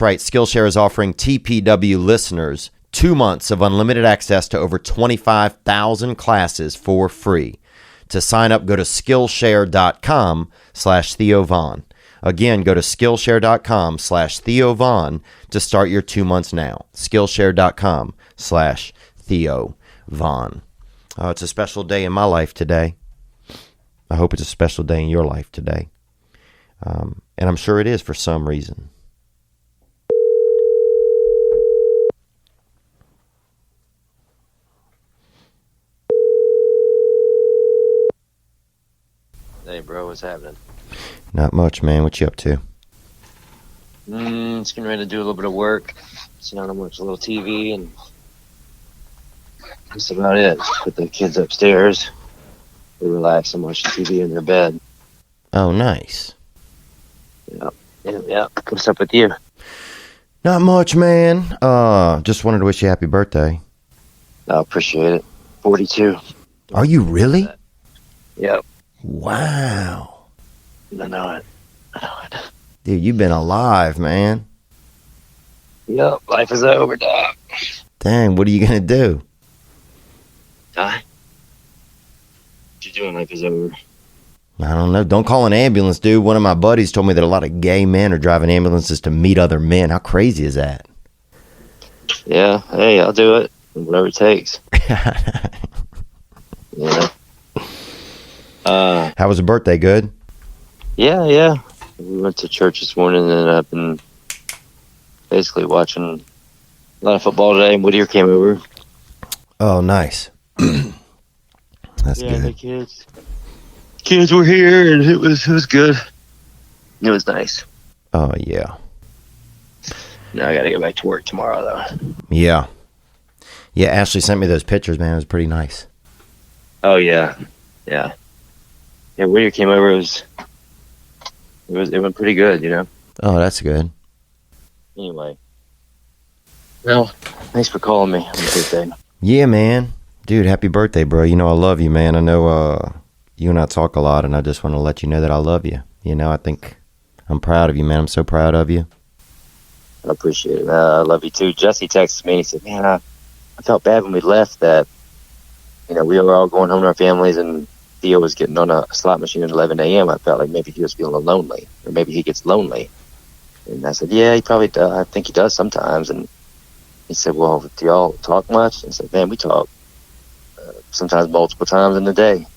Right, Skillshare is offering TPW listeners 2 months of unlimited access to over 25,000 classes for free. To sign up, go to Skillshare.com/Theo Von. Again, go to Skillshare.com/Theo Von to start your 2 months now. Skillshare.com/Theo Von. Oh, it's a special day in my life today. I hope it's a special day in your life today. And I'm sure it is for some reason. Hey, bro, what's happening? Not much, man. What you up to? Just getting ready to do a little bit of work. Sit down and watch a little TV, and that's about it. Put the kids upstairs. They relax and watch the TV in their bed. Oh, nice. Yeah. What's up with you? Not much, man. Just wanted to wish you happy birthday. I appreciate it. 42. Are you really? Yep. Wow. I know it. Dude, you've been alive, man. Yep. Life is over, dog. Dang, what are you going to do? Die? What you doing? Life is over. I don't know. Don't call an ambulance, dude. One of my buddies told me that a lot of gay men are driving ambulances to meet other men. How crazy is that? Yeah. Hey, I'll do it. Whatever it takes. Yeah. How was the birthday? Good? Yeah. We went to church this morning, and I've been basically watching a lot of football today, and Whittier came over. Oh, nice. That's good. The kids were here, and it was good. It was nice. Oh, yeah. Now I got to get back to work tomorrow, though. Yeah, Ashley sent me those pictures, man. It was pretty nice. Oh, yeah. Whittier came over. It went pretty good, you know. Oh, that's good. Anyway. Well, thanks for calling me on your birthday. Yeah, man. Dude, happy birthday, bro. You know I love you, man. I know you and I talk a lot, and I just want to let you know that I love you. You know, I think I'm proud of you, man. I'm so proud of you. I appreciate it. I love you, too. Jesse texted me, and he said, man, I felt bad when we left that, you know, we were all going home to our families, and Theo was getting on a slot machine at 11 a.m. I felt like maybe he was feeling lonely, or maybe he gets lonely. And I said, yeah, he probably does. I think he does sometimes. And he said, well, do y'all talk much? And I said, man, we talk sometimes multiple times in the day.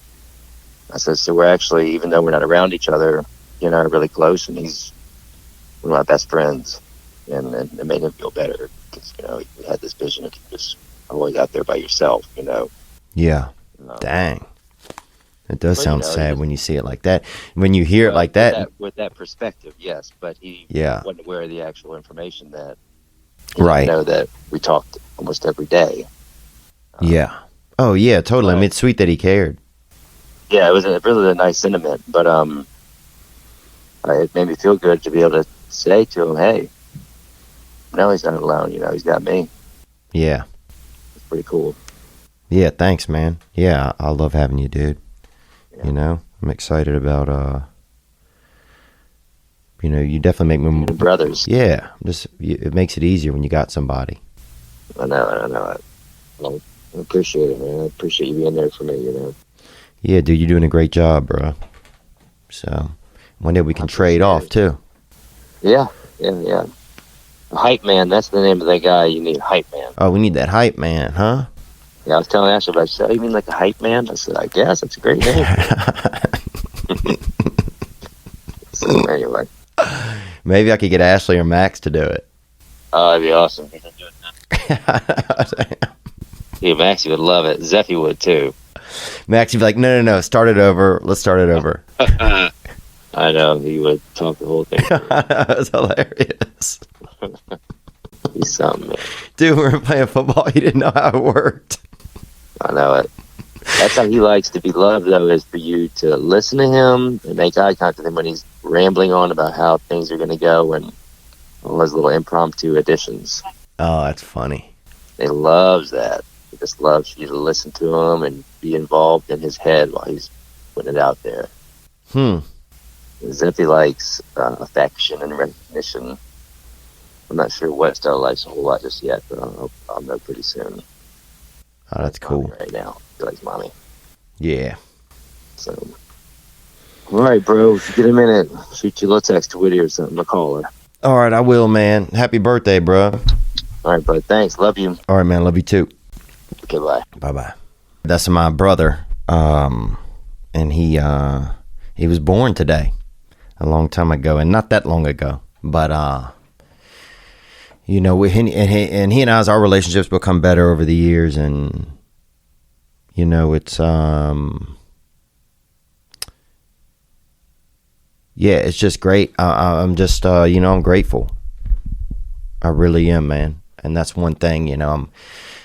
I said, so we're actually, even though we're not around each other, you and I are really close, and he's one of my best friends. And it made him feel better because, you know, he had this vision of just always out there by yourself, you know. Yeah. Dang. It does sound sad when you see it like that. When you hear it like that. With that perspective, yes. But he wasn't aware of the actual information that you know that we talked almost every day. Yeah. Oh, yeah, totally. I mean, it's sweet that he cared. Yeah, it was really a nice sentiment. But it made me feel good to be able to say to him, hey, no, he's not alone. You know, he's got me. Yeah. It's pretty cool. Yeah, thanks, man. Yeah, I love having you, dude. Yeah. You know, I'm excited about, you know, you definitely make me... brothers. Yeah, it makes it easier when you got somebody. I know. I appreciate it, man. I appreciate you being there for me, you know. Yeah, dude, you're doing a great job, bro. So, one day we can trade off, too. Yeah. Hype man, that's the name of that guy. You need a hype man. Oh, we need that hype man, huh? Yeah, I was telling Ashley about it. She said, oh, you mean like a hype man? I said, I guess. That's a great name. So, anyway. Maybe I could get Ashley or Max to do it. Oh, that'd be awesome. He's not doing that. Yeah, Maxie would love it. Zeffy would, too. Max would be like, no, start it over. Let's start it over. I know. He would talk the whole thing. That was hilarious. He's something, man. Dude, we were playing football. He didn't know how it worked. I know it. That's how he likes to be loved, though, is for you to listen to him and make eye contact with him when he's rambling on about how things are going to go and all those little impromptu additions. Oh, that's funny. He loves that. He just loves you to listen to him and be involved in his head while he's putting it out there. Zippy likes affection and recognition I'm not sure what Stella likes a whole lot just yet, but I'll know pretty soon. Oh, that's cool. Right now, he likes mommy. Yeah. So, all right, bro. If you get a minute, shoot you a little text to Whitty or something. I'll call her. All right, I will, man. Happy birthday, bro. All right, bud. Thanks. Love you. All right, man. Love you too. Okay, bye. Bye-bye. That's my brother. And he was born today, a long time ago, and not that long ago. But you know, he and I's, our relationships become better over the years, and you know, it's yeah, it's just great. I'm just you know, I'm grateful. I really am, man. And that's one thing, you know,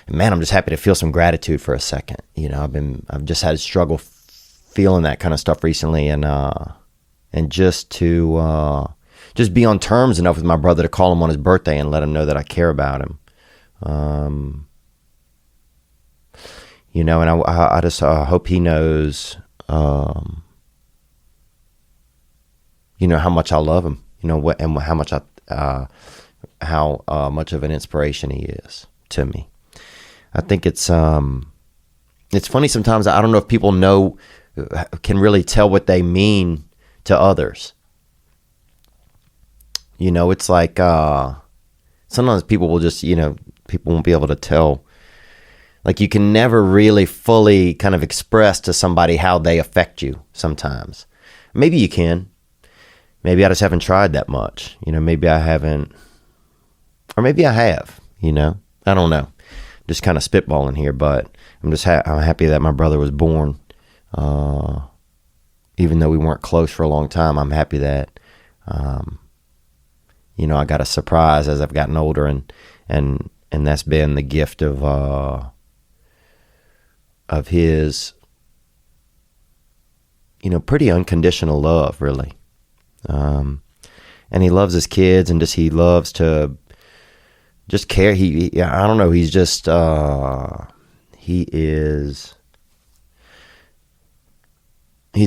I'm just happy to feel some gratitude for a second. You know, I've just had a struggle feeling that kind of stuff recently, and just to just be on terms enough with my brother to call him on his birthday and let him know that I care about him. You know, and I just hope he knows, you know, how much I love him, you know, and how much how much of an inspiration he is to me. I think it's funny sometimes. I don't know if people can really tell what they mean to others. You know, it's like sometimes people will just, you know, people won't be able to tell. Like, you can never really fully kind of express to somebody how they affect you sometimes. Maybe you can. Maybe I just haven't tried that much. You know, maybe I haven't. Or maybe I have, you know. I don't know. Just kind of spitballing here, but I'm just I'm happy that my brother was born. Even though we weren't close for a long time, I'm happy that, you know, I got a surprise as I've gotten older, and that's been the gift of his, you know, pretty unconditional love, really. And he loves his kids, and he loves to just care. I don't know. He's just, he's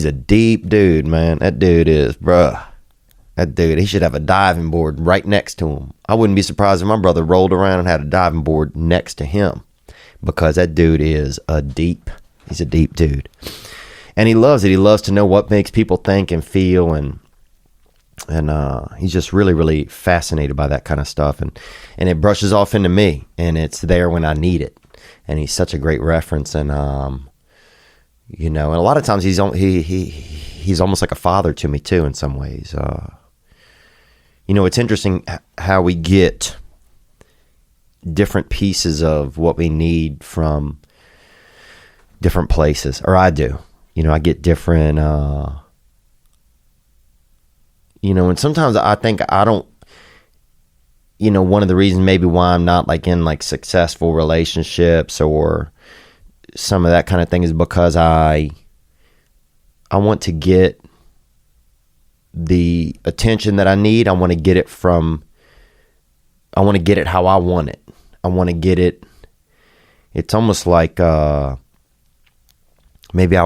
a deep dude, man. That dude is, bruh. That dude, he should have a diving board right next to him. I wouldn't be surprised if my brother rolled around and had a diving board next to him, because that dude is he's a deep dude. And he loves it. He loves to know what makes people think and feel, and he's just really, really fascinated by that kind of stuff, and it brushes off into me, and it's there when I need it. And he's such a great reference, and you know, and a lot of times he's almost like a father to me too in some ways. You know, it's interesting how we get different pieces of what we need from different places, or I do. You know, I get different. You know, and sometimes I think I don't, you know, one of the reasons maybe why I'm not like in like successful relationships or some of that kind of thing is because I want to get the attention that I need. I want to get it how I want it. I want to get it. It's almost like, maybe I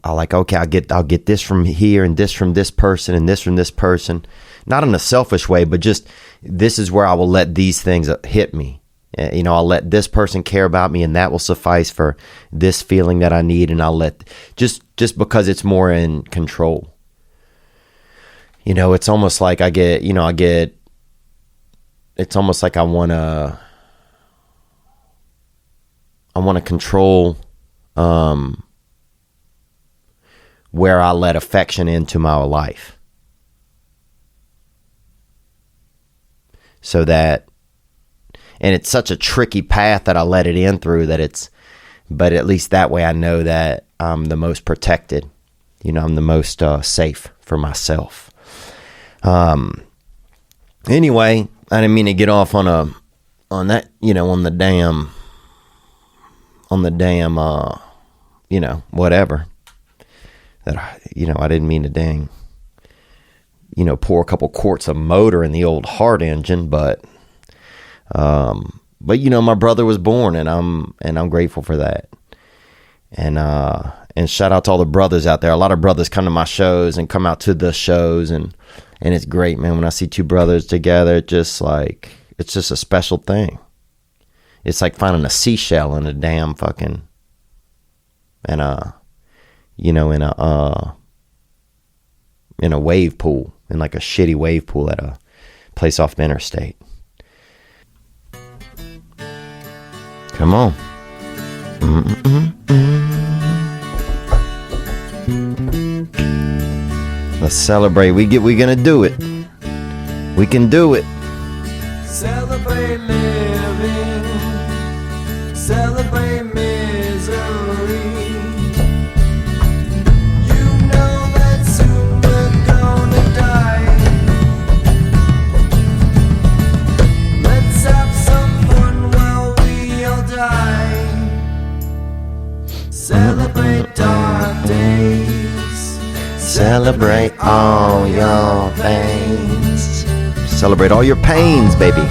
like, okay, I'll get this from here and this from this person and this from this person. Not in a selfish way, but just this is where I will let these things hit me. You know, I'll let this person care about me, and that will suffice for this feeling that I need. And I'll let just because it's more in control. You know, it's almost like it's almost like I want to control where I let affection into my life, so that, and it's such a tricky path that I let it in through but at least that way I know that I'm the most protected, you know, I'm the most safe for myself. Anyway, I didn't mean to get off on that, you know, on the damn, you know, whatever. That, you know, I didn't mean to dang, you know, pour a couple quarts of motor in the old heart engine, but you know, my brother was born, and I'm grateful for that. And shout out to all the brothers out there. A lot of brothers come to my shows and come out to the shows, and And it's great, man. When I see two brothers together, it's just a special thing. It's like finding a seashell in a damn fucking, in a wave pool, in like a shitty wave pool at a place off the interstate. Come on. Let's celebrate. We're gonna do it. We can do it. Celebrate living, celebrate misery. You know that soon we're gonna die. Let's have some fun while we all die. Celebrate dark days, Celebrate all your pains. Celebrate all your pains, baby.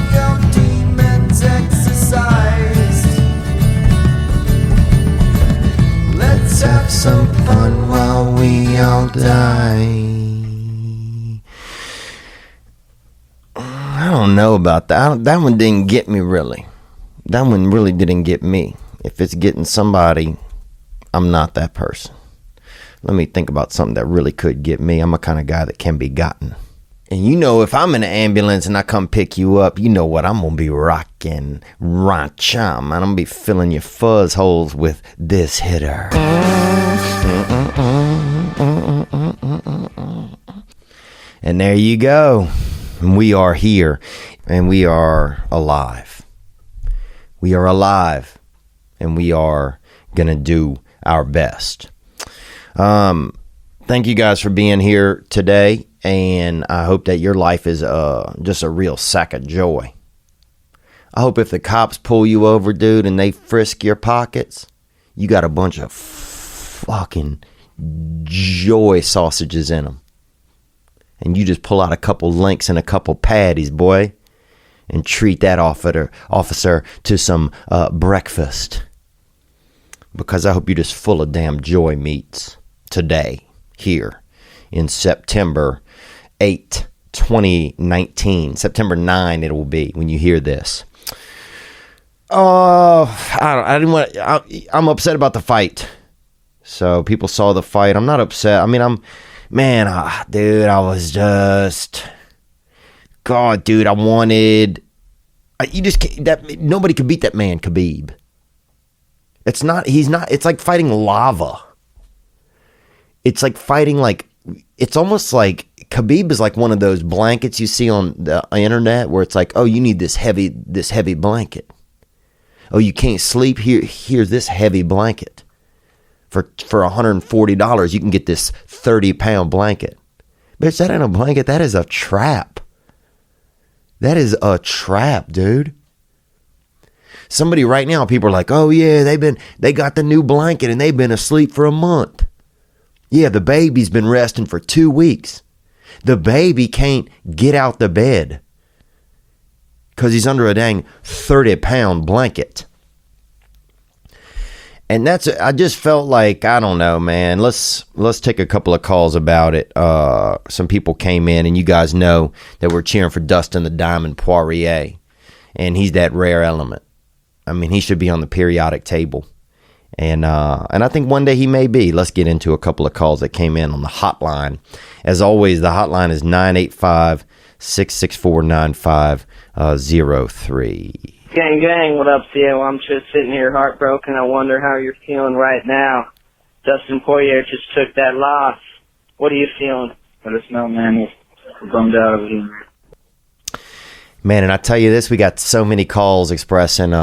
Let's have some fun while we all die. I don't know about that. That one didn't get me, really. That one really didn't get me. If it's getting somebody, I'm not that person. Let me think about something that really could get me. I'm a kind of guy that can be gotten. And you know, if I'm in an ambulance and I come pick you up, you know what? I'm going to be rocking rancham. And I'm going to be filling your fuzz holes with this hitter. And there you go. And we are here. And we are alive. We are alive. And we are going to do our best. Thank you guys for being here today. And I hope that your life is just a real sack of joy. I hope if the cops pull you over, dude, and they frisk your pockets, you got a bunch of fucking joy sausages in them. And you just pull out a couple links and a couple patties, boy, and treat that officer to some breakfast. Because I hope you're just full of damn joy meats today, here in September 8, 2019. September 9 it will be when you hear this. I'm upset about the fight. So people saw the fight. I'm not upset. I mean, dude, I was just, God, dude, nobody could beat that man, Khabib. It's like fighting lava. It's like fighting it's almost like Khabib is like one of those blankets you see on the internet where it's like, oh, you need this heavy blanket. Oh, you can't sleep here. Here's this heavy blanket. For $140, you can get this 30-pound blanket. Bitch, that ain't a blanket. That is a trap. That is a trap, dude. Somebody right now, people are like, oh yeah, they got the new blanket and they've been asleep for a month. Yeah, the baby's been resting for 2 weeks. The baby can't get out the bed because he's under a dang 30-pound blanket. And I just felt like, I don't know, man. Let's take a couple of calls about it. Some people came in, and you guys know that we're cheering for Dustin the Diamond Poirier, and he's that rare element. I mean, he should be on the periodic table. And I think one day he may be. Let's get into a couple of calls that came in on the hotline. As always, the hotline is 985-664-9503. Gang, gang, what up, Theo? I'm just sitting here heartbroken. I wonder how you're feeling right now. Dustin Poirier just took that loss. What are you feeling? Let us know, man. We're bummed out over here. Man, and I tell you this, we got so many calls expressing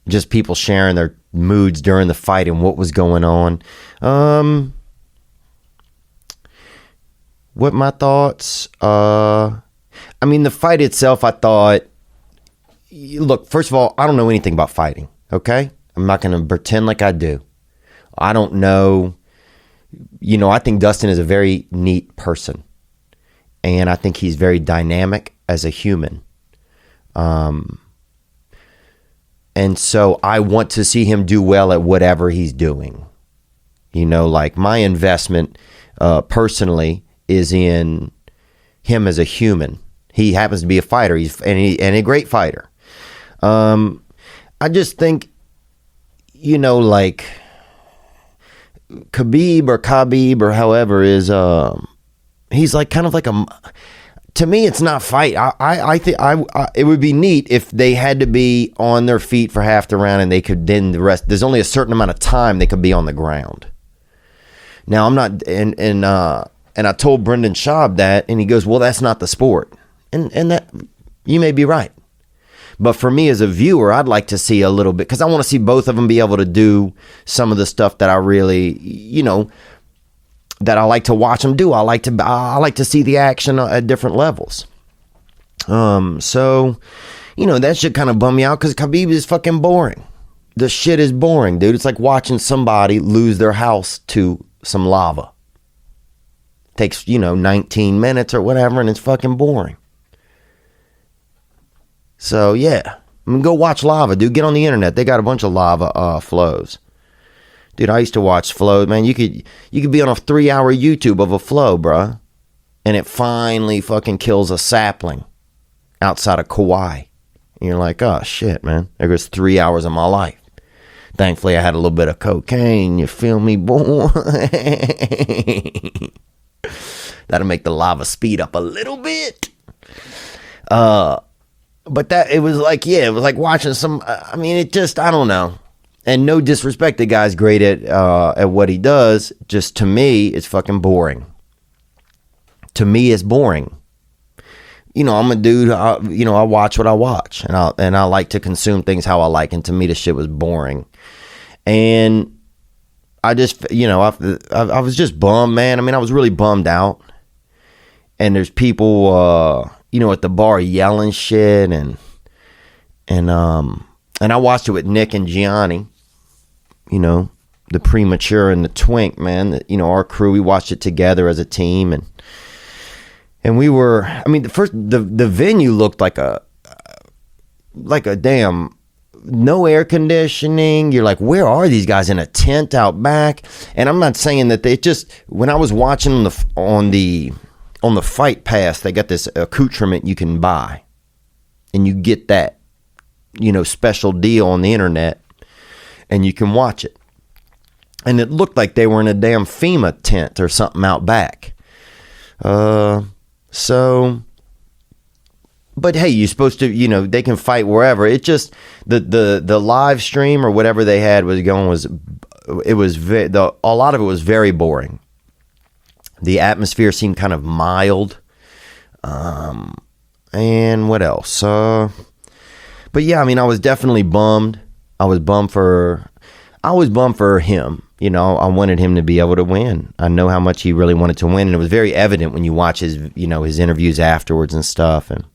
just people sharing their moods during the fight and what was going on. What my thoughts? I mean, the fight itself, I thought, look, first of all, I don't know anything about fighting, okay? I'm not going to pretend like I do. I don't know. You know, I think Dustin is a very neat person. And I think he's very dynamic as a human. And so I want to see him do well at whatever he's doing. You know, like my investment personally is in him as a human. He happens to be a fighter. He's a great fighter. I just think, you know, like Khabib or however is, he's like kind of like to me, it's not fight. I think it would be neat if they had to be on their feet for half the round and they could then the rest. There's only a certain amount of time they could be on the ground. Now I'm not, and I told Brendan Schaub that, and he goes, "Well, that's not the sport," and that you may be right. But for me as a viewer, I'd like to see a little bit, because I want to see both of them be able to do some of the stuff that I really, you know, that I like to watch them do. I like to see the action at different levels. So, you know, that should kind of bum me out, because Khabib is fucking boring. The shit is boring, dude. It's like watching somebody lose their house to some lava. Takes, you know, 19 minutes or whatever, and it's fucking boring. So, yeah. I mean, go watch lava, dude. Get on the internet. They got a bunch of lava flows. Dude, I used to watch flow. Man, you could be on a 3-hour YouTube of a flow, bruh. And it finally fucking kills a sapling outside of Kauai. And you're like, oh, shit, man. There goes 3 hours of my life. Thankfully, I had a little bit of cocaine. You feel me, boy? That'll make the lava speed up a little bit. But it was like, yeah, it was like watching some, I mean, it just, I don't know. And no disrespect, the guy's great at what he does. Just to me, it's fucking boring. To me, it's boring. You know, I'm a dude, I watch what I watch. And I like to consume things how I like. And to me, the shit was boring. And I just, you know, I was just bummed, man. I mean, I was really bummed out. And there's people, you know, at the bar yelling shit, and I watched it with Nick and Gianni, you know, the Premature and the Twink, man. You know, our crew, we watched it together as a team, and we were, I mean, the venue looked like a damn, no air conditioning. You're like, where are these guys, in a tent out back? And I'm not saying that they just, when I was watching on the Fight Pass, they got this accoutrement you can buy, and you get that, you know, special deal on the internet, and you can watch it. And it looked like they were in a damn FEMA tent or something out back. So, but hey, you're supposed to, you know, they can fight wherever. It just, the live stream or whatever they had a lot of it was very boring. The atmosphere seemed kind of mild. And what else? But yeah, I mean, I was definitely bummed. I was bummed for him. You know, I wanted him to be able to win. I know how much he really wanted to win, and it was very evident when you watch his interviews afterwards and stuff. And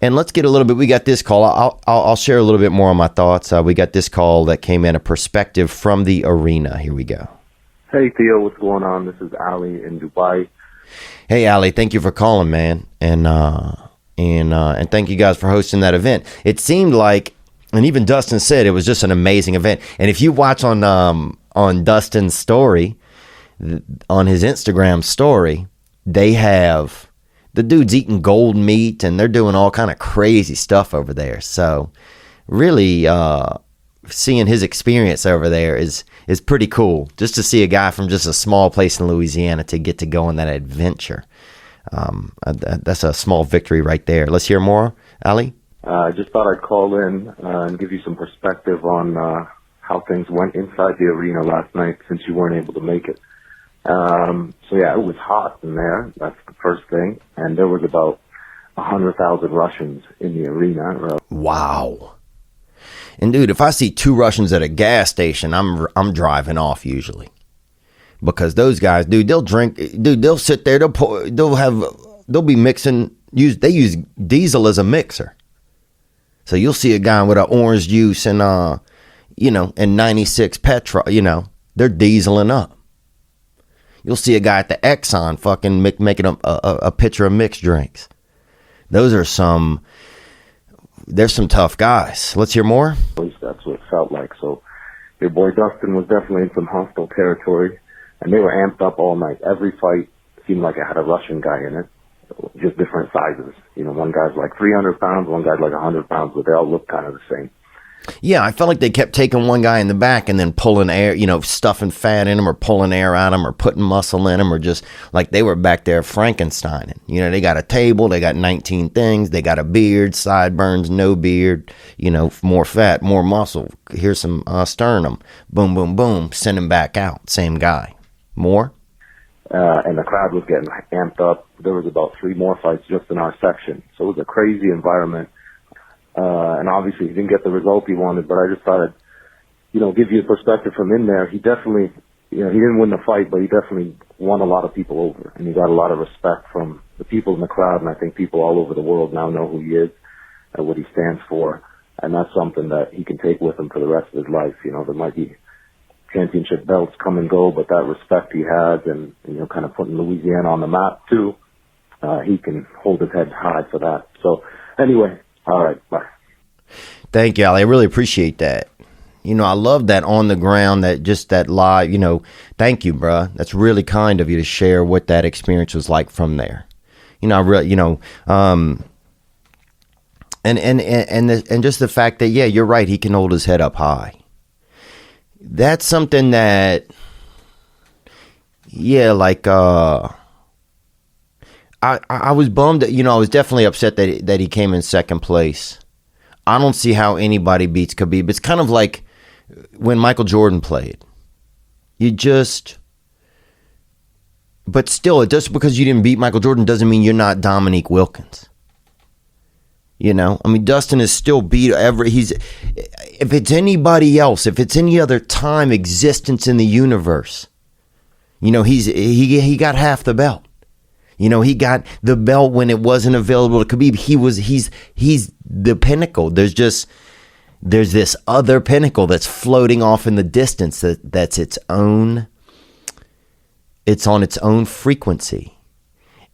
let's get a little bit. We got this call. I'll share a little bit more on my thoughts. We got this call that came in, a perspective from the arena. Here we go. Hey Theo, what's going on? This is Ali in Dubai. Hey Ali, thank you for calling, man, and thank you guys for hosting that event. It seemed like, and even Dustin said, it was just an amazing event. And if you watch on Dustin's story, on his Instagram story, they have the dude's eating gold meat, and they're doing all kind of crazy stuff over there. So really, seeing his experience over there is pretty cool. Just to see a guy from just a small place in Louisiana to get to go on that adventure. That's a small victory right there. Let's hear more, Ali. I just thought I'd call in and give you some perspective on how things went inside the arena last night, since you weren't able to make it. So yeah, it was hot in there. That's the first thing. And there was about 100,000 Russians in the arena. Wow. And dude, if I see 2 Russians at a gas station, I'm driving off usually, because those guys, dude, they'll drink, dude, they'll sit there, they'll be mixing. They use diesel as a mixer. So you'll see a guy with an orange juice and and 96 petrol, they're dieseling up. You'll see a guy at the Exxon fucking making a pitcher of mixed drinks. There's some tough guys. Let's hear more. At least that's what it felt like. So your boy Dustin was definitely in some hostile territory, and they were amped up all night. Every fight seemed like it had a Russian guy in it, just different sizes. You know, one guy's like 300 pounds, one guy's like 100 pounds, but they all look kind of the same. Yeah, I felt like they kept taking one guy in the back and then pulling air, you know, stuffing fat in him or pulling air out of him or putting muscle in him, or just like they were back there Frankensteining. You know, they got a table, they got 19 things, they got a beard, sideburns, no beard, you know, more fat, more muscle. Here's some sternum. Boom, boom, boom. Send him back out. Same guy. More? And the crowd was getting amped up. There was about 3 more fights just in our section. So it was a crazy environment. And obviously he didn't get the result he wanted, but I just thought I'd, you know, give you a perspective from in there. He definitely, you know, he didn't win the fight, but he definitely won a lot of people over. And he got a lot of respect from the people in the crowd, and I think people all over the world now know who he is and what he stands for. And that's something that he can take with him for the rest of his life. You know, there might be championship belts come and go, but that respect he has, and, you know, kind of putting Louisiana on the map too, he can hold his head high for that. So anyway, all right, bye. Thank you, Ali. I really appreciate that. You know, I love that on the ground, that just that live, you know, thank you, bruh. That's really kind of you to share what that experience was like from there. You know, I really, you know, and just the fact that, yeah, you're right, he can hold his head up high. That's something that, yeah, like, I was bummed that, you know, I was definitely upset that he came in second place. I don't see how anybody beats Khabib. It's kind of like when Michael Jordan played. But still, just because you didn't beat Michael Jordan doesn't mean you're not Dominique Wilkins. You know, I mean, Dustin is still beat if it's anybody else, if it's any other time existence in the universe, you know, he got half the belt. You know, he got the belt when it wasn't available to Khabib. He's the pinnacle. There's this other pinnacle that's floating off in the distance that's it's on its own frequency.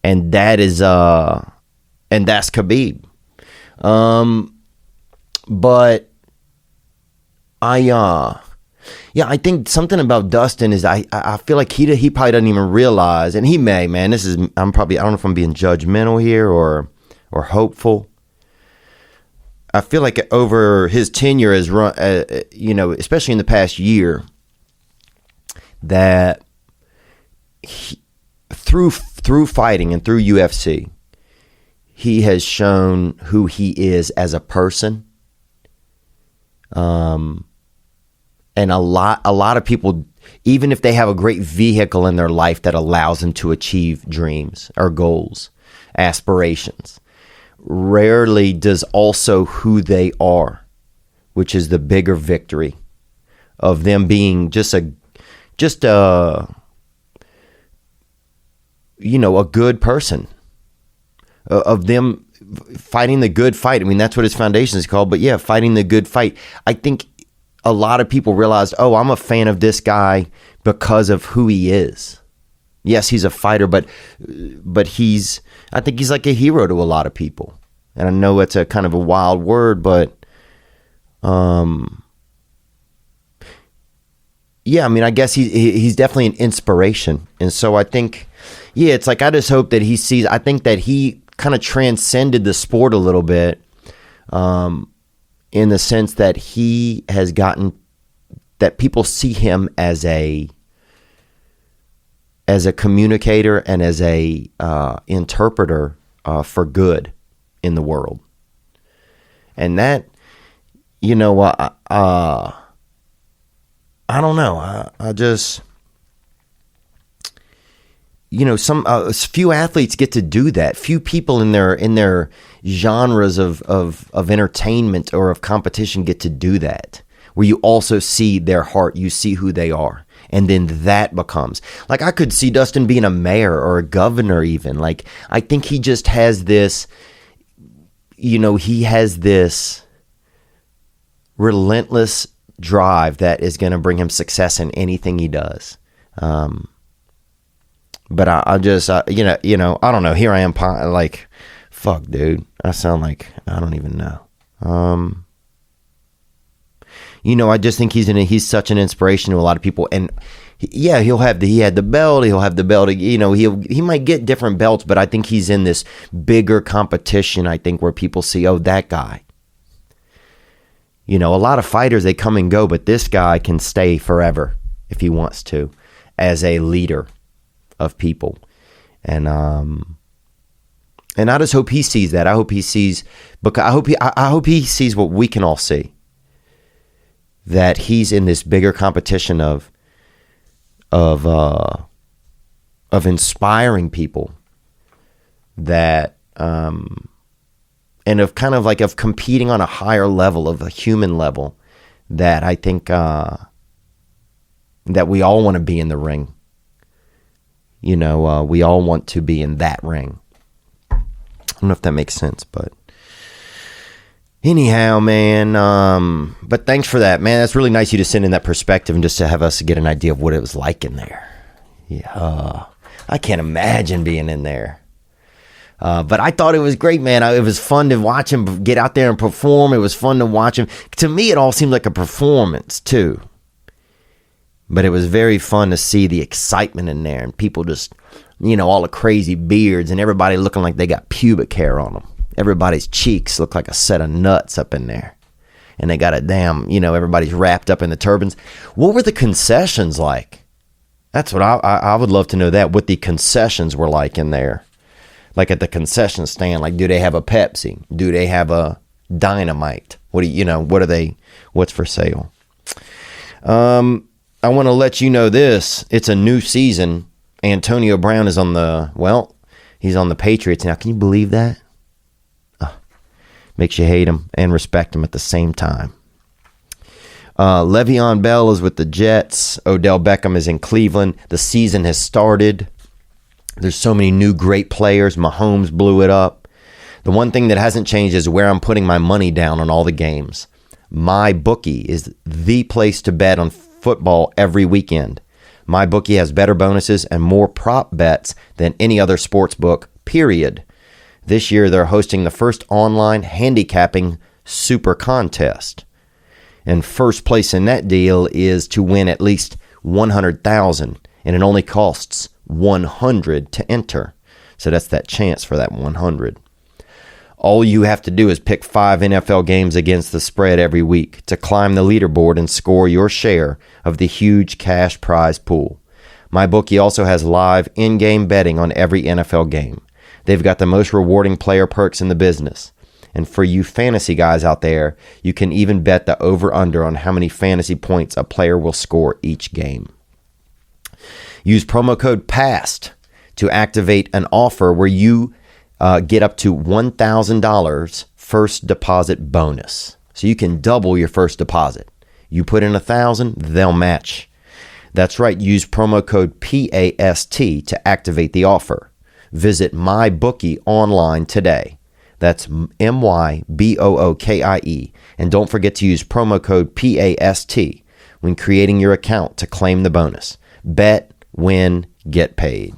And that's Khabib. But I think something about Dustin is I feel like he probably doesn't even realize, and he may, man, I don't know if I'm being judgmental here or hopeful. I feel like over his tenure as run, you know, especially in the past year, that through fighting and through UFC, he has shown who he is as a person. And a lot of people, even if they have a great vehicle in their life that allows them to achieve dreams or goals, aspirations, rarely does also who they are, which is the bigger victory of them being just a you know, a good person, of them fighting the good fight. I mean, that's what his foundation is called, but yeah, fighting the good fight. I think a lot of people realized, oh, I'm a fan of this guy because of who he is. Yes, he's a fighter, but I think he's like a hero to a lot of people. And I know it's a kind of a wild word, but yeah, I mean, I guess he's definitely an inspiration. And so I think, yeah, it's like, I just hope that I think that he kind of transcended the sport a little bit, in the sense that he has gotten, that people see him as a communicator and as a interpreter for good in the world. And that, you know, I don't know. I just, you know, few athletes get to do that. Few people in their genres of entertainment or of competition get to do that, where you also see their heart, you see who they are. And then that becomes, like, I could see Dustin being a mayor or a governor even. Like, I think he just has this, you know, he has this relentless drive that is going to bring him success in anything he does. But I just, you know, I don't know. Here I am, like, fuck, dude. I sound like, I don't even know. I just think he's such an inspiration to a lot of people. And yeah, he had the belt. He'll have the belt. He might get different belts, but I think he's in this bigger competition. I think where people see, oh, that guy. A lot of fighters, they come and go, but this guy can stay forever if he wants to, as a leader of people. And I just hope he sees that. I hope he sees, because I hope he sees what we can all see. That he's in this bigger competition of inspiring people, that and of kind of like of competing on a higher level, of a human level, that I think that we all want to be in the ring. We all want to be in that ring. I don't know if that makes sense, but anyhow, man, but thanks for that, man. That's really nice of you to send in that perspective and just to have us get an idea of what it was like in there. Yeah, I can't imagine being in there. But I thought it was great, man. It was fun to watch him get out there and perform. It was fun to watch him. To me, it all seemed like a performance, too. But it was very fun to see the excitement in there, and people just, all the crazy beards, and everybody looking like they got pubic hair on them. Everybody's cheeks look like a set of nuts up in there. And they got a damn, everybody's wrapped up in the turbans. What were the concessions like? That's what I would love to know, that, what the concessions were like in there. Like at the concession stand, like, do they have a Pepsi? Do they have a Dynamite? What what's for sale? I want to let you know this. It's a new season. Antonio Brown is he's on the Patriots now. Can you believe that? Makes you hate him and respect him at the same time. Le'Veon Bell is with the Jets. Odell Beckham is in Cleveland. The season has started. There's so many new great players. Mahomes blew it up. The one thing that hasn't changed is where I'm putting my money down on all the games. MyBookie is the place to bet on football every weekend. MyBookie has better bonuses and more prop bets than any other sports book, period. This year, they're hosting the first online handicapping super contest. And first place in that deal is to win at least $100,000, and it only costs $100 to enter. So that's that chance for that $100. All you have to do is pick 5 NFL games against the spread every week to climb the leaderboard and score your share of the huge cash prize pool. MyBookie also has live in-game betting on every NFL game. They've got the most rewarding player perks in the business. And for you fantasy guys out there, you can even bet the over-under on how many fantasy points a player will score each game. Use promo code PAST to activate an offer where you get up to $1,000 first deposit bonus. So you can double your first deposit. You put in $1,000, they'll match. That's right. Use promo code PAST to activate the offer. Visit MyBookie online today. That's MyBookie. And don't forget to use promo code PAST when creating your account to claim the bonus. Bet, win, get paid.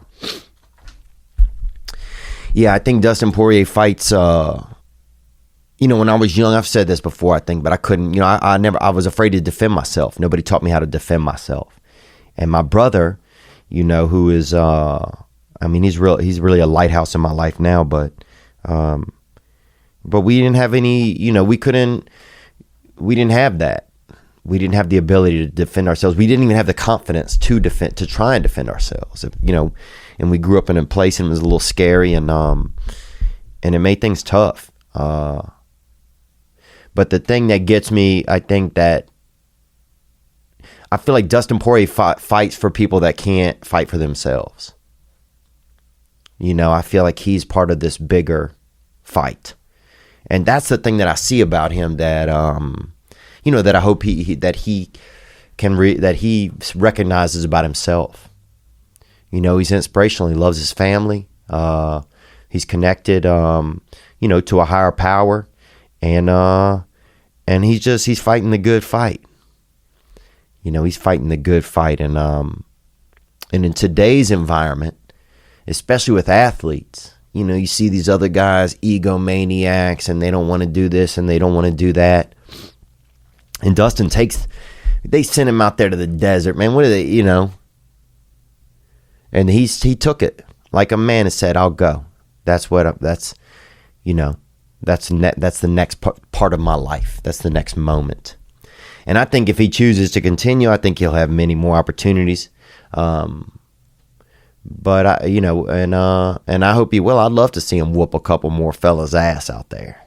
Yeah, I think Dustin Poirier fights, when I was young, I've said this before, I think, but I couldn't, I was afraid to defend myself. Nobody taught me how to defend myself. And my brother, who is, he's really a lighthouse in my life now, but we didn't have any, we didn't have that. We didn't have the ability to defend ourselves. We didn't even have the confidence to try and defend ourselves. And we grew up in a place and it was a little scary, and it made things tough. But the thing that gets me, I think that I feel like Dustin Poirier fights for people that can't fight for themselves. I feel like he's part of this bigger fight. And that's the thing that I see about him that, that I hope that he recognizes about himself. He's inspirational. He loves his family. He's connected, to a higher power, and he's fighting the good fight. He's fighting the good fight, and in today's environment, especially with athletes, you see these other guys, egomaniacs, and they don't want to do this and they don't want to do that. And Dustin they sent him out there to the desert, man. What are they, And he took it like a man and said, "I'll go." That's the next part of my life. That's the next moment. And I think if he chooses to continue, I think he'll have many more opportunities. But I hope he will. I'd love to see him whoop a couple more fellas' ass out there.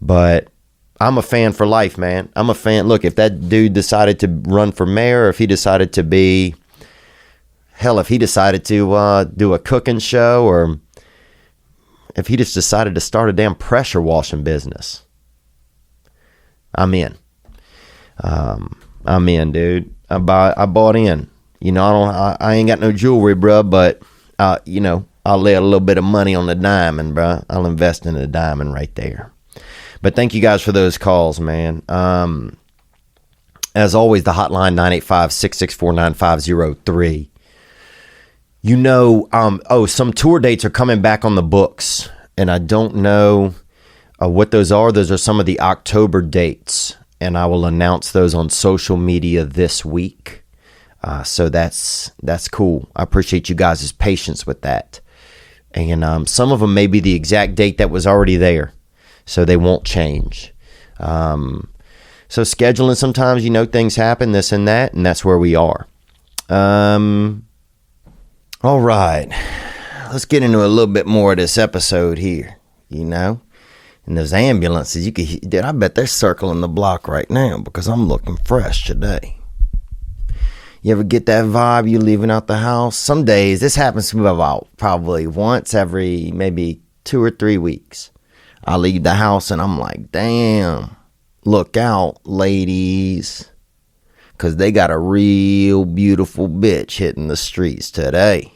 But I'm a fan for life, man. I'm a fan. Look, if that dude decided to run for mayor, or if he decided to if he decided to do a cooking show, or if he just decided to start a damn pressure washing business, I'm in. I'm in, dude. I bought in. I ain't got no jewelry, bro, but I'll lay a little bit of money on the diamond, bro. I'll invest in a diamond right there. But thank you guys for those calls, man. As always, the hotline 985-664-9503. Some tour dates are coming back on the books, and I don't know what those are. Those are some of the October dates, and I will announce those on social media this week. So that's cool. I appreciate you guys' patience with that. And some of them may be the exact date that was already there, so they won't change. So scheduling, sometimes, things happen, this and that, and that's where we are. All right. Let's get into a little bit more of this episode here, And those ambulances, dude, I bet they're circling the block right now because I'm looking fresh today. You ever get that vibe? You leaving out the house? Some days, this happens to me about probably once every maybe 2 or 3 weeks. I leave the house and I'm like, damn, look out, ladies. Because they got a real beautiful bitch hitting the streets today.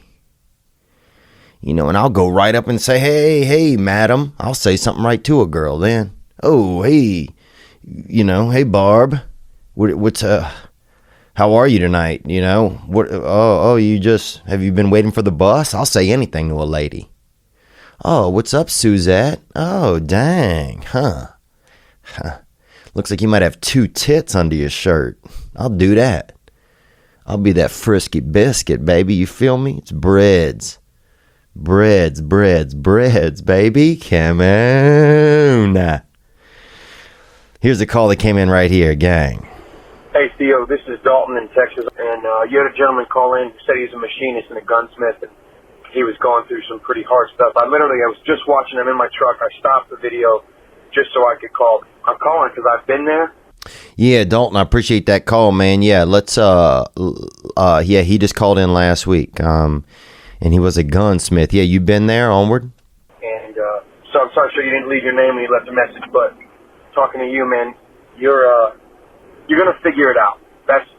And I'll go right up and say, hey, madam. I'll say something right to a girl then. Oh, hey, hey, Barb. What's, how are you tonight? Have you been waiting for the bus? I'll say anything to a lady. Oh, what's up, Suzette? Oh, dang, huh? Looks like you might have 2 tits under your shirt. I'll do that. I'll be that frisky biscuit, baby. You feel me? It's breads, baby. Come on. Here's a call that came in right here, gang. Hey, Theo, this is Dalton in Texas, and you had a gentleman call in who said he's a machinist and a gunsmith, and he was going through some pretty hard stuff. I was just watching him in my truck. I stopped the video just so I could call. I'm calling because I've been there. Yeah, Dalton, I appreciate that call, man. Yeah, let's, he just called in last week, and he was a gunsmith. Yeah, you been there, onward? And, so I'm sorry you didn't leave your name when you left a message, but talking to you, man, you're gonna figure it out. That's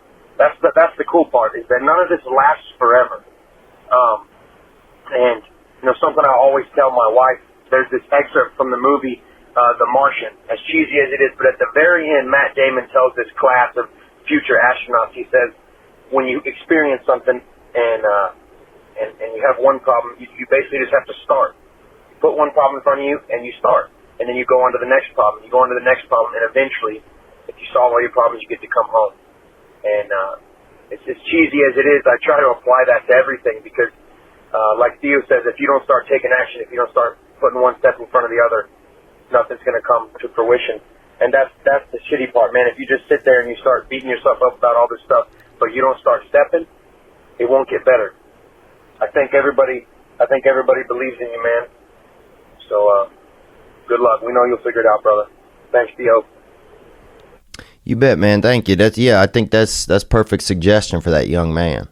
the cool part, is that none of this lasts forever. And, something I always tell my wife, there's this excerpt from the movie, The Martian, as cheesy as it is, but at the very end, Matt Damon tells this class of future astronauts, he says, when you experience something and you have one problem, you basically just have to start. You put one problem in front of you and you start. And then you go on to the next problem. You go on to the next problem, and eventually, if you solve all your problems, you get to come home. And it's as cheesy as it is, I try to apply that to everything because, like Theo says, if you don't start taking action, if you don't start putting one step in front of the other, nothing's going to come to fruition. And that's the shitty part, man. If you just sit there and you start beating yourself up about all this stuff, but you don't start stepping, it won't get better. I think everybody believes in you, man. So, good luck. We know you'll figure it out, brother. Thanks, Theo. You bet, man. Thank you. I think that's perfect suggestion for that young man.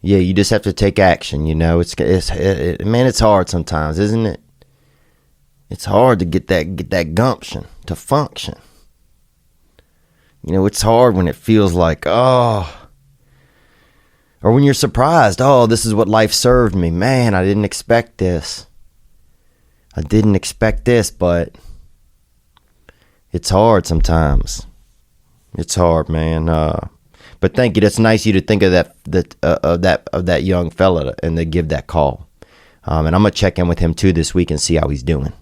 Yeah, you just have to take action. It's hard sometimes, isn't it? It's hard to get that gumption to function. It's hard when it feels like, or when you're surprised, this is what life served me. Man, I didn't expect this. But it's hard sometimes. It's hard, man. But thank you. That's nice of you to think of that young fella and to give that call. And I'm gonna check in with him too this week and see how he's doing.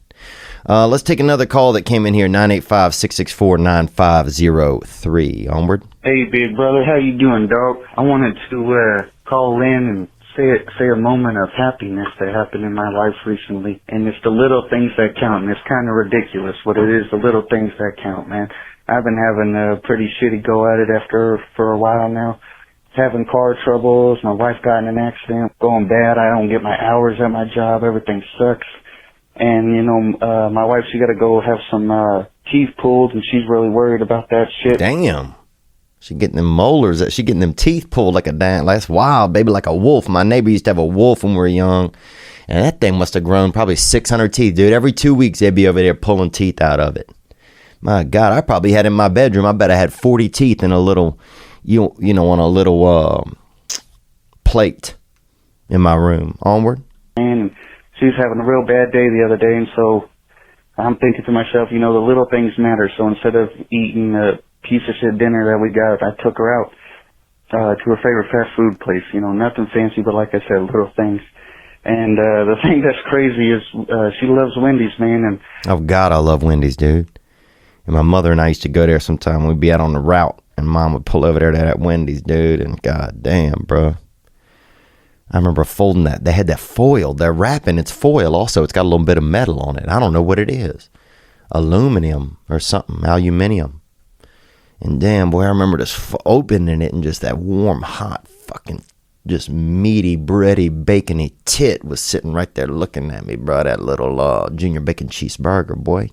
Let's take another call that came in here, 985-664-9503. Onward. Hey, big brother, how you doing, dog? I wanted to call in and say a moment of happiness that happened in my life recently. And it's the little things that count, and it's kind of ridiculous, but it is the little things that count, man. I've been having a pretty shitty go at it for a while now. Having car troubles, my wife got in an accident, going bad, I don't get my hours at my job, everything sucks. And, you know, my wife, she got to go have some teeth pulled, and she's really worried about that shit. Damn. She getting them molars, she getting them teeth pulled like a damn, that's wild, baby, like a wolf. My neighbor used to have a wolf when we were young, and that thing must have grown probably 600 teeth, dude. Every 2 weeks, they'd be over there pulling teeth out of it. My God, I probably had in my bedroom, I bet I had 40 teeth in a little, you know, on a little plate in my room. Onward. And she was having a real bad day the other day, and so I'm thinking to myself, you know, the little things matter. So instead of eating a piece of shit dinner that we got, I took her out to her favorite fast food place. You know, nothing fancy, but like I said, little things. And the thing that's crazy is she loves Wendy's, man. And oh, God, I love Wendy's, dude. And my mother and I used to go there sometime. We'd be out on the route, and Mom would pull over there to that Wendy's, dude. And God damn, bro. I remember folding that. They had that foil. They're wrapping. It's foil also. It's got a little bit of metal on it. I don't know what it is. Aluminum or something. Aluminium. And damn, boy, I remember just opening it and just that warm, hot, fucking, just meaty, bready, bacony tit was sitting right there looking at me, bro. That little junior bacon cheeseburger, boy.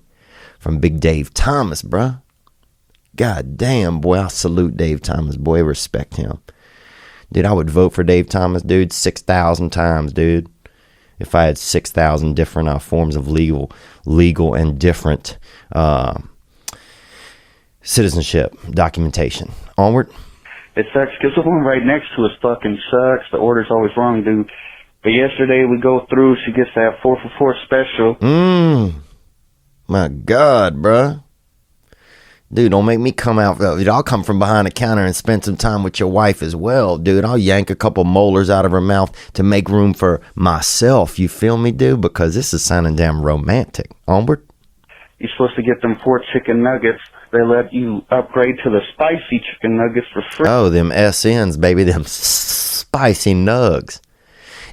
From Big Dave Thomas, bro. God damn, boy. I salute Dave Thomas, boy. Respect him. Dude, I would vote for Dave Thomas, dude, 6,000 times, dude. If I had 6,000 different forms of legal and different citizenship documentation. Onward. it sucks because the one right next to us fucking sucks. The order's always wrong, dude. But yesterday we go through, she gets that 4 for $4 special. My God, bruh. Dude, don't make me come out. Dude, I'll come from behind the counter and spend some time with your wife as well, dude. I'll yank a couple molars out of her mouth to make room for myself. You feel me, dude? Because this is sounding damn romantic. Onward. You're supposed to get them 4 chicken nuggets. They let you upgrade to the spicy chicken nuggets for free. Oh, them SNs, baby. Them spicy nugs.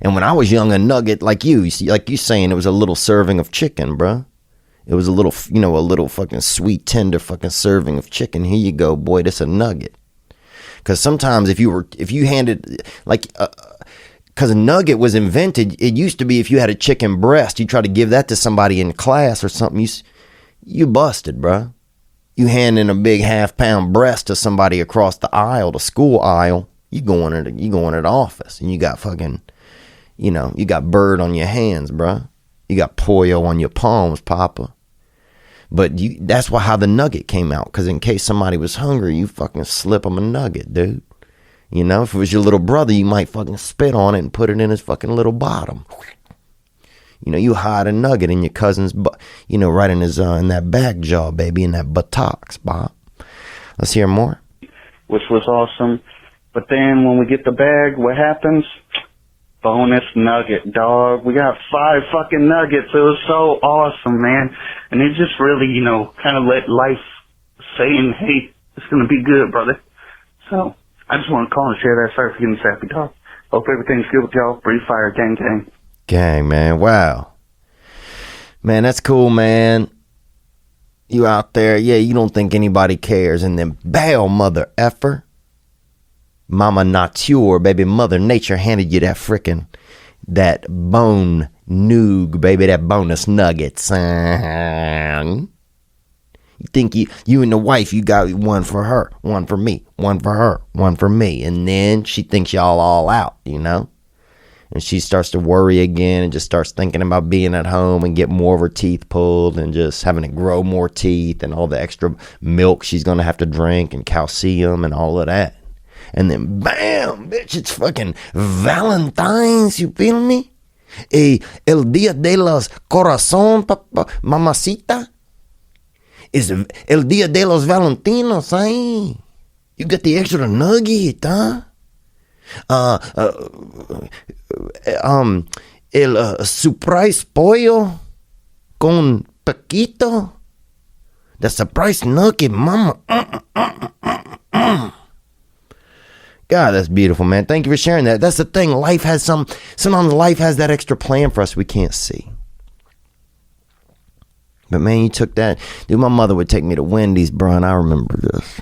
And when I was young, a nugget like you saying, it was a little serving of chicken, bruh. It was a little, a little fucking sweet, tender fucking serving of chicken. Here you go, boy. That's a nugget. Because sometimes if you handed, because a nugget was invented, it used to be if you had a chicken breast, you try to give that to somebody in class or something, you busted, bruh. You hand in a big half-pound breast to somebody across the aisle, the school aisle, you going to the office, and you got fucking, you got bird on your hands, bruh. You got pollo on your palms, Papa. But that's how the nugget came out. Because in case somebody was hungry, you fucking slip them a nugget, dude. If it was your little brother, you might fucking spit on it and put it in his fucking little bottom. You hide a nugget in your cousin's, right in his, in that back jaw, baby, in that buttocks, Bob. Let's hear more. Which was awesome. But then when we get the bag, what happens? Bonus nugget, dog. We got 5 fucking nuggets. It was so awesome, man. And it just really, kind of let life saying, hey, it's going to be good, brother. So I just want to call and share that. Sorry for getting sappy, dog. Hope everything's good with y'all. Free fire, gang, gang. Gang, man. Wow. Man, that's cool, man. You out there. Yeah, you don't think anybody cares. And then bail, mother effer. Mama Nature, baby, Mother Nature handed you that bone noog, baby, that bonus nuggets. You think you and the wife, you got one for her, one for me, one for her, one for me. And then she thinks y'all all out, And she starts to worry again and just starts thinking about being at home and get more of her teeth pulled and just having to grow more teeth and all the extra milk she's going to have to drink and calcium and all of that. And then, bam, bitch, it's fucking Valentine's, you feel me? El Día de los Corazón, mamacita. It's El Día de los Valentinos, eh? You got the extra nugget, huh? El surprise pollo con poquito. The surprise nugget, mama. God, that's beautiful, man. Thank you for sharing that. That's the thing. Life has sometimes life has that extra plan for us we can't see. But man, you took that. Dude, my mother would take me to Wendy's, bro, and I remember this.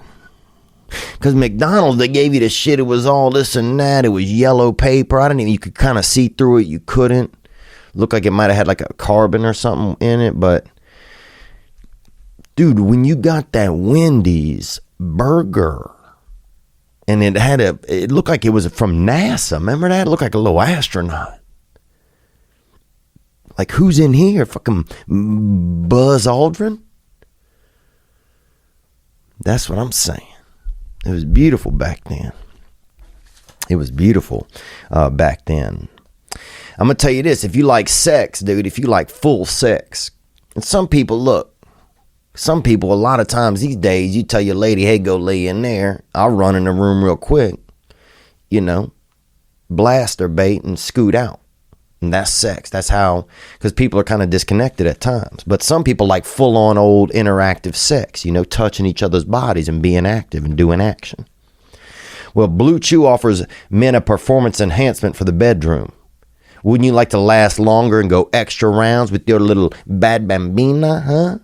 Because McDonald's, they gave you the shit. It was all this and that. It was yellow paper. You could kind of see through it. You couldn't. Looked like it might have had like a carbon or something in it. But, dude, when you got that Wendy's burger, and it looked like it was from NASA. Remember that? It looked like a little astronaut. Like, who's in here? Fucking Buzz Aldrin? That's what I'm saying. It was beautiful back then. It was beautiful back then. I'm going to tell you this. If you like sex, dude, if you like full sex, and some people, a lot of times these days, you tell your lady, hey, go lay in there. I'll run in the room real quick, blast her bait and scoot out. And that's sex. That's how, because people are kind of disconnected at times. But some people like full on old interactive sex, touching each other's bodies and being active and doing action. Well, BlueChew offers men a performance enhancement for the bedroom. Wouldn't you like to last longer and go extra rounds with your little bad bambina, huh?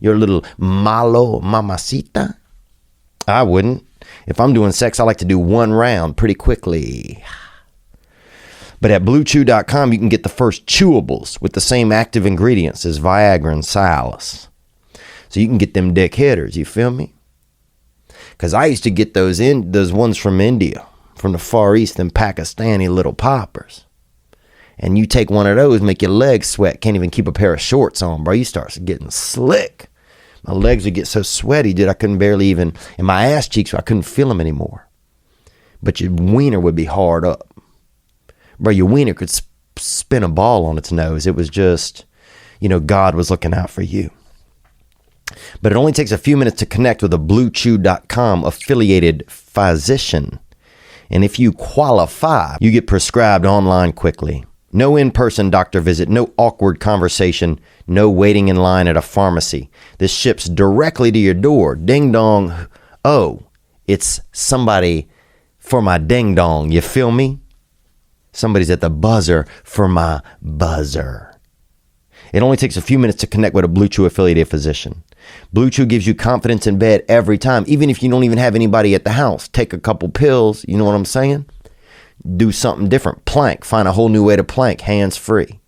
Your little malo mamacita? I wouldn't. If I'm doing sex, I like to do one round pretty quickly. But at BlueChew.com, you can get the first chewables with the same active ingredients as Viagra and Cialis. So you can get them dick hitters, you feel me? Because I used to get those ones from India, from the Far East, them Pakistani little poppers. And you take one of those, make your legs sweat, can't even keep a pair of shorts on, bro. You start getting slick. My legs would get so sweaty, dude, I couldn't barely even, and my ass cheeks, I couldn't feel them anymore. But your wiener would be hard up. Bro, your wiener could spin a ball on its nose. It was just, God was looking out for you. But it only takes a few minutes to connect with a BlueChew.com affiliated physician. And if you qualify, you get prescribed online quickly. No in-person doctor visit, no awkward conversation, no waiting in line at a pharmacy. This ships directly to your door. Ding dong. Oh, it's somebody for my ding dong. You feel me? Somebody's at the buzzer for my buzzer. It only takes a few minutes to connect with a BlueChew affiliated physician. BlueChew gives you confidence in bed every time, even if you don't even have anybody at the house. Take a couple pills, you know what I'm saying? Do something different. Plank. Find a whole new way to plank, hands free.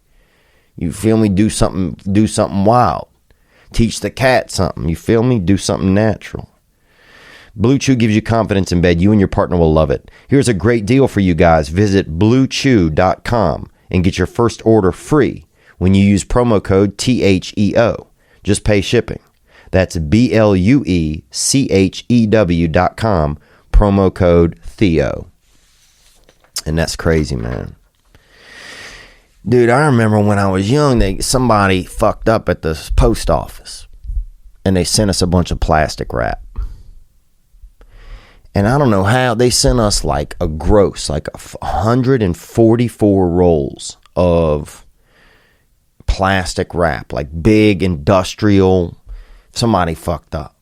You feel me? Do something wild. Teach the cat something. You feel me? Do something natural. BlueChew gives you confidence in bed. You and your partner will love it. Here's a great deal for you guys. Visit BlueChew.com and get your first order free when you use promo code THEO. Just pay shipping. That's BlueChew.com, promo code Theo. And that's crazy, man. Dude, I remember when I was young, somebody fucked up at the post office and they sent us a bunch of plastic wrap. And I don't know how they sent us like 144 rolls of plastic wrap, like big industrial. Somebody fucked up.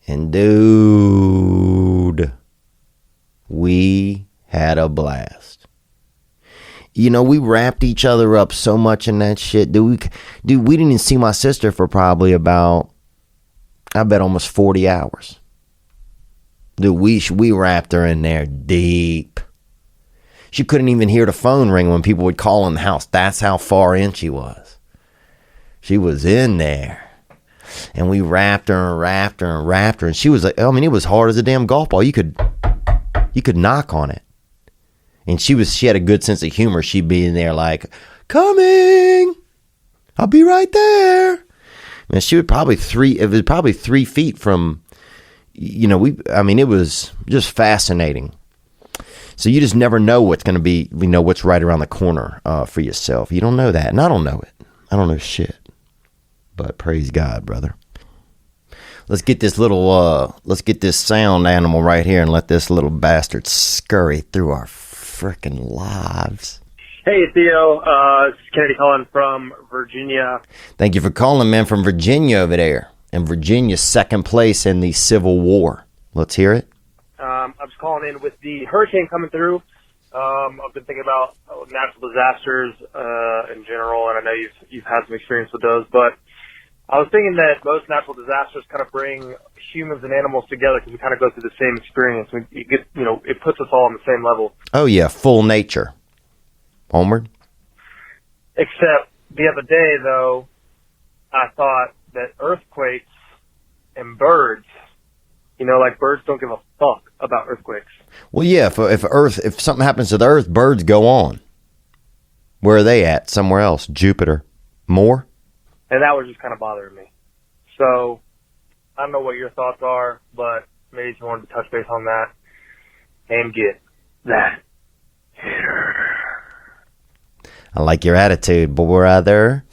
And dude, we had a blast. We wrapped each other up so much in that shit. We didn't even see my sister for probably about, I bet, almost 40 hours. Dude, we wrapped her in there deep. She couldn't even hear the phone ring when people would call in the house. That's how far in she was. She was in there. And we wrapped her and wrapped her and wrapped her. And she was like, it was hard as a damn golf ball. You could knock on it. And she had a good sense of humor. She'd be in there like, coming. I'll be right there. And she would probably 3 feet from, it was just fascinating. So you just never know what's going to be, what's right around the corner for yourself. You don't know that. And I don't know it. I don't know shit. But praise God, brother. Let's get this sound animal right here and let this little bastard scurry through our freaking lives. Hey, Theo. This is Kennedy calling from Virginia. Thank you for calling, man, from Virginia over there. And Virginia's second place in the Civil War. Let's hear it. I was calling in with the hurricane coming through. I've been thinking about natural disasters in general, and I know you've had some experience with those. But I was thinking that most natural disasters kind of bring humans and animals together because we kind of go through the same experience. It puts us all on the same level. Oh, yeah, full nature. Homer? Except the other day, though, I thought that earthquakes and birds, like birds don't give a fuck about earthquakes. Well, yeah, if something happens to the Earth, birds go on. Where are they at? Somewhere else. Jupiter. More? And that was just kind of bothering me. So, I don't know what your thoughts are, but maybe if you wanted to touch base on that and get that here. I like your attitude, brother.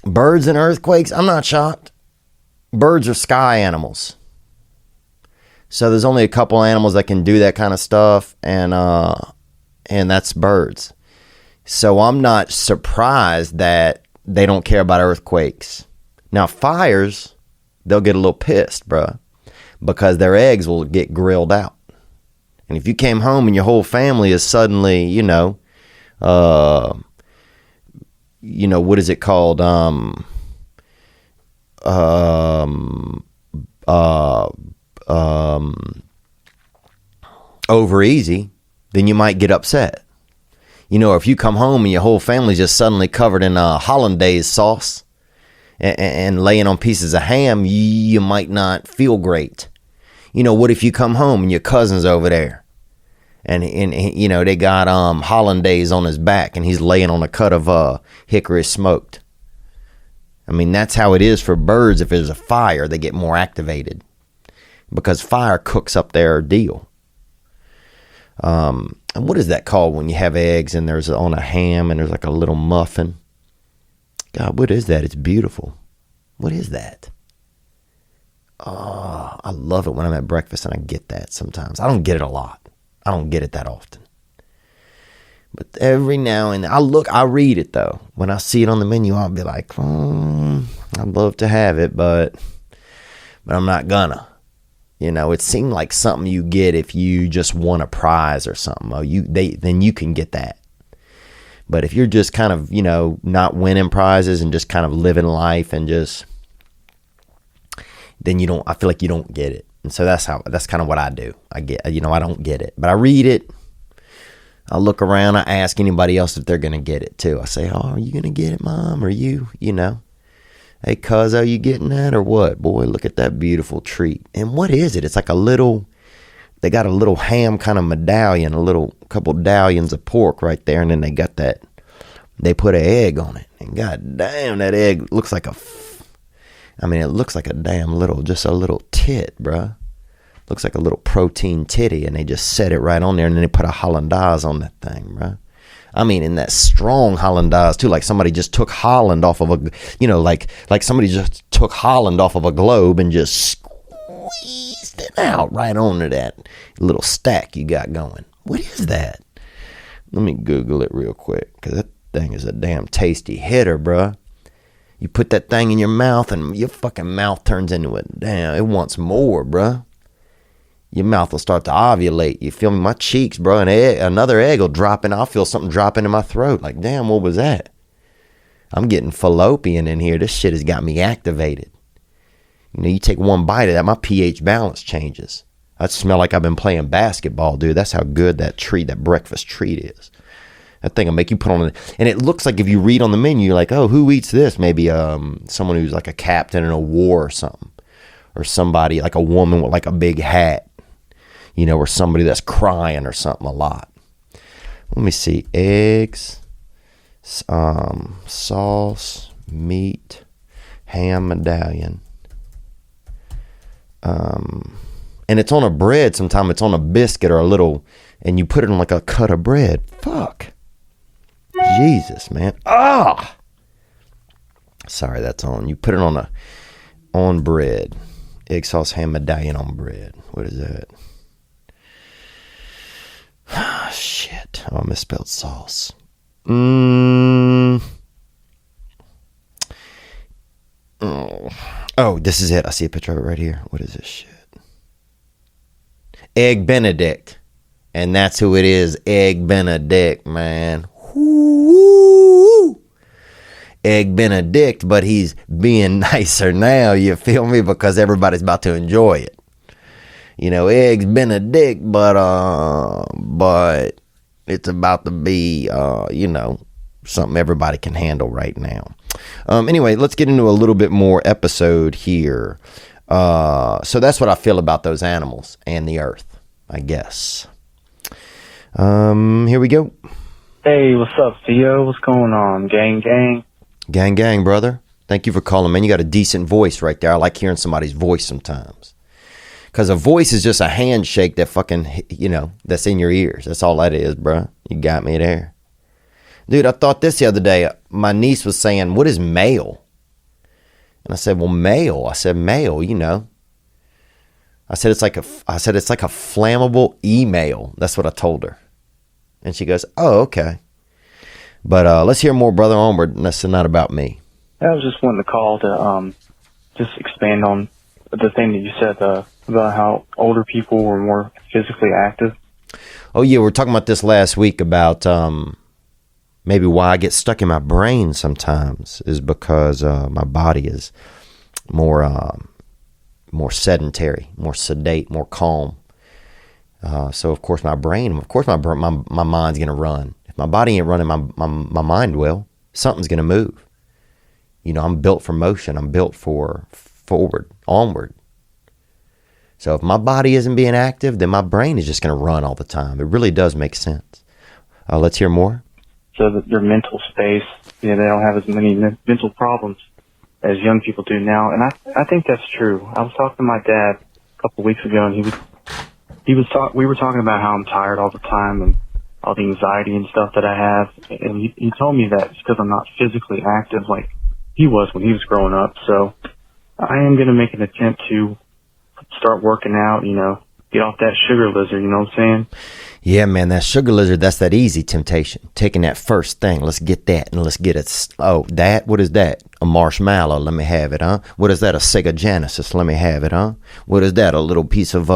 Birds and earthquakes, I'm not shocked. Birds are sky animals. So there's only a couple animals that can do that kind of stuff, and that's birds. So I'm not surprised that they don't care about earthquakes. Now, fires, they'll get a little pissed, bruh, because their eggs will get grilled out. And if you came home and your whole family is suddenly, what is it called? Over easy, then you might get upset. If you come home and your whole family's just suddenly covered in hollandaise sauce and laying on pieces of ham, you might not feel great. What if you come home and your cousin's over there and they got hollandaise on his back and he's laying on a cut of hickory smoked? I mean, that's how it is for birds. If there's a fire, they get more activated because fire cooks up their deal. And what is that called when you have eggs and there's on a ham and there's like a little muffin? God, what is that? It's beautiful. What is that? Oh, I love it when I'm at breakfast and I get that sometimes. I don't get it a lot. I don't get it that often. But every now and then, I read it though. When I see it on the menu, I'll be like, I'd love to have it, but I'm not gonna. It seemed like something you get if you just won a prize or something. Then you can get that. But if you're just kind of, not winning prizes and just kind of living life and then I feel like you don't get it. And so that's kind of what I do. I don't get it, but I read it. I look around, I ask anybody else if they're going to get it too. I say, are you going to get it, Mom? Or you, hey, cuz, are you getting that or what? Boy, look at that beautiful treat. And what is it? It's like they got a little ham kind of medallion, couple medallions of pork right there. And then they got they put an egg on it. And god damn, that egg looks like it looks like a damn just a little tit, bruh. Looks like a little protein titty, and they just set it right on there, and then they put a hollandaise on that thing, bruh. And that strong hollandaise too, like somebody just took Holland off of like somebody just took Holland off of a globe and just squeezed it out right onto that little stack you got going. What is that? Let me Google it real quick, because that thing is a damn tasty hitter, bruh. You put that thing in your mouth, and your fucking mouth turns into it wants more, bruh. Your mouth will start to ovulate. You feel me? My cheeks, bro. Another egg will drop in. I'll feel something dropping in my throat. Like, damn, what was that? I'm getting fallopian in here. This shit has got me activated. You take one bite of that, my pH balance changes. I smell like I've been playing basketball, dude. That's how good that breakfast treat is. That thing will make you put on and it looks like if you read on the menu, you're like, oh, who eats this? Maybe someone who's like a captain in a war or something. Or somebody like a woman with like a big hat. Or somebody that's crying or something a lot. Let me see. Eggs, sauce, meat, ham medallion. And it's on a bread. Sometimes it's on a biscuit or and you put it on like a cut of bread. Fuck. Jesus, man. Ah! Sorry, that's on. You put it on bread. Egg sauce, ham medallion on bread. What is that? shit. Oh, I misspelled sauce. Oh, this is it. I see a picture of it right here. What is this shit? Egg Benedict. And that's who it is. Egg Benedict, man. Woo! Egg Benedict, but he's being nicer now, you feel me? Because everybody's about to enjoy it. You know, Eggs Benedict, but it's about to be, something everybody can handle right now. Anyway, let's get into a little bit more episode here. So that's what I feel about those animals and the earth, I guess. Here we go. Hey, what's up, Theo? What's going on, gang, gang? Gang, gang, brother. Thank you for calling, man. You got a decent voice right there. I like hearing somebody's voice sometimes. Because a voice is just a handshake that fucking, that's in your ears. That's all that is, bro. You got me there. Dude, I thought this the other day. My niece was saying, what is mail? And I said, well, mail. I said, mail, I said, it's like a flammable email. That's what I told her. And she goes, oh, okay. But let's hear more, brother. Onward. That's not about me. I was just wanting to call to just expand on the thing that you said about how older people were more physically active. Oh, yeah. We were talking about this last week about maybe why I get stuck in my brain sometimes is because my body is more sedentary, more sedate, more calm. So of course my mind's going to run. If my body ain't running my mind will, something's going to move. I'm built for motion. I'm built for forward, onward. So if my body isn't being active, then my brain is just going to run all the time. It really does make sense. Let's hear more. So that their mental space, they don't have as many mental problems as young people do now. And I think that's true. I was talking to my dad a couple of weeks ago, and we were talking about how I'm tired all the time and all the anxiety and stuff that I have. And he told me that it's because I'm not physically active like he was when he was growing up. So I am going to make an attempt to start working out, get off that sugar lizard, you know what I'm saying? Yeah, man, that sugar lizard, that's that easy temptation. Taking that first thing, let's get that, and let's get it. Oh, that? What is that? A marshmallow, let me have it, huh? What is that? A Sega Genesis, let me have it, huh? What is that? A little piece of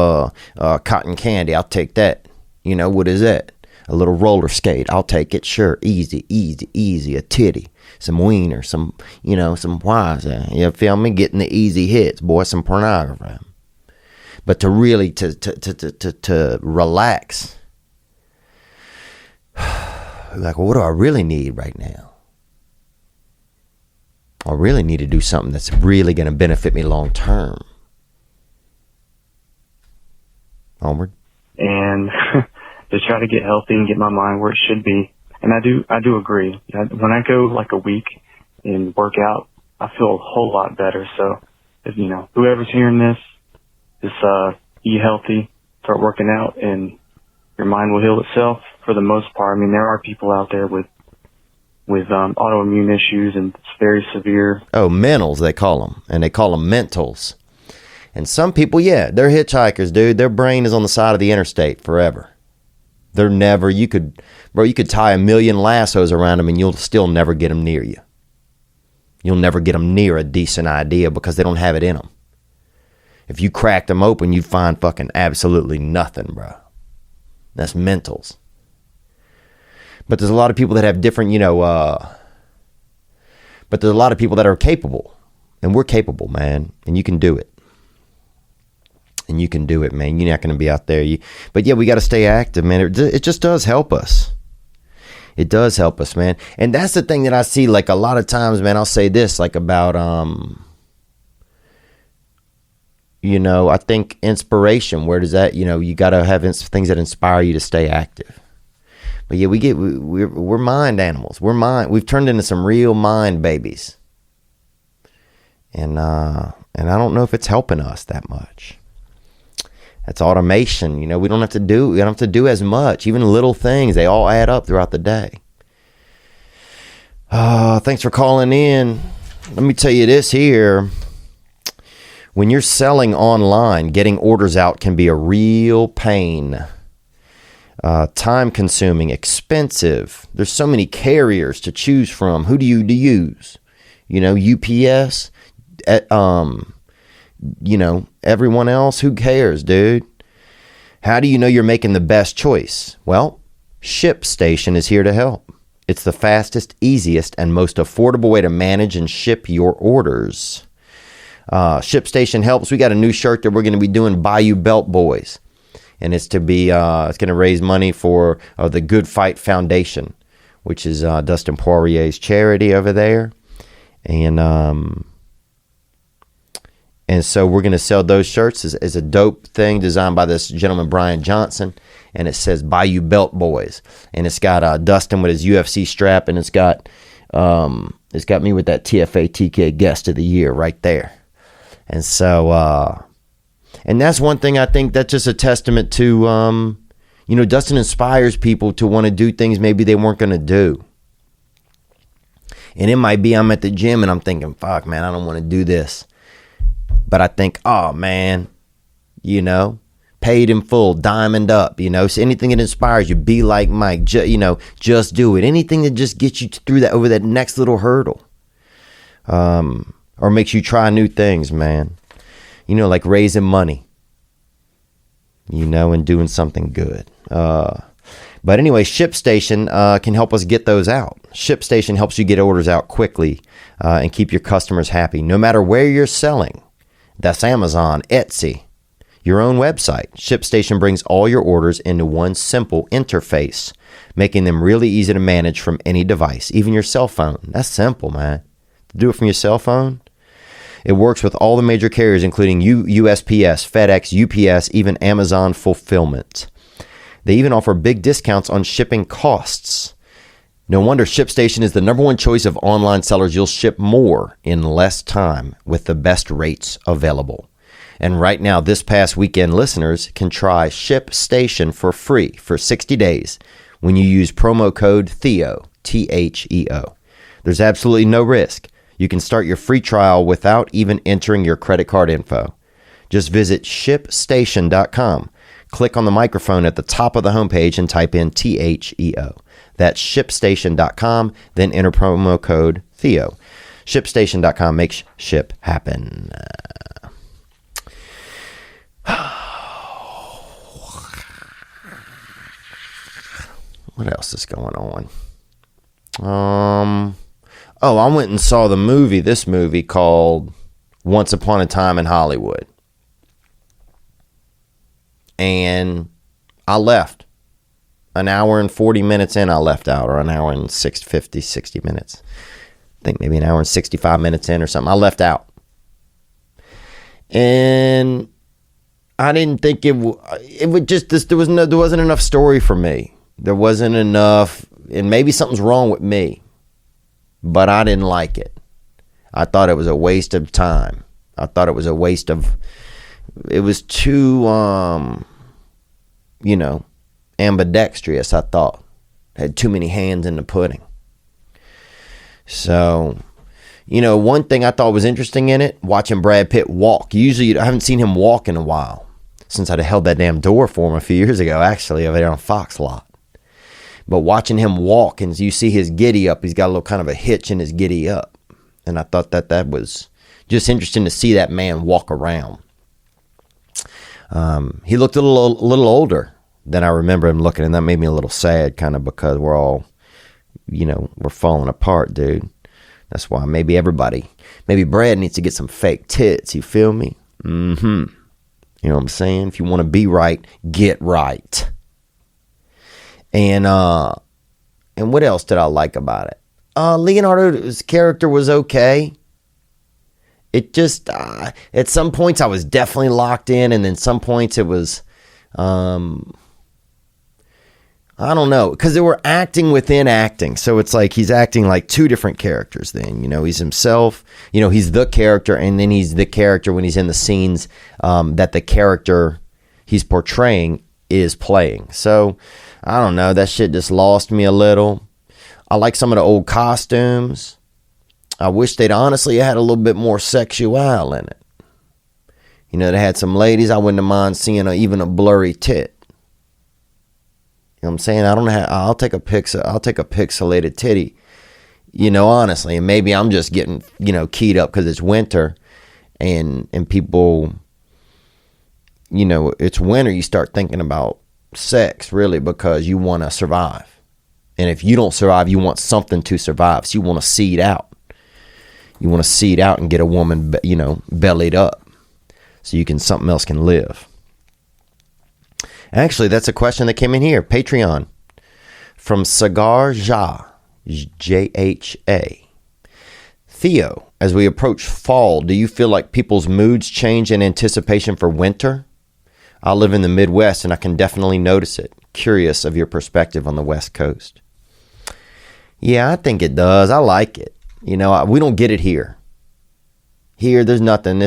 cotton candy, I'll take that. What is that? A little roller skate, I'll take it, sure. Easy, easy, easy. A titty, some wiener, some whys. You feel me? Getting the easy hits, boy, some pornography. But to really, to relax, like, well, what do I really need right now? I really need to do something that's really going to benefit me long term. Onward. And to try to get healthy and get my mind where it should be. And I do agree. When I go like a week and work out, I feel a whole lot better. So, if, whoever's hearing this, just eat healthy, start working out, and your mind will heal itself for the most part. I mean, there are people out there with autoimmune issues, and it's very severe. Oh, mentals, they call them. And they call them mentals. And some people, yeah, they're hitchhikers, dude. Their brain is on the side of the interstate forever. They're never, you could tie 1,000,000 lassos around them and you'll still never get them near you. You'll never get them near a decent idea because they don't have it in them. If you crack them open, you find fucking absolutely nothing, bro. That's mentals. But there's a lot of people that have different, but there's a lot of people that are capable. And we're capable, man. And you can do it. And you can do it, man. You're not going to be out there. But yeah, we got to stay active, man. It just does help us. It does help us, man. And that's the thing that I see, like, a lot of times, man, I'll say this, like, about, I think inspiration, where does that, you got to have things that inspire you to stay active. But yeah, we're mind animals. We've turned into some real mind babies. And I don't know if it's helping us that much. That's automation. We don't have to do as much. Even little things, they all add up throughout the day. Thanks for calling in. Let me tell you this here. When you're selling online, getting orders out can be a real pain. time consuming, expensive. There's so many carriers to choose from. Who do you use? UPS, everyone else. Who cares, dude? How do you know you're making the best choice? Well, ShipStation is here to help. It's the fastest, easiest, and most affordable way to manage and ship your orders. ShipStation helps. We got a new shirt that we're going to be doing, Bayou Belt Boys. And it's to be, it's going to raise money for the Good Fight Foundation, which is Dustin Poirier's charity over there. And so we're going to sell those shirts as a dope thing designed by this gentleman, Brian Johnson. And it says Bayou Belt Boys. And it's got Dustin with his UFC strap. And it's got me with that TFA TK guest of the year right there. And so, and that's one thing I think that's just a testament to, Dustin inspires people to want to do things maybe they weren't going to do. And it might be I'm at the gym and I'm thinking, fuck, man, I don't want to do this. But I think, oh, man, paid in full, diamond up, so anything that inspires you, be like Mike, just do it. Anything that just gets you through that, over that next little hurdle, or makes you try new things, man, like raising money, and doing something good. But anyway, ShipStation can help us get those out. ShipStation helps you get orders out quickly and keep your customers happy, no matter where you're selling. That's Amazon, Etsy, your own website. ShipStation brings all your orders into one simple interface, making them really easy to manage from any device, even your cell phone. That's simple, man. Do it from your cell phone. It works with all the major carriers, including USPS, FedEx, UPS, even Amazon Fulfillment. They even offer big discounts on shipping costs. No wonder ShipStation is the number one choice of online sellers. You'll ship more in less time with the best rates available. And right now, this past weekend, listeners can try ShipStation for free for 60 days when you use promo code Theo, Theo. There's absolutely no risk. You can start your free trial without even entering your credit card info. Just visit ShipStation.com. Click on the microphone at the top of the homepage and type in Theo. That's ShipStation.com. Then enter promo code Theo. ShipStation.com makes ship happen. What else is going on? I went and saw this movie called Once Upon a Time in Hollywood. And I left. An hour and 40 minutes in, I left out, or an hour and 60 minutes. I think maybe an hour and 65 minutes in or something. I left out. And I didn't think it would just, there wasn't enough story for me. There wasn't enough, and maybe something's wrong with me, but I didn't like it. I thought it was a waste of time. I thought it was a waste of, it was too, ambidextrous, I thought. Had too many hands in the pudding. So, one thing I thought was interesting in it, watching Brad Pitt walk. Usually, I haven't seen him walk in a while, since I'd held that damn door for him a few years ago, actually, over there on Fox Lot. But watching him walk, and you see his giddy up, he's got a little kind of a hitch in his giddy up. And I thought that was just interesting to see that man walk around. He looked a little older than I remember him looking, and that made me a little sad, kind of, because we're all, we're falling apart, dude. That's why maybe Brad needs to get some fake tits, you feel me? You know what I'm saying? If you want to be right, get right. And what else did I like about it? Leonardo's character was okay. It just, at some points I was definitely locked in, and then some points it was, I don't know, because they were acting within acting. So it's like he's acting like two different characters then. He's himself, he's the character, and then he's the character when he's in the scenes that the character he's portraying is playing. So, I don't know, that shit just lost me a little. I like some of the old costumes. I wish they'd honestly had a little bit more sexual in it. They had some ladies, I wouldn't mind seeing even a blurry tit. You know what I'm saying? I'll take a pixelated titty, honestly. And maybe I'm just getting, keyed up because it's winter and people, it's winter. You start thinking about sex really because you want to survive. And if you don't survive, you want something to survive. So you want to seed out. You want to seed out and get a woman, bellied up so something else can live. Actually, that's a question that came in here. Patreon from Cigar Ja, Jha. Theo, as we approach fall, do you feel like people's moods change in anticipation for winter? I live in the Midwest and I can definitely notice it. Curious of your perspective on the West Coast. Yeah, I think it does. I like it. We don't get it here. Here, there's nothing.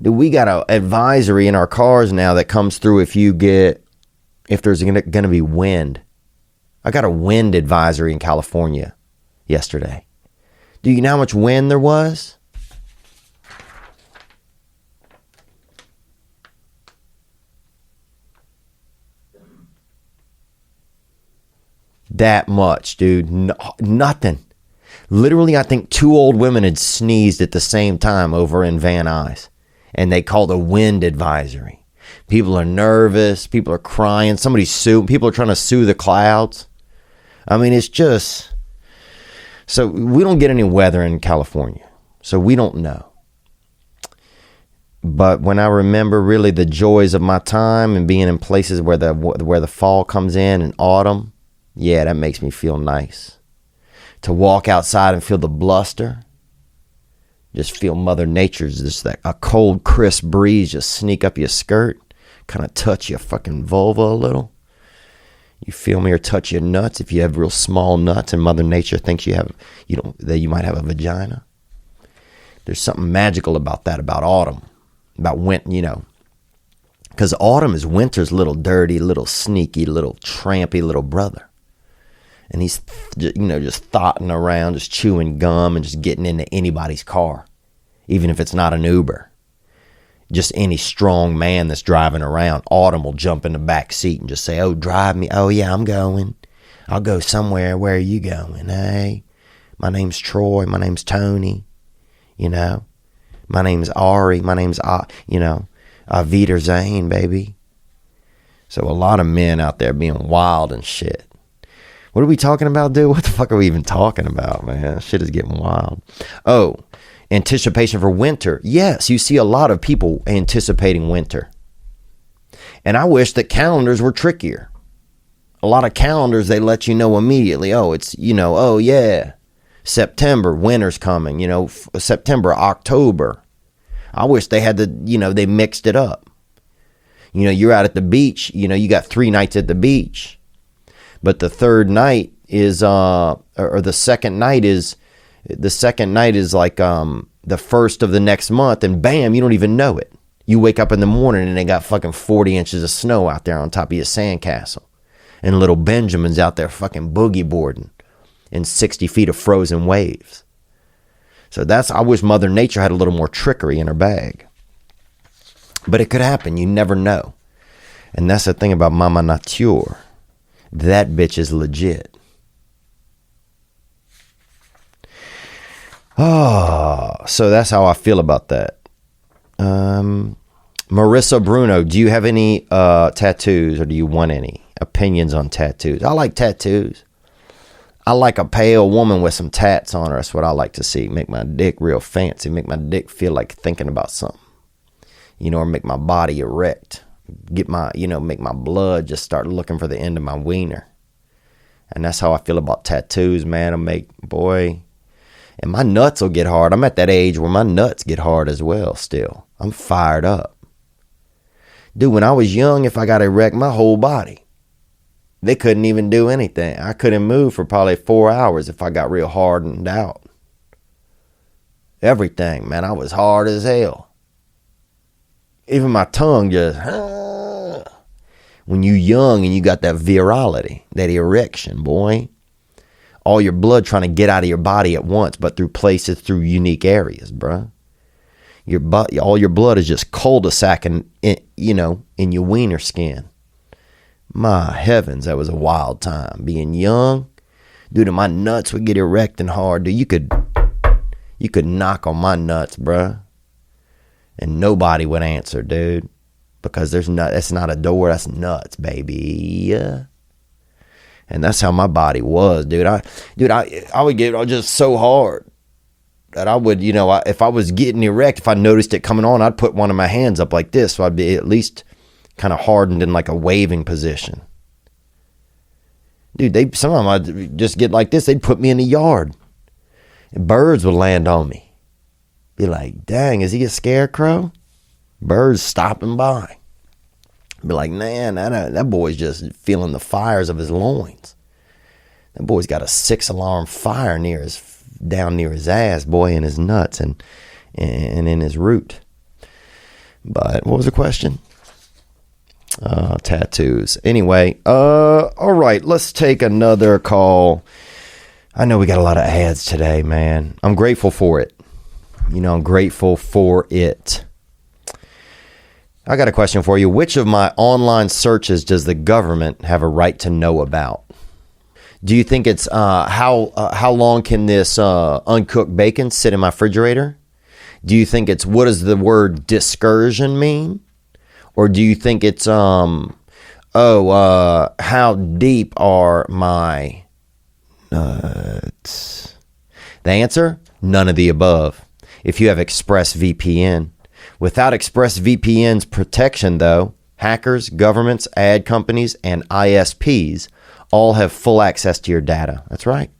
We got an advisory in our cars now that comes through if there's going to be wind. I got a wind advisory in California yesterday. Do you know how much wind there was? That much, dude. Nothing. Literally, I think 2 old women had sneezed at the same time over in Van Nuys. And they called a wind advisory. People are nervous. People are crying. Somebody's suing. People are trying to sue the clouds. I mean, it's just... So we don't get any weather in California. So we don't know. But when I remember really the joys of my time and being in places where the fall comes in autumn, yeah, that makes me feel nice. To walk outside and feel the bluster. Just feel Mother Nature's just like a cold, crisp breeze just sneak up your skirt. Kind of touch your fucking vulva a little. You feel me? Or touch your nuts if you have real small nuts and Mother Nature thinks that you might have a vagina. There's something magical about that, about autumn. About winter, Because autumn is winter's little dirty, little sneaky, little trampy little brother. And he's, just thotting around, just chewing gum and just getting into anybody's car. Even if it's not an Uber. Just any strong man that's driving around. Autumn will jump in the back seat and just say, oh, drive me. Oh, yeah, I'm going. I'll go somewhere. Where are you going? Hey, my name's Troy. My name's Tony. My name's Ari. My name's, Avita Zane, baby. So a lot of men out there being wild and shit. What are we talking about, dude? What the fuck are we even talking about, man? Shit is getting wild. Oh, anticipation for winter. Yes, you see a lot of people anticipating winter. And I wish that calendars were trickier. A lot of calendars, they let you know immediately. Oh, it's, oh, yeah. September, winter's coming. September, October. I wish they had they mixed it up. You're out at the beach. You got 3 nights at the beach. But the third night is, or the second night is like the first of the next month, and bam, you don't even know it. You wake up in the morning and they got fucking 40 inches of snow out there on top of your sandcastle, and little Benjamin's out there fucking boogie boarding in 60 feet of frozen waves. So I wish Mother Nature had a little more trickery in her bag. But it could happen. You never know. And that's the thing about Mama Nature. That bitch is legit. Oh, so that's how I feel about that. Marissa Bruno, do you have any tattoos or do you want any? Opinions on tattoos? I like tattoos. I like a pale woman with some tats on her. That's what I like to see. Make my dick real fancy. Make my dick feel like thinking about something. Or make my body erect. Make my blood just start looking for the end of my wiener. And that's how I feel about tattoos, man. And my nuts will get hard. I'm at that age where my nuts get hard as well still. I'm fired up. Dude, when I was young, if I got erect, my whole body. They couldn't even do anything. I couldn't move for probably 4 hours if I got real hardened out. Everything, man. I was hard as hell. Even my tongue just... When you young and you got that virality, that erection, boy. All your blood trying to get out of your body at once, but through places, through unique areas, bruh. All your blood is just cul-de-sacing, in your wiener skin. My heavens, that was a wild time. Being young, dude, and my nuts would get erect and hard. Dude, you could knock on my nuts, bruh, and nobody would answer, dude, because that's not a door, that's nuts, baby. And that's how my body was, dude. I would get just so hard that I would, if I was getting erect, if I noticed it coming on, I'd put one of my hands up like this, so I'd be at least kind of hardened in like a waving position. Dude, some of them I'd just get like this. They'd put me in the yard, and birds would land on me. Be like, dang, is he a scarecrow? Birds stopping by. Be like, man, that boy's just feeling the fires of his loins. That boy's got a 6-alarm fire down near his ass, boy, in his nuts and in his root. But what was the question? Tattoos. Anyway, all right, let's take another call. I know we got a lot of ads today, man. I'm grateful for it. I'm grateful for it. I got a question for you. Which of my online searches does the government have a right to know about? Do you think it's how long can this uncooked bacon sit in my refrigerator? Do you think it's what does the word discursion mean? Or do you think it's how deep are my nuts? The answer? None of the above. If you have ExpressVPN. Without ExpressVPN's protection, though, hackers, governments, ad companies, and ISPs all have full access to your data. That's right.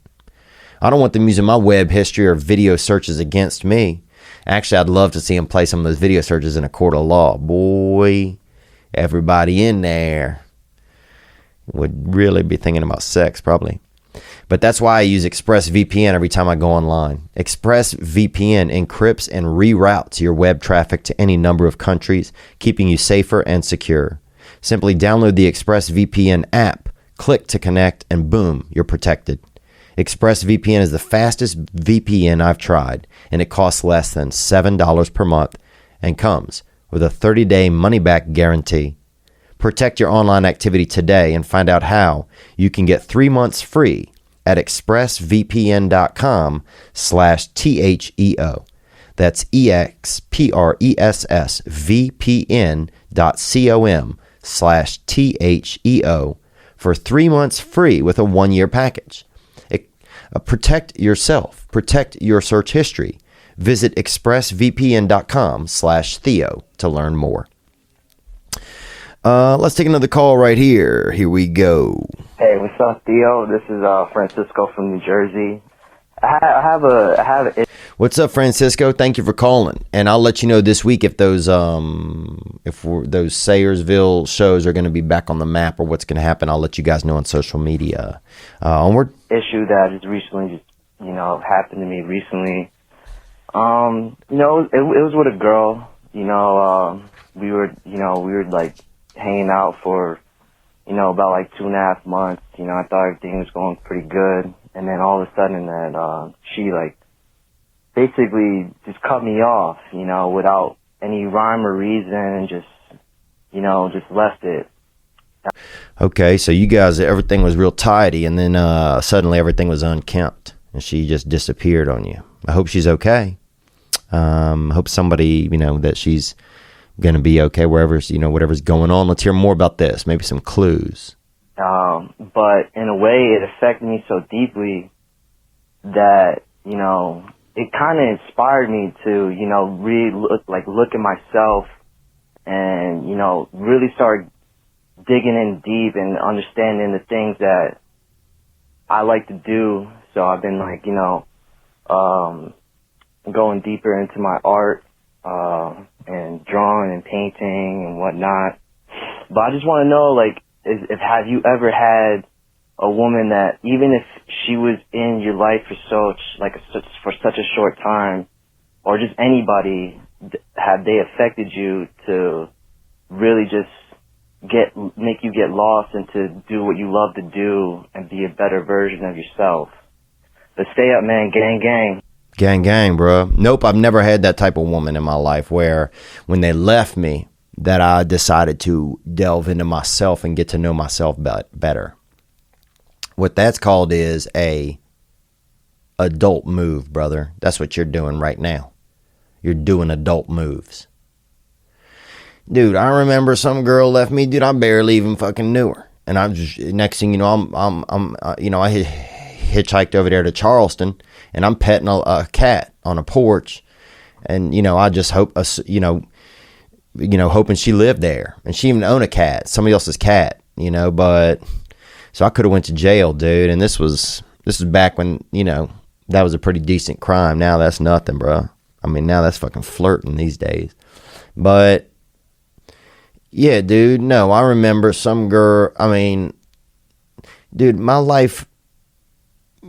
I don't want them using my web history or video searches against me. Actually, I'd love to see them play some of those video searches in a court of law. Boy, everybody in there would really be thinking about sex, probably. But that's why I use ExpressVPN every time I go online. ExpressVPN encrypts and reroutes your web traffic to any number of countries, keeping you safer and secure. Simply download the ExpressVPN app, click to connect, and boom, you're protected. ExpressVPN is the fastest VPN I've tried, and it costs less than $7 per month and comes with a 30-day money-back guarantee. Protect your online activity today and find out how you can get 3 months free at expressvpn.com/THEO. That's expressvpn.com/THEO for 3 months free with a 1-year package. Protect yourself. Protect your search history. Visit expressvpn.com/Theo to learn more. Let's take another call right here. Here we go. Hey, what's up, Theo? This is Francisco from New Jersey. I have What's up, Francisco? Thank you for calling, and I'll let you know this week if those those Sayersville shows are going to be back on the map or what's going to happen. I'll let you guys know on social media. Onward. Issue that just recently, happened to me recently. It was with a girl. We were like hanging out for, about like 2.5 months. I thought everything was going pretty good. And then all of a sudden that, she like basically just cut me off, without any rhyme or reason and just left it. Okay. So you guys, everything was real tidy and then, suddenly everything was unkempt and she just disappeared on you. I hope she's okay. Hope somebody, that she's going to be okay whatever's going on. Let's hear more about this. Maybe some clues. But in a way, it affected me so deeply that, it kind of inspired me to, really look at myself and, really start digging in deep and understanding the things that I like to do. So I've been going deeper into my art, and drawing and painting and whatnot. But I just want to know, have you ever had a woman that, even if she was in your life for such a short time, or just anybody, have they affected you to really just make you get lost and to do what you love to do and be a better version of yourself? But stay up, man. Gang, gang. Gang, gang, bro. Nope, I've never had that type of woman in my life where when they left me, that I decided to delve into myself and get to know myself better. What that's called is a adult move, brother. That's what you're doing right now. You're doing adult moves. Dude, I remember some girl left me, dude, I barely even fucking knew her. And I'm just, next thing you know, I hitchhiked over there to Charleston, and I'm petting a cat on a porch. And, I just hope, hoping she lived there. And she even owned a cat, somebody else's cat, but so I could have went to jail, dude. And this was back when, that was a pretty decent crime. Now that's nothing, bro. I mean, now that's fucking flirting these days. But yeah, dude, no, I remember some girl, dude, my life,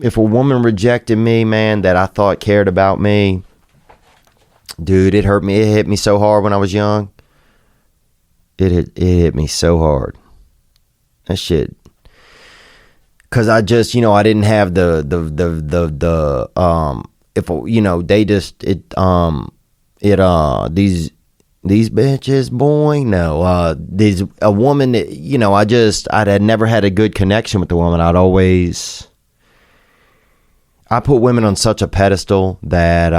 if a woman rejected me, man, that I thought cared about me, dude, it hurt me. It hit me so hard when I was young. It hit me so hard. That shit. Cause I just, I didn't have these bitches, boy, no, a woman that, I had never had a good connection with the woman. I put women on such a pedestal that,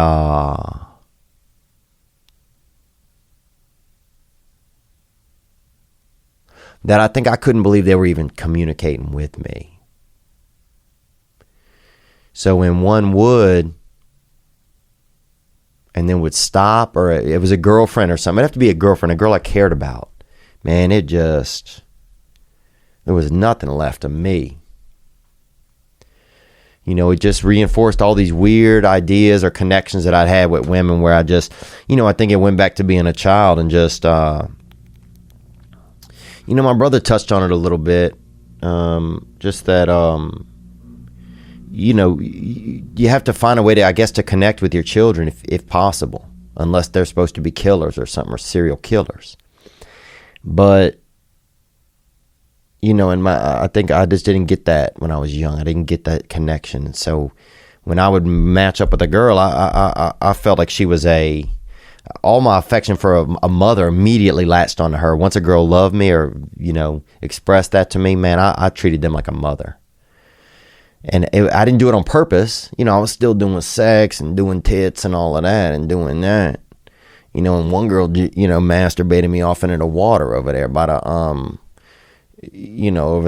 that I think I couldn't believe they were even communicating with me. So when one would, and then would stop, or it was a girlfriend or something, it'd have to be a girlfriend, a girl I cared about, man, there was nothing left of me. It just reinforced all these weird ideas or connections that I'd had with women where I just, I think it went back to being a child and just, my brother touched on it a little bit. Just that, you have to find a way to, I guess, to connect with your children if possible, unless they're supposed to be killers or something, or serial killers. But, I think I just didn't get that when I was young. I didn't get that connection. So when I would match up with a girl, I felt like she was all my affection for a mother immediately latched onto her. Once a girl loved me or, expressed that to me, man, I treated them like a mother. And I didn't do it on purpose. I was still doing sex and doing tits and all of that and doing that. And one girl, masturbated me off into the water over there by the, over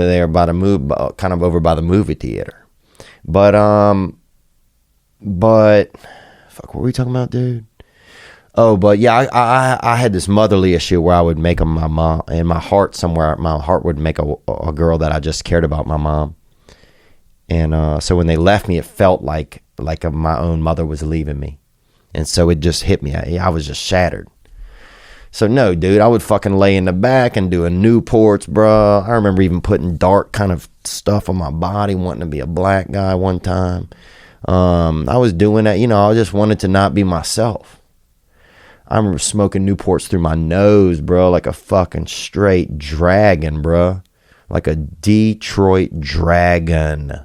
there by the kind of over by the movie theater. But, fuck, what were we talking about, dude? Oh, but yeah, I had this motherly issue where I would make them my mom. In my heart somewhere, my heart would make a girl that I just cared about, my mom. And so when they left me, it felt like my own mother was leaving me. And so it just hit me. I was just shattered. So no, dude, I would fucking lay in the back and doing Newports, bro. I remember even putting dark kind of stuff on my body, wanting to be a black guy one time. I was doing that, I just wanted to not be myself. I remember smoking Newports through my nose, bro, like a fucking straight dragon, bro. Like a Detroit dragon.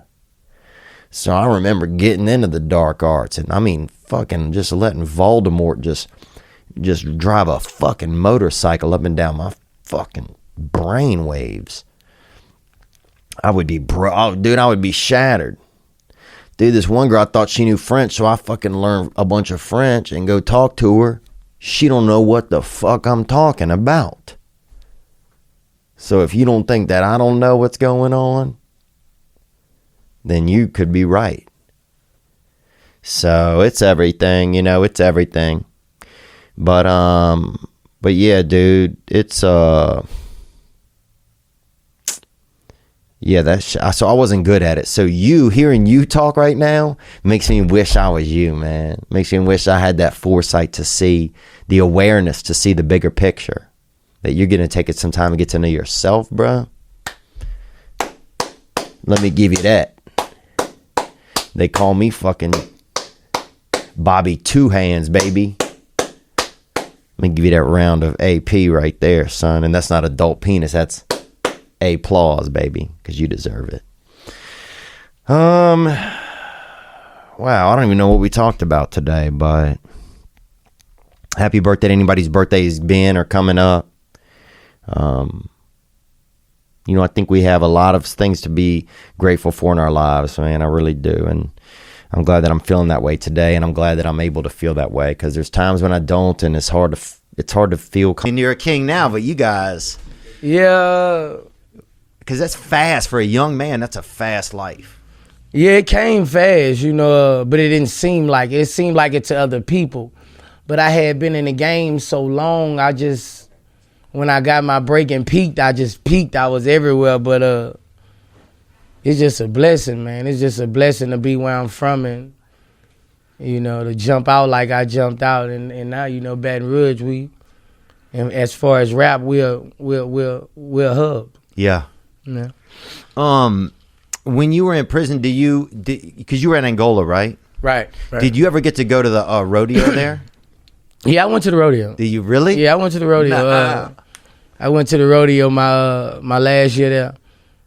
So I remember getting into the dark arts and fucking just letting Voldemort just drive a fucking motorcycle up and down my fucking brain waves. I would be I would be shattered. Dude, this one girl, I thought she knew French, so I fucking learned a bunch of French and go talk to her. She don't know what the fuck I'm talking about. So if you don't think that I don't know what's going on, then you could be right. So it's everything, it's everything. But yeah, dude, it's so I wasn't good at it. So hearing you talk right now makes me wish I was you, man. Makes me wish I had that foresight to see the awareness, to see the bigger picture. That you're going to take it some time to get to know yourself, bro. Let me give you that. They call me fucking Bobby Two Hands, baby. Let me give you that round of AP right there, son. And that's not adult penis. That's applause, baby. Because you deserve it. Wow, I don't even know what we talked about today, but happy birthday to anybody's birthday has been or coming up. You know, I think we have a lot of things to be grateful for in our lives, man. I really do. And I'm glad that I'm feeling that way today, and I'm glad that I'm able to feel that way, because there's times when I don't, and it's hard to feel. And you're a king now, but you guys, Yeah. because that's fast for a young man. That's a fast life. Yeah, it came fast, you know, but it didn't seem like it. It seemed like it to other people. But I had been in the game so long, when I got my break and peaked, I just peaked. I was everywhere, but it's just a blessing, man. It's just a blessing to be where I'm from, and, you know, to jump out like I jumped out. And now, you know, Baton Rouge, and as far as rap, we're a hub. Yeah. Yeah. When you were in prison, because you were in Angola, right? Right. Did you ever get to go to the rodeo there? Yeah, I went to the rodeo. Did you really? Yeah, I went to the rodeo. Nah. I went to the rodeo my last year there.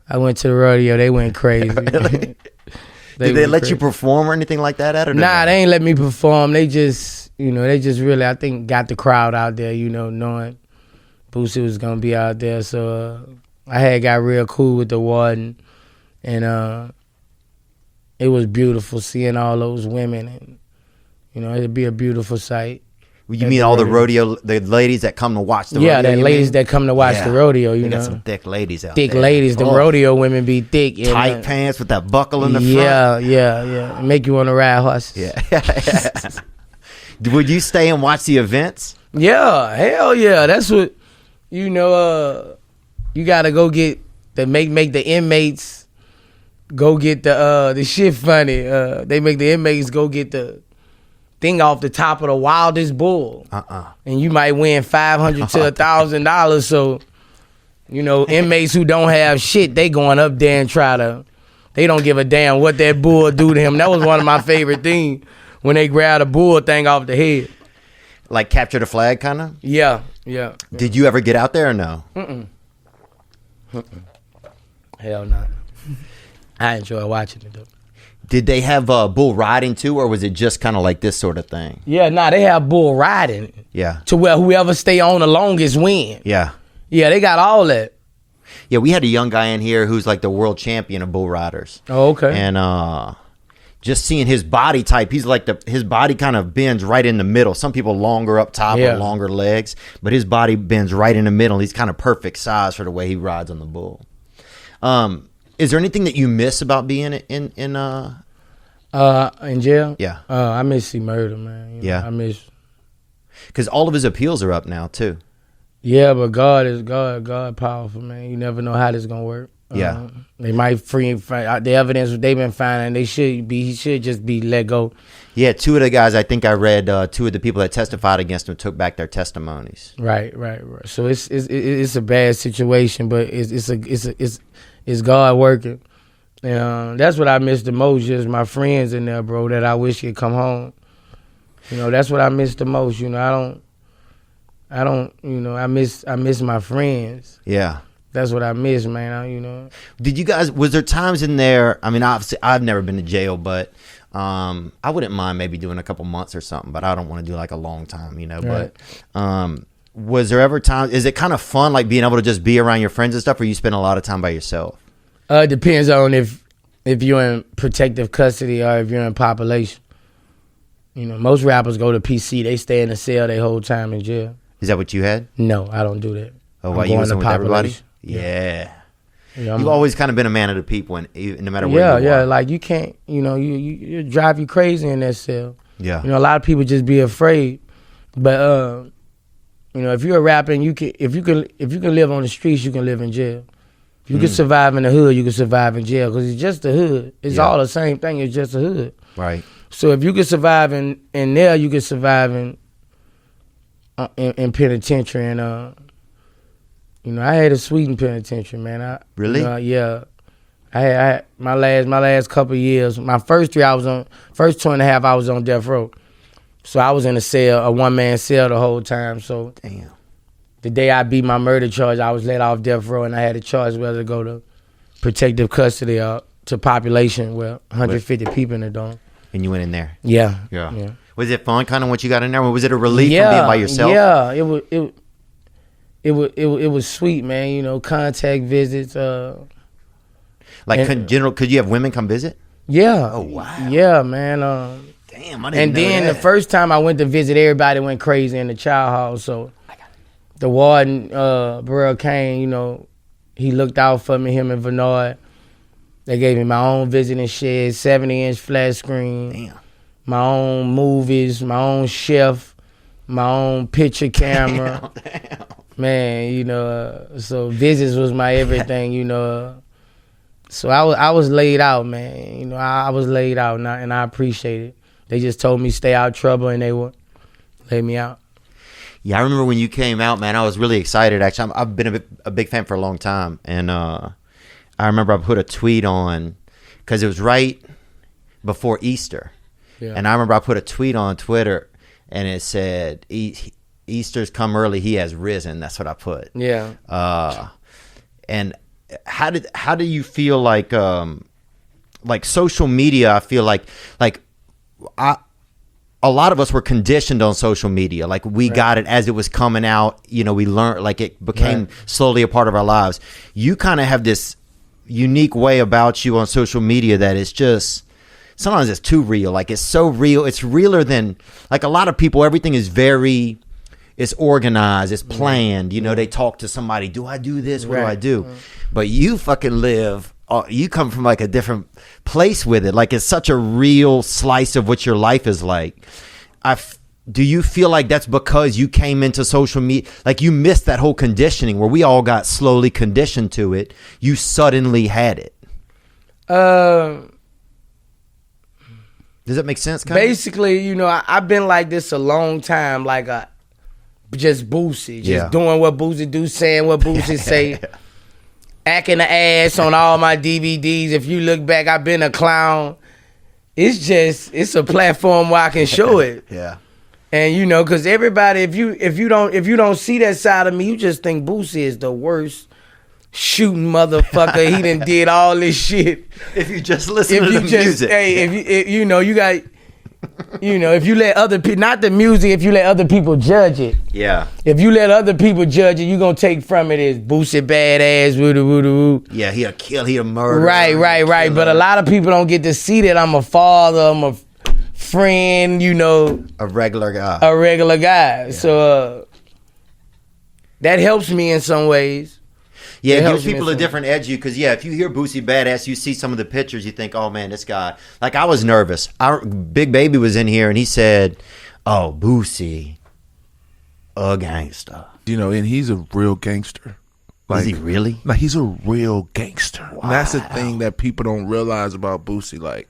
I went to the rodeo. They went crazy. Really? Did they let you perform or anything like that? Nah, they ain't let me perform. They just really, I think, got the crowd out there, you know, knowing Boosie was going to be out there. So I had got real cool with the warden. And it was beautiful seeing all those women. And, you know, it'd be a beautiful sight. You mean all the ladies that come to watch the rodeo? Yeah, the ladies that come to watch the rodeo, you know. Got some thick ladies out thick there. Ladies. The rodeo women be thick. Tight pants with that buckle in the front. Yeah. Make you want to ride horses. Yeah. Would you stay and watch the events? Yeah, hell yeah. That's what, you know, you got to go get, make the inmates go get the shit funny. They make the inmates go get the thing off the top of the wildest bull. And you might win $500 to $1,000. So, you know, inmates who don't have shit, they going up there and they don't give a damn what that bull do to him. That was one of my favorite things, when they grab a bull thing off the head. Like capture the flag kind of? Yeah. Did you ever get out there or no? Hell no. I enjoy watching it though. Did they have bull riding too, or was it just kind of like this sort of thing? Yeah, they have bull riding. Yeah. To where whoever stay on the longest win. Yeah. Yeah, they got all that. Yeah, we had a young guy in here who's like the world champion of bull riders. Oh, okay. And just seeing his body type, he's like his body kind of bends right in the middle. Some people longer up top or longer legs, but his body bends right in the middle. He's kind of perfect size for the way he rides on the bull. Is there anything that you miss about being in jail? Yeah. I miss C Murder, man. You know, I miss, because all of his appeals are up now too. Yeah, but God is God powerful, man. You never know how this gonna work. Yeah. They might free the evidence they've been finding. He should just be let go. Yeah, two of the guys, I think I read, two of the people that testified against him took back their testimonies. Right. So it's a bad situation, but it's God working. And that's what I miss the most, just my friends in there, bro, that I wish could come home. You know, that's what I miss the most. You know, I don't, you know, I miss my friends. Yeah. That's what I miss, man. You know. Did you guys, was there times in there, I mean, obviously I've never been to jail, but I wouldn't mind maybe doing a couple months or something, but I don't want to do like a long time, you know. Right. But was there ever times, is it kind of fun, like being able to just be around your friends and stuff, or you spend a lot of time by yourself? It depends on if you're in protective custody or if you're in population. You know, most rappers go to PC. They stay in the cell their whole time in jail. Is that what you had? No, I don't do that. Oh, why you wasn't with everybody? Yeah. You've always kind of been a man of the people, and no matter where you are. Yeah, like you can't, you know, you drive you crazy in that cell. Yeah. You know, a lot of people just be afraid. But you know, if you're a rapper and if you can live on the streets, you can live in jail. If you can survive in the hood, you can survive in jail, because it's just the hood. It's all the same thing. It's just the hood. Right. So if you can survive in there, you can survive in penitentiary. And you know, I had a Sweden penitentiary, man. Really? Yeah. I had my last couple of years. My first 2.5 I was on death row. So I was in a one-man cell the whole time. So damn. The day I beat my murder charge, I was let off death row, and I had a choice whether to go to protective custody or to population, where 150 people in the dorm. And you went in there? Yeah. Was it fun, kind of, once you got in there? Or was it a relief from being by yourself? Yeah, it was sweet, man. You know, contact visits. Like, could you have women come visit? Yeah. Oh, wow. Yeah, man. Damn, I didn't know and then that. the first time I went to visit, everybody went crazy in the child house. So the warden, Burrell Kane, you know, he looked out for me, him and Bernard. They gave me my own visiting shed, 70-inch flat screen. Damn. My own movies, my own chef, my own picture camera. Damn. Man, you know, so visits was my everything, you know. So I was laid out, man. You know, I was laid out, and I appreciate it. They just told me stay out of trouble, and they would lay me out. Yeah, I remember when you came out, man. I was really excited. Actually, I've been a big fan for a long time, and I remember I put a tweet on because it was right before Easter, and I remember I put a tweet on Twitter, and it said, "Easter's come early; he has risen." That's what I put. Yeah. And how do you feel like social media? I feel like a lot of us were conditioned on social media. Like we got it as it was coming out. You know, we learned, like it became slowly a part of our lives. You kind of have this unique way about you on social media that is just, sometimes it's too real. Like it's so real. It's realer than, like, a lot of people, everything is very, it's organized, it's planned. You know, they talk to somebody, do I do this? What do I do? But you fucking live, you come from like a different place with it. Like it's such a real slice of what your life is like. Do you feel like that's because you came into social media, like you missed that whole conditioning where we all got slowly conditioned to it? You suddenly had it. Does that make sense? Basically, you know, I've been like this a long time, like just Boosie, just doing what Boosie do, saying what Boosie say. Acting the ass on all my DVDs. If you look back, I've been a clown. It's a platform where I can show it. Yeah. And you know, cause everybody, if you don't see that side of me, you just think Boosie is the worst shooting motherfucker. He done did all this shit. If you just listen to the music. Hey, if you know, you got, you know, if you let other people, not the music, if you let other people judge it. Yeah. If you let other people judge it, you gonna take from it as Boosie badass, woo. Yeah, he a kill, he a murderer. Right. But a lot of people don't get to see that I'm a father, I'm a friend, you know. A regular guy. Yeah. So that helps me in some ways. Yeah, it gives people a different edge. Because if you hear Boosie badass, you see some of the pictures, you think, oh man, this guy. Like I was nervous. Big Baby was in here and he said, "Oh, Boosie, a gangster." You know, and he's a real gangster. Like, is he really? Like he's a real gangster. Wow. And that's the thing that people don't realize about Boosie. Like,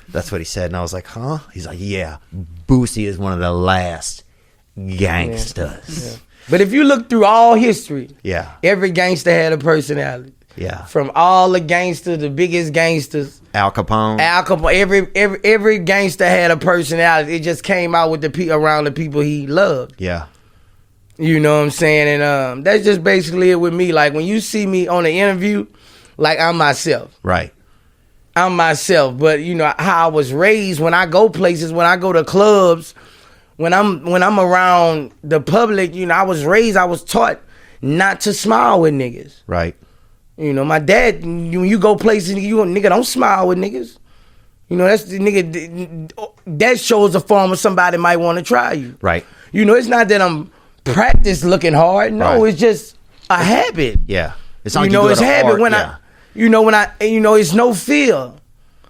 that's what he said, and I was like, huh? He's like, yeah, Boosie is one of the last gangsters. Yeah. But if you look through all history, every gangster had a personality. Yeah. From all the gangsters, the biggest gangsters. Al Capone. Every gangster had a personality. It just came out with around the people he loved. Yeah. You know what I'm saying? And that's just basically it with me. Like when you see me on an interview, like I'm myself. Right. I'm myself. But you know how I was raised, when I go places, when I go to clubs, when I'm around the public, you know, I was taught not to smile with niggas. Right. You know, my dad, when you go places, nigga, don't smile with niggas. You know, that's the nigga, that shows a form of somebody might want to try you. Right. You know, it's not that I'm practice looking hard. No, It's just a habit. Yeah. It's not, you know, it's habit when it's no fear.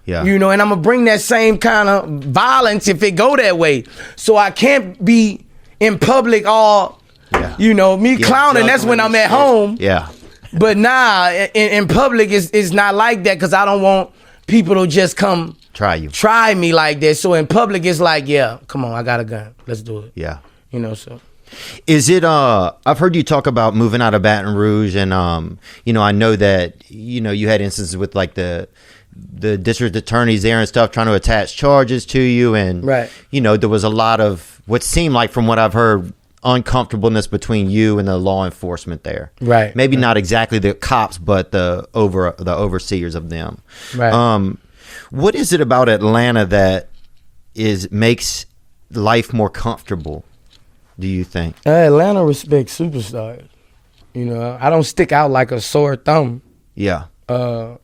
Yeah. You know, and I'm gonna bring that same kind of violence if it go that way. So I can't be in public all, you know, me clowning. That's when I'm at home. Yeah. But in public, it's not like that because I don't want people to just come try me like that. So in public, it's like, yeah, come on, I got a gun. Let's do it. Yeah. You know, so. Is it, I've heard you talk about moving out of Baton Rouge and, you know, I know that, you know, you had instances with like the district attorneys there and stuff trying to attach charges to you. And, you know, there was a lot of what seemed like, from what I've heard, uncomfortableness between you and the law enforcement there. Right. Maybe not exactly the cops, but the overseers of them. Right. What is it about Atlanta that makes life more comfortable, do you think? Atlanta respects superstars. You know, I don't stick out like a sore thumb. Yeah. You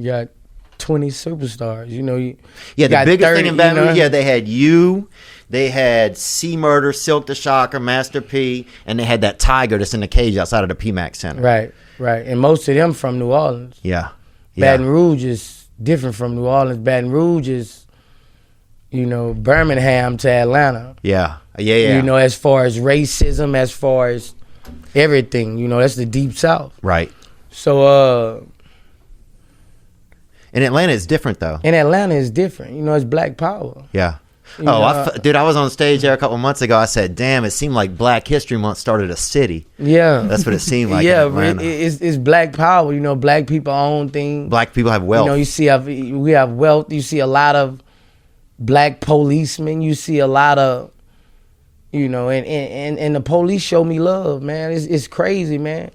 got 20 superstars. You know, you the got biggest 30, thing in Baton Rouge, you know? they had you, they had C Murder, Silk the Shocker, Master P, and they had that tiger that's in the cage outside of the PMAX Center. Right. And most of them from New Orleans. Yeah. Baton Rouge is different from New Orleans. Baton Rouge is, you know, Birmingham to Atlanta. Yeah. You know, as far as racism, as far as everything, you know, that's the Deep South. Right. So, in Atlanta, it's different, though. In Atlanta, it's different. You know, it's Black Power. Yeah. You know, Dude, I was on stage there a couple months ago. I said, damn, it seemed like Black History Month started a city. Yeah. That's what it seemed like. Yeah, in Atlanta. it's Black Power. You know, Black people own things. Black people have wealth. You know, we have wealth. You see a lot of Black policemen. You see a lot of, you know, and the police show me love, man. It's crazy, man.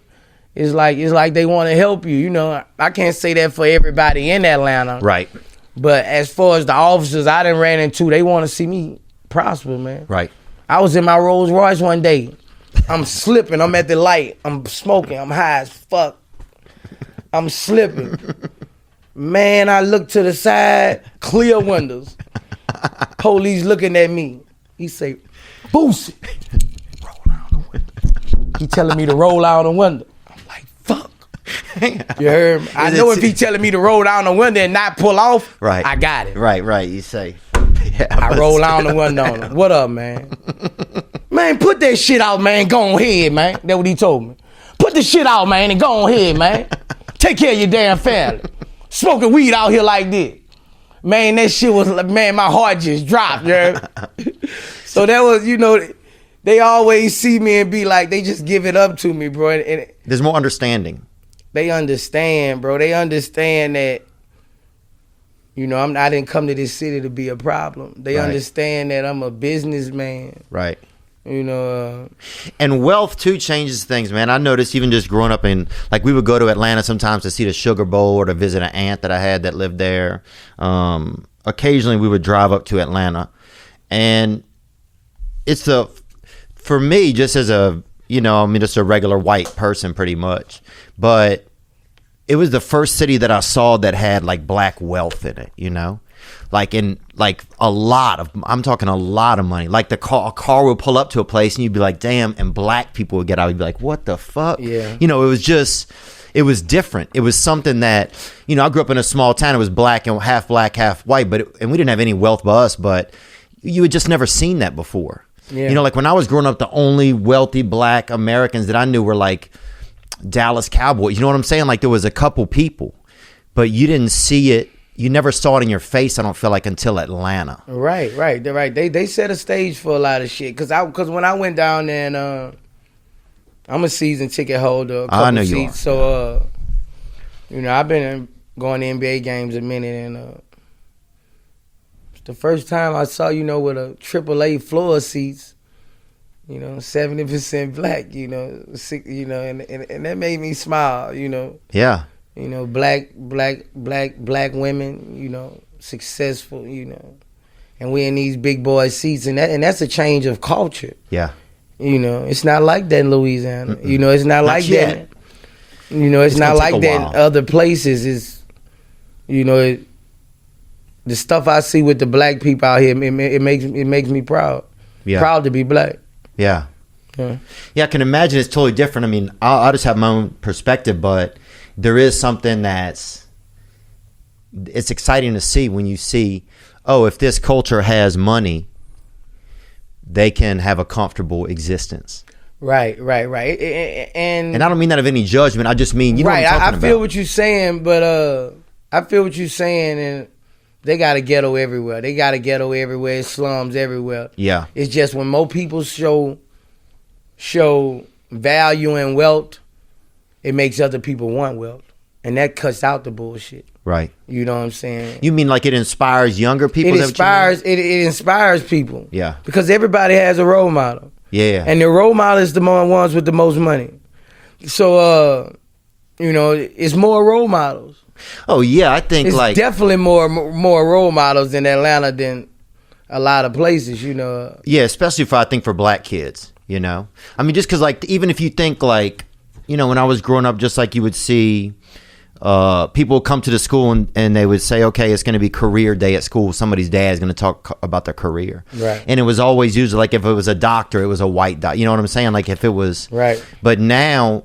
It's like they want to help you. You know, I can't say that for everybody in Atlanta. Right. But as far as the officers I done ran into, they want to see me prosper, man. Right. I was in my Rolls Royce one day. I'm slipping. I'm at the light. I'm smoking. I'm high as fuck. I'm slipping. Man, I look to the side, clear windows. Police looking at me. He say, Boosie. Roll down the window. He telling me to roll out the window. I'm like, fuck. You heard me? I know if he telling me to roll down the window and not pull off, right. I got it. Right. You say. I roll down the window on him. What up, man? Man, put that shit out, man. Go ahead, man. That's what he told me. Put the shit out, man, and go ahead, man. Take care of your damn family. Smoking weed out here like this. Man, that shit was, man, my heart just dropped, you heard? So that was, you know, they always see me and be like, they just give it up to me, bro. And there's more understanding. They understand, bro. They understand that, you know, I didn't come to this city to be a problem. They understand that I'm a businessman. Right. You know. And wealth, too, changes things, man. I noticed even just growing up in, like, we would go to Atlanta sometimes to see the Sugar Bowl or to visit an aunt that I had that lived there. Occasionally, we would drive up to Atlanta. And it's for me, just as a, you know, I mean, just a regular white person pretty much. But it was the first city that I saw that had like Black wealth in it, you know? Like I'm talking a lot of money. Like a car would pull up to a place and you'd be like, damn, and Black people would get out. You'd be like, what the fuck? Yeah. You know, it was different. It was something that, you know, I grew up in a small town. It was black, half white, and we didn't have any wealth by us, but you had just never seen that before. Yeah. You know, like when I was growing up, the only wealthy Black Americans that I knew were like Dallas Cowboys. You know what I'm saying? Like there was a couple people, but you didn't see it. You never saw it in your face, I don't feel like, until Atlanta. Right. They're right. They set a stage for a lot of shit. Cause when I went down there and I'm a season ticket holder. I know you are. So you know, I've been going to NBA games a minute, and it's the first time I saw, you know, with a AAA floor seats, you know, 70% Black, you know, and that made me smile, you know. Yeah. You know, black women, you know, successful, you know, and we in these big boy seats, and that's a change of culture. Yeah. You know, it's not like that in Louisiana. Mm-mm. You know, it's not like yet. that. You know, it's not like that in other places. It's, you know, the stuff I see with the Black people out here, it makes me proud. Yeah. Proud to be Black. Yeah. Yeah. Yeah, I can imagine it's totally different. I mean, I'll just have my own perspective, but there is something it's exciting to see when you see, oh, if this culture has money, they can have a comfortable existence. Right. And I don't mean that of any judgment. I just mean, you know what I'm talking about. I feel what you're saying, but I feel what you're saying, and they got a ghetto everywhere. Slums everywhere. Yeah. It's just when more people show value and wealth, it makes other people want wealth. And that cuts out the bullshit. Right. You know what I'm saying? You mean like it inspires younger people? It inspires people. Yeah. Because everybody has a role model. Yeah. And the role model is the ones with the most money. So, you know, it's more role models. Oh, yeah. I think it's definitely more role models in Atlanta than a lot of places, you know. Yeah, especially for Black kids, you know. I mean, just because, like, even if you think, like, when I was growing up, just like you would see people would come to the school and they would say, okay, it's going to be career day at school. Somebody's dad is going to talk about their career. Right. And it was always usually like if it was a doctor, it was a white doctor. You know what I'm saying? Like if it was. Right. But now,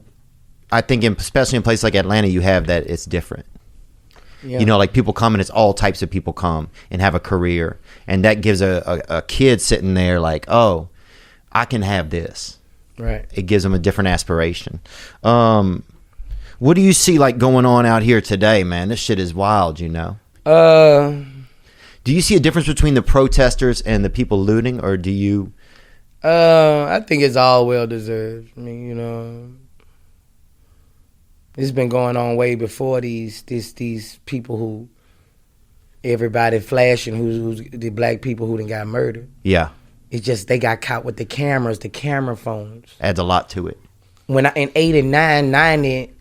I think especially in places like Atlanta, you have that it's different. Yeah. Like people come and it's all types of people come and have a career. And that gives a kid sitting there like, oh, I can have this. Right. It gives them a different aspiration. What do you see like going on out here today, man? This shit is wild, Do you see a difference between the protesters and the people looting, or do you? I think it's all well deserved. I mean, it's been going on way before these people who everybody flashing who's the black people who done got murdered. Yeah. It's just they got caught with the cameras, the camera phones. Adds a lot to it. When in 89, 90,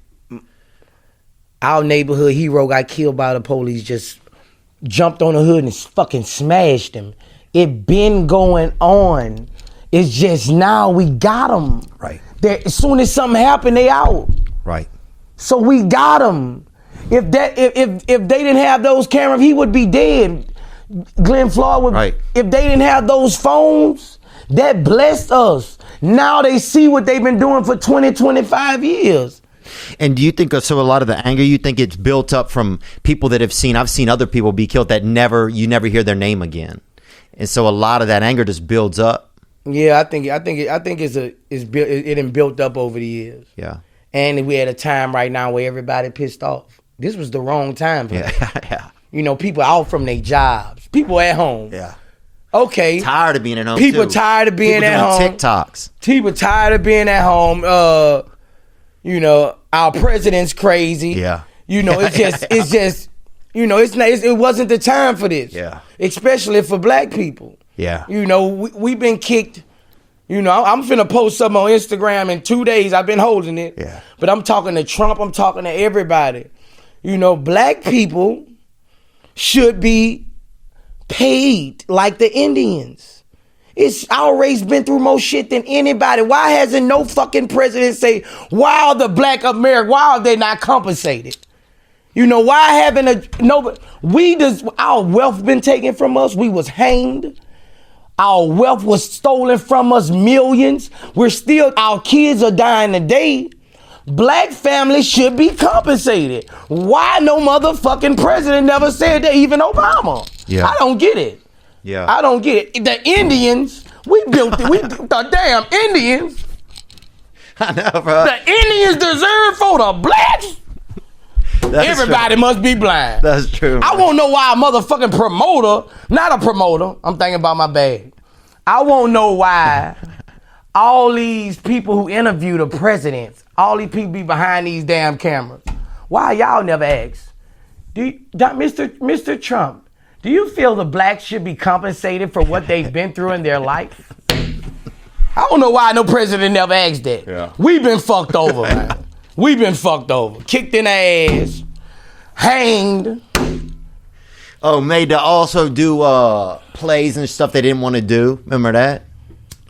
our neighborhood hero got killed by the police, just jumped on the hood and fucking smashed him. It been going on. It's just now we got them. Right. As soon as something happened, they out. Right. So we got them. If they didn't have those cameras, he would be dead. Glenn Floyd would. Right. If they didn't have those phones, that blessed us. Now they see what they've been doing for 20, 25 years. And do you think so? A lot of the anger, you think it's built up from people that have seen? I've seen other people be killed that you never hear their name again, and so a lot of that anger just builds up. Yeah, I think it's built up over the years. Yeah. And we at a time right now where everybody pissed off. This was the wrong time for that. Yeah. People out from their jobs. People at home. Yeah. Okay. Tired of being at home. People too. tired of being people at home. TikToks. People tired of being at home. Our president's crazy. Yeah. It's just, it wasn't the time for this. Yeah. Especially for black people. Yeah. We've been kicked. I'm finna post something on Instagram in 2 days. I've been holding it. Yeah. But I'm talking to Trump. I'm talking to everybody. Black people should be paid like the Indians. Our race been through more shit than anybody. Why hasn't no fucking president say, why are the black America, why are they not compensated? Why haven't our wealth been taken from us? We was hanged. Our wealth was stolen from us, millions. Our kids are dying today. Black families should be compensated. Why no motherfucking president never said that, even Obama? Yeah. I don't get it. Yeah. I don't get it. The Indians, we built it. The damn Indians. I know, bro. The Indians deserve for the blacks. Everybody must be blind. That's true. I won't know why a motherfucking promoter, not a promoter, I'm thinking about my bag. I won't know why all these people who interview the presidents, all these people be behind these damn cameras. Why y'all never ask? Mr. Trump, do you feel the blacks should be compensated for what they've been through in their life? I don't know why no president never asked that. Yeah. We've been fucked over, man. We've been fucked over. Kicked in the ass. Hanged. Oh, made to also do plays and stuff they didn't want to do. Remember that?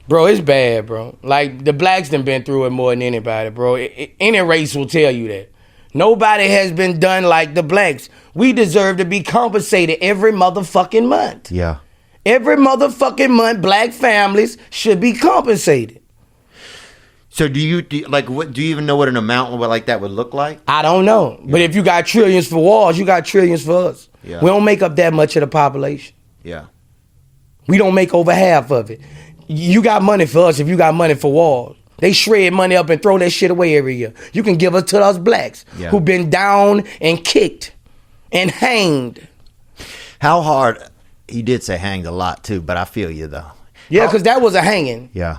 Bro, it's bad, bro. Like, the blacks done been through it more than anybody, bro. Any race will tell you that. Nobody has been done like the blacks. We deserve to be compensated every motherfucking month. Yeah. Every motherfucking month, black families should be compensated. So do you even know what an amount like that would look like? I don't know. Yeah. But if you got trillions for wars, you got trillions for us. Yeah. We don't make up that much of the population. Yeah. We don't make over half of it. You got money for us if you got money for wars. They shred money up and throw that shit away every year. You can give us to us blacks who've been down and kicked and hanged. How hard? He did say hanged a lot too, but I feel you though. Yeah, because that was a hanging. Yeah.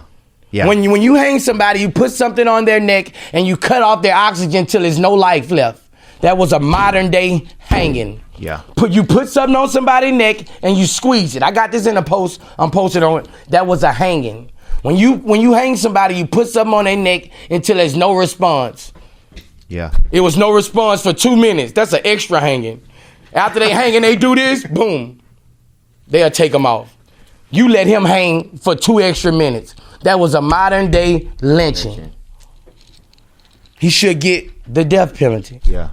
Yeah. When you hang somebody, you put something on their neck and you cut off their oxygen till there's no life left. That was a modern day hanging. Yeah. You put something on somebody's neck and you squeeze it. I got this in a post. I'm posting on it. That was a hanging. When you hang somebody, you put something on their neck until there's no response. Yeah. It was no response for 2 minutes. That's an extra hanging. After they hanging, they do this, boom. They'll take them off. You let him hang for 2 extra minutes. That was a modern day lynching. he should get the death penalty. Yeah.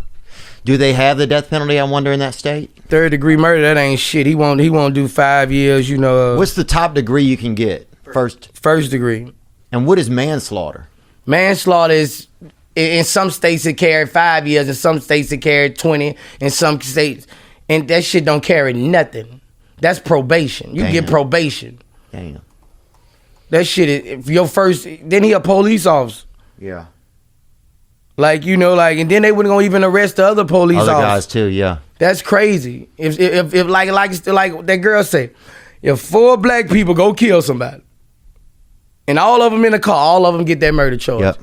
Do they have the death penalty, I wonder, in that state? 3rd degree murder, that ain't shit. He won't do 5 years, you know. What's the top degree you can get? First degree. And what is manslaughter? Manslaughter is, in some states it carry 5 years, in some states it carry 20, in some states, and that shit don't carry nothing. That's probation. You get probation. Damn. That shit is, if your first, then he a police officer. Yeah. Like, you know, like, and then they wouldn't gonna even arrest the other police Other officers. guys too, yeah. That's crazy. If like that girl say, if 4 black people go kill somebody, and all of them in the car, all of them get that murder charge. Yep.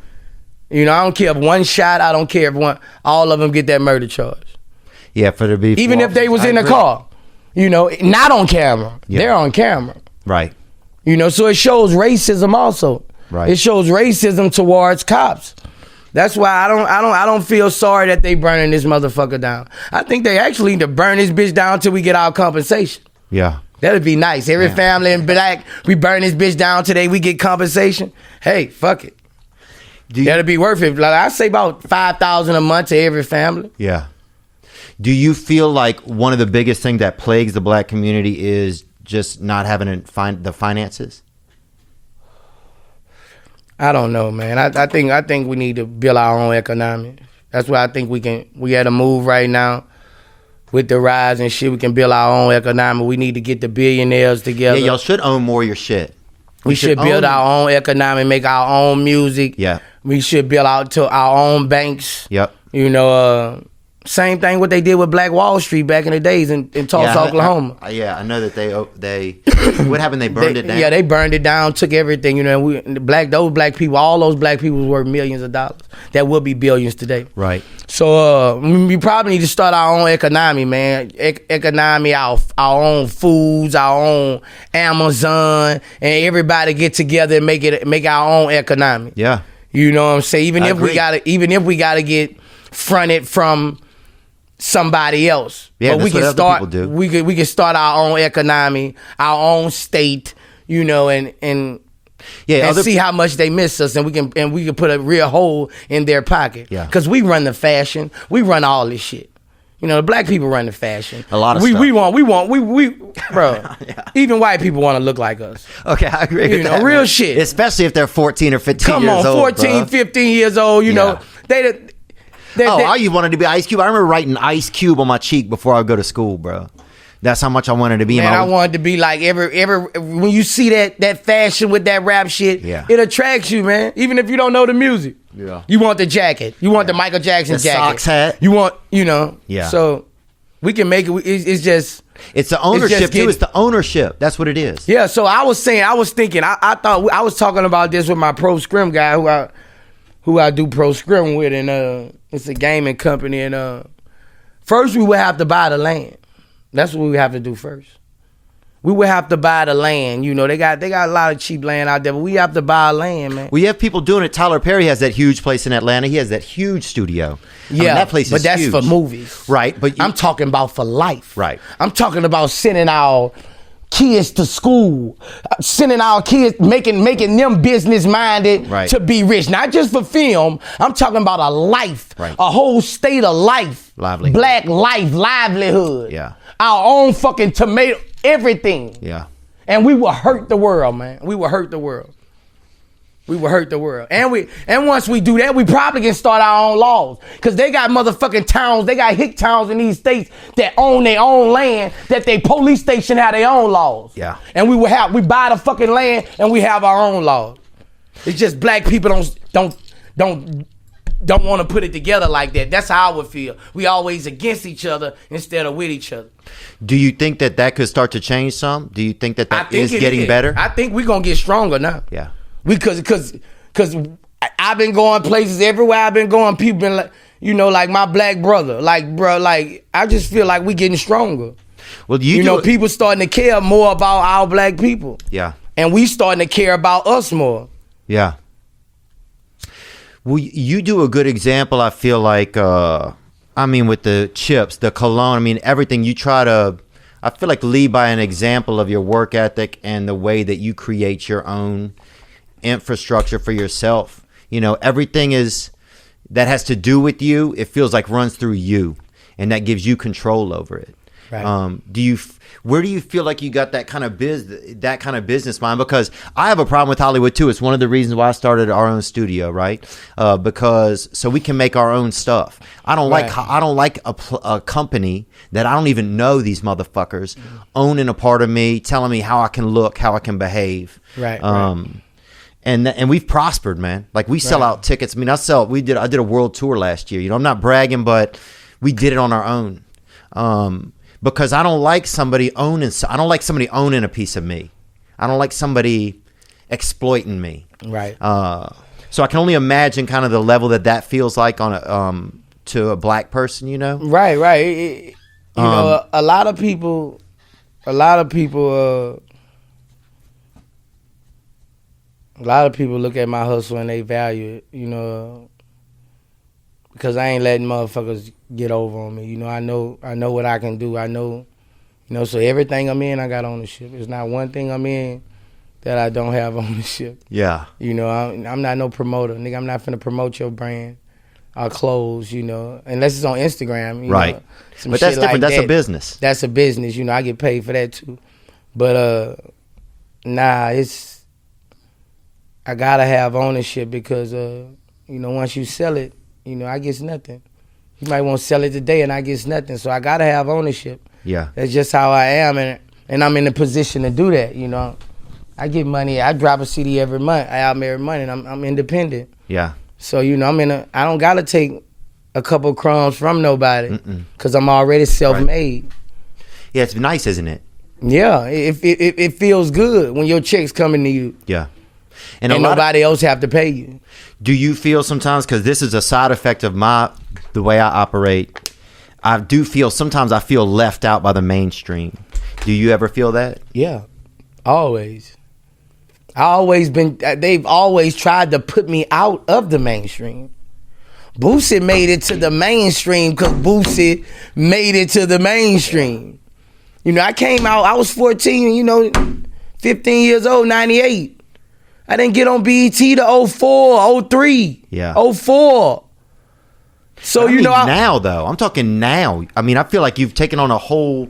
You know, I don't care if one shot, I don't care if one, all of them get that murder charge. Yeah, for there to be Even if they was in the car, you know, not on camera. Yeah. They're on camera. Right. You know, so it shows racism also. Right. It shows racism towards cops. That's why I don't feel sorry that they burning this motherfucker down. I think they actually need to burn this bitch down till we get our compensation. Yeah. That'd be nice. Every family in black, we burn this bitch down today, we get compensation. Hey, fuck it. That'd be worth it. Like, I say about $5,000 a month to every family. Yeah. Do you feel like one of the biggest things that plagues the black community is just not having the finances? I don't know, man. I think we need to build our own economy. That's why I think we at a move right now with the rise and shit. We can build our own economy. We need to get the billionaires together. Yeah, y'all should own more of your shit. We should build our own economy, make our own music. Yeah. We should build out to our own banks. Yep. You know, same thing what they did with Black Wall Street back in the days in Tulsa, Oklahoma. I know that they what happened? They burned it down. Yeah, they burned it down, took everything. You know, those black people, all those black people was worth millions of dollars. That will be billions today. Right. So we probably need to start our own economy, man. Economy, our own foods, our own Amazon, and everybody get together and make our own economy. Yeah. You know what I'm saying? Even if we gotta get fronted from somebody else. Yeah, but that's what other people do. We can start our own economy, our own state, you know, and see how much they miss us, and we can put a real hole in their pocket. Yeah. Because we run the fashion, we run all this shit. You know, the black people run the fashion. A lot of stuff. We bro. Yeah. Even white people want to look like us. Okay, I agree with that. Real man. shit. Especially if they're 14 or 15 years old. Come on, 14, 15 years old, you know. All you wanted to be Ice Cube. I remember writing Ice Cube on my cheek before I would go to school, bro. That's how much I wanted to be. Man, I wanted to be like every when you see that fashion with that rap shit, it attracts you, man. Even if you don't know the music. Yeah. You want the jacket. You want the Michael Jackson jacket. Socks hat. You want, you know. Yeah. So we can make it. It's just. It's the ownership too. It's the ownership. That's what it is. Yeah. So I was thinking. I thought I was talking about this with my pro scrim guy who I do pro scrim with, and it's a gaming company, and first we would have to buy the land. That's what we would have to do first. We would have to buy the land. You know, they got a lot of cheap land out there, but we have to buy land, man. Well, you have people doing it. Tyler Perry has that huge place in Atlanta. He has that huge studio. Yeah, I mean, that place is but that's huge. for movies, right? But I'm talking about for life, right? I'm talking about sending our kids to school, sending our kids, making them business minded to be rich, not just for film. I'm talking about a life, a whole state of life, livelihood, black life, livelihood. Yeah, our own fucking tomato, everything. Yeah, and we will hurt the world, man. We will hurt the world. We will hurt the world. And once we do that, we probably can start our own laws. Because they got motherfucking towns, they got hick towns in these states that own their own land, that they police station have their own laws. Yeah. And we buy the fucking land and we have our own laws. It's just black people don't want to put it together like that. That's how I would feel. We always against each other instead of with each other. Do you think that could start to change some? Do you think that is getting better? I think we're going to get stronger now. Yeah. Because I've been going places everywhere I've been going. People been like, you know, like my black brother, like bro, like I just feel like we getting stronger. Well, you know, people starting to care more about our black people. Yeah, and we starting to care about us more. Yeah. Well, you do a good example. I feel like, I mean, with the chips, the cologne. I mean, everything you try to. I feel like lead by an example of your work ethic and the way that you create your own infrastructure for yourself. You know, everything is, that has to do with you, it feels like runs through you, and that gives you control over it. Right. Where do you feel like you got that kind of business mind? Because I have a problem with Hollywood too. It's one of the reasons why I started our own studio, right? Because so we can make our own stuff. I don't like a company that I don't even know these motherfuckers owning a part of me, telling me how I can look, how I can behave. Right. And we've prospered, man. Like we sell out tickets. I mean, I did a world tour last year. You know, I'm not bragging, but we did it on our own. Because I don't like somebody owning a piece of me. I don't like somebody exploiting me. Right. So I can only imagine kind of the level that feels like on to a black person, you know? Right. You know, a lot of people look at my hustle and they value it, you know, because I ain't letting motherfuckers get over on me. You know, I know what I can do. I know, you know, so everything I'm in, I got ownership. There's not one thing I'm in that I don't have ownership. Yeah. You know, I'm not no promoter. Nigga, I'm not finna promote your brand, our clothes, you know, unless it's on Instagram. You right. know, but that's different. Like that's a business. That's a business. You know, I get paid for that too. But, I gotta have ownership because, you know, once you sell it, you know, I get nothing. You might want to sell it today and I get nothing. So I gotta have ownership. Yeah. That's just how I am, and I'm in the position to do that, you know. I get money. I drop a CD every month. I album every month, and I'm independent. Yeah. So, you know, I don't gotta take a couple crumbs from nobody because I'm already self-made. Right. Yeah, it's nice, isn't it? Yeah, it feels good when your check's coming to you. Yeah. And nobody else have to pay you. Do you feel sometimes, because this is a side effect of the way I operate, I do feel sometimes I feel left out by the mainstream. Do you ever feel that? Yeah, always. They've always tried to put me out of the mainstream. Boosie made it to the mainstream because Boosie made it to the mainstream. You know, I came out, I was 14, you know, 15 years old, 98. I didn't get on BET to 04, 03, yeah, 04. So, you know. Now, though, I'm talking now. I mean, I feel like you've taken on a whole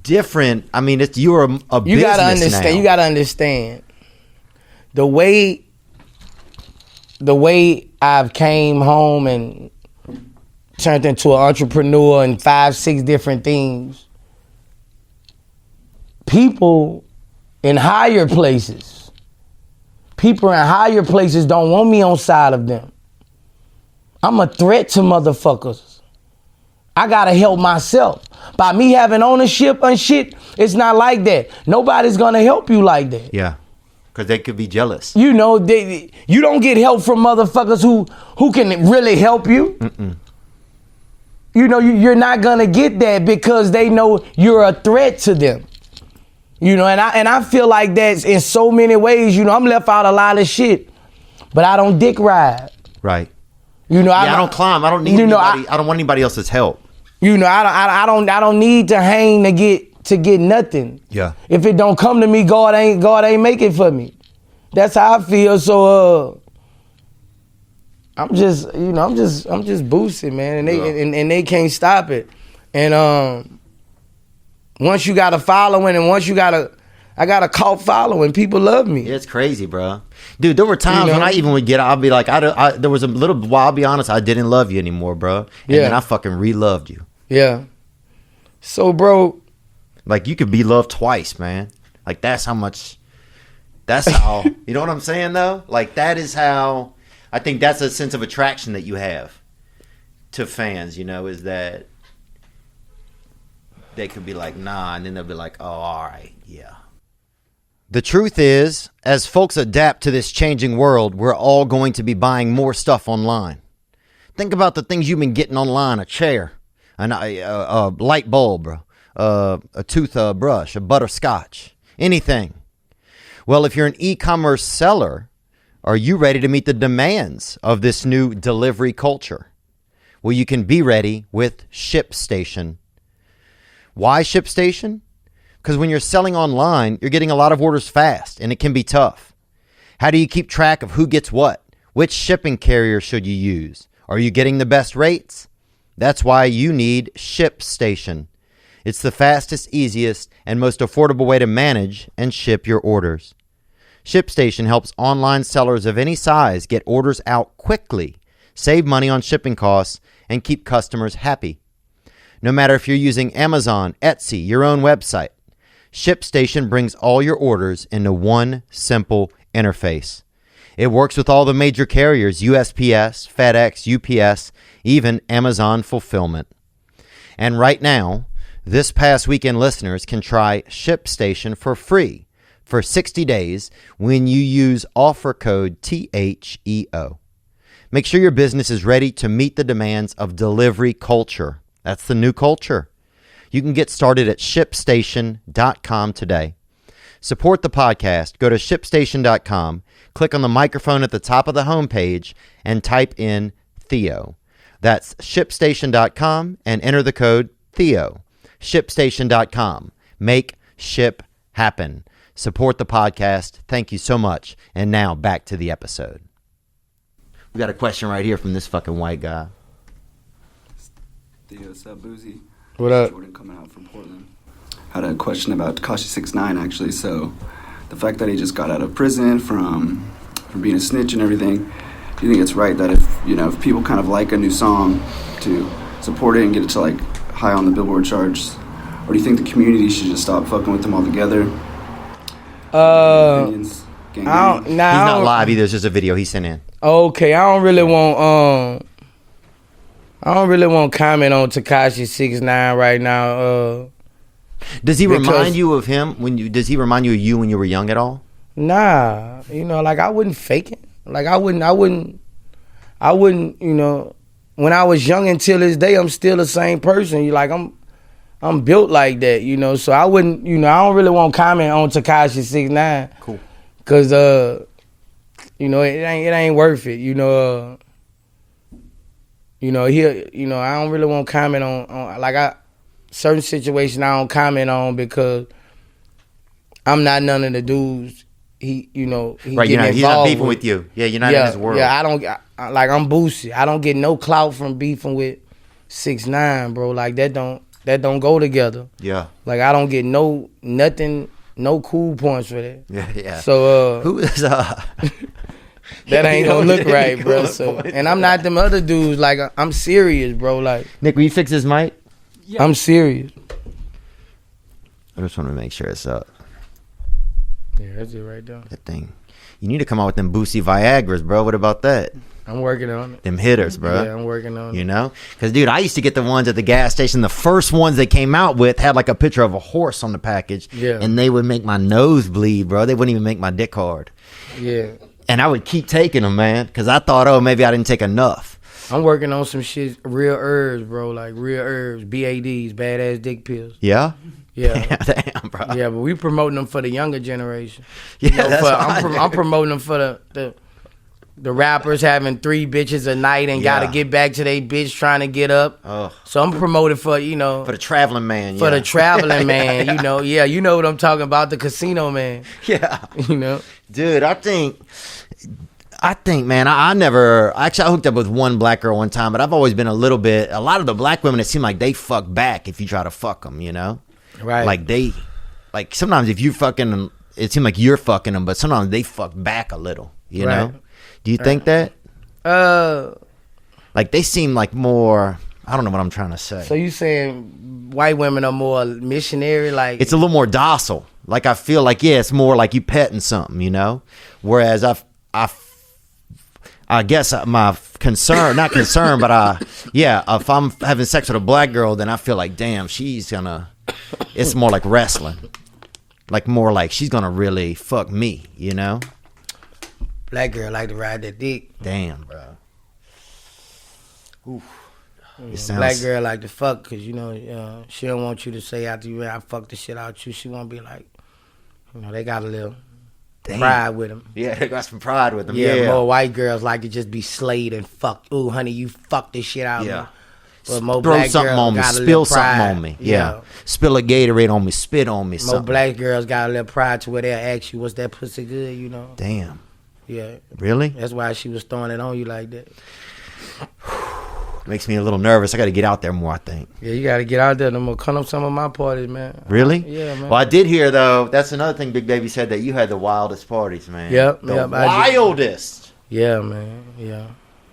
different, I mean, you're a business now. You got to understand. The way I've came home and turned into an entrepreneur in 5-6 different things, people in higher places don't want me on side of them. I'm a threat to motherfuckers. I gotta help myself. By me having ownership and shit, it's not like that. Nobody's gonna help you like that. Yeah, because they could be jealous. You know, you don't get help from motherfuckers who can really help you. You know, you're not gonna get that because they know you're a threat to them. You know, and I feel like that's in so many ways. You know, I'm left out a lot of shit, but I don't dick ride. Right. You know, I don't climb. I don't need anybody. I don't want anybody else's help. You know, I don't need to hang to get nothing. Yeah. If it don't come to me, God ain't make it for me. That's how I feel. So I'm just boosting, man, and they can't stop it. And once you got a following, and I got a cult following. People love me. Yeah, it's crazy, bro. Dude, there were times when I even would get, I'll be like, there was a little while, I'll be honest, I didn't love you anymore, bro. And then I fucking re-loved you. Yeah. So, bro. Like, you could be loved twice, man. Like, that's how, you know what I'm saying, though? Like, that is how, I think that's a sense of attraction that you have to fans, you know, is that they could be like, nah, and then they'll be like, oh, all right, yeah. The truth is, as folks adapt to this changing world, we're all going to be buying more stuff online. Think about the things you've been getting online: a chair, a light bulb, a toothbrush, a butterscotch, anything. Well, if you're an e-commerce seller, are you ready to meet the demands of this new delivery culture? Well, you can be ready with ShipStation. Why ShipStation? Because when you're selling online, you're getting a lot of orders fast, and it can be tough. How do you keep track of who gets what? Which shipping carrier should you use? Are you getting the best rates? That's why you need ShipStation. It's the fastest, easiest, and most affordable way to manage and ship your orders. ShipStation helps online sellers of any size get orders out quickly, save money on shipping costs, and keep customers happy. No matter if you're using Amazon, Etsy, your own website, ShipStation brings all your orders into one simple interface. It works with all the major carriers, USPS, FedEx, UPS, even Amazon Fulfillment. And right now, this past weekend listeners can try ShipStation for free for 60 days when you use offer code THEO. Make sure your business is ready to meet the demands of delivery culture. That's the new culture. You can get started at ShipStation.com today. Support the podcast. Go to ShipStation.com, click on the microphone at the top of the homepage, and type in Theo. That's ShipStation.com and enter the code Theo. ShipStation.com. Make ship happen. Support the podcast. Thank you so much. And now back to the episode. We got a question right here from this fucking white guy. Theo, what's up, Boosie? What up? Jordan coming out from Portland. Had a question about Tekashi 6ix9ine actually. So, the fact that he just got out of prison from being a snitch and everything, do you think it's right that if people kind of like a new song to support it and get it to like high on the Billboard charts, or do you think the community should just stop fucking with them altogether? Opinions? Gang He's not live either. It's just a video he sent in. Okay, I don't really want comment on Tekashi 6ix9ine right now. Does he remind you of him does he remind you of you when you were young at all? Nah, like I wouldn't fake it. Like I wouldn't, when I was young until this day, I'm still the same person. Like I'm built like that, so I wouldn't, I don't really want to comment on Tekashi 6ix9ine. Cool. Cause it ain't worth it, I don't really want to comment on like certain situations I don't comment on because I'm not none of the dudes he right, he's not beefing with you. Yeah, you're not in his world. Yeah, I'm Boosie. I don't get no clout from beefing with 6ix9ine, bro. Like that don't go together. Yeah. Like I don't get nothing, no cool points for that. Yeah. So who is that ain't gonna look right, bro. So, and I'm not them other dudes. Like I'm serious, bro. Like Nick, will you fix his mic? Yeah. I'm serious. I just want to make sure it's up. Yeah, that's it right there. That thing. You need to come out with them Boosie Viagras, bro. What about that? I'm working on it. Them hitters, bro. Yeah, I'm working on it. Because, dude, I used to get the ones at the gas station. The first ones they came out with had like a picture of a horse on the package. Yeah. And they would make my nose bleed, bro. They wouldn't even make my dick hard. Yeah. And I would keep taking them, man, because I thought, maybe I didn't take enough. I'm working on some shit, real herbs, bro. Like real herbs, BADs, badass dick pills. Yeah? Yeah. Damn, bro. Yeah, but we promoting them for the younger generation. Yeah, that's I'm promoting them for the rappers having 3 bitches a night and gotta get back to their bitch trying to get up. Oh. So I'm promoting for, for the traveling man. For the traveling man, Yeah, you know what I'm talking about, the casino man. Yeah. Dude, I think, man, I hooked up with one black girl one time, but I've always been a lot of the black women, it seem like they fuck back if you try to fuck them, Right. Like sometimes if you fucking them, it seems like you're fucking them, but sometimes they fuck back a little, you know? Do you think that? Like they seem like more, I don't know what I'm trying to say. So you saying white women are more missionary? Like it's a little more docile. Like I feel like, it's more like you petting something, Whereas I guess my concern, not concern, but if I'm having sex with a black girl, then I feel like, damn, it's more like wrestling. Like more like she's gonna really fuck me, Black girl like to ride that dick. Damn, bro. Oof. Black girl like to fuck because, she don't want you to say after you, I fucked the shit out you. She want to be like, they got a little pride with them. Yeah, they got some pride with them. Yeah, more white girls like to just be slayed and fucked. Ooh, honey, you fucked this shit out of me. But more throw black something girls on me, got a spill little something pride. on me. Yeah. Spill a Gatorade on me, spit on me. More black girls got a little pride to where they'll ask you, was that pussy good, Damn. Yeah. Really? That's why she was throwing it on you like that. Makes me a little nervous. I got to get out there more, I think. Yeah, you got to get out there. I'm going to come to some of my parties, man. Really? Yeah, man. Well, I did hear, though, that's another thing Big Baby said, that you had the wildest parties, man. Yep. The wildest. Yeah, man. Yeah.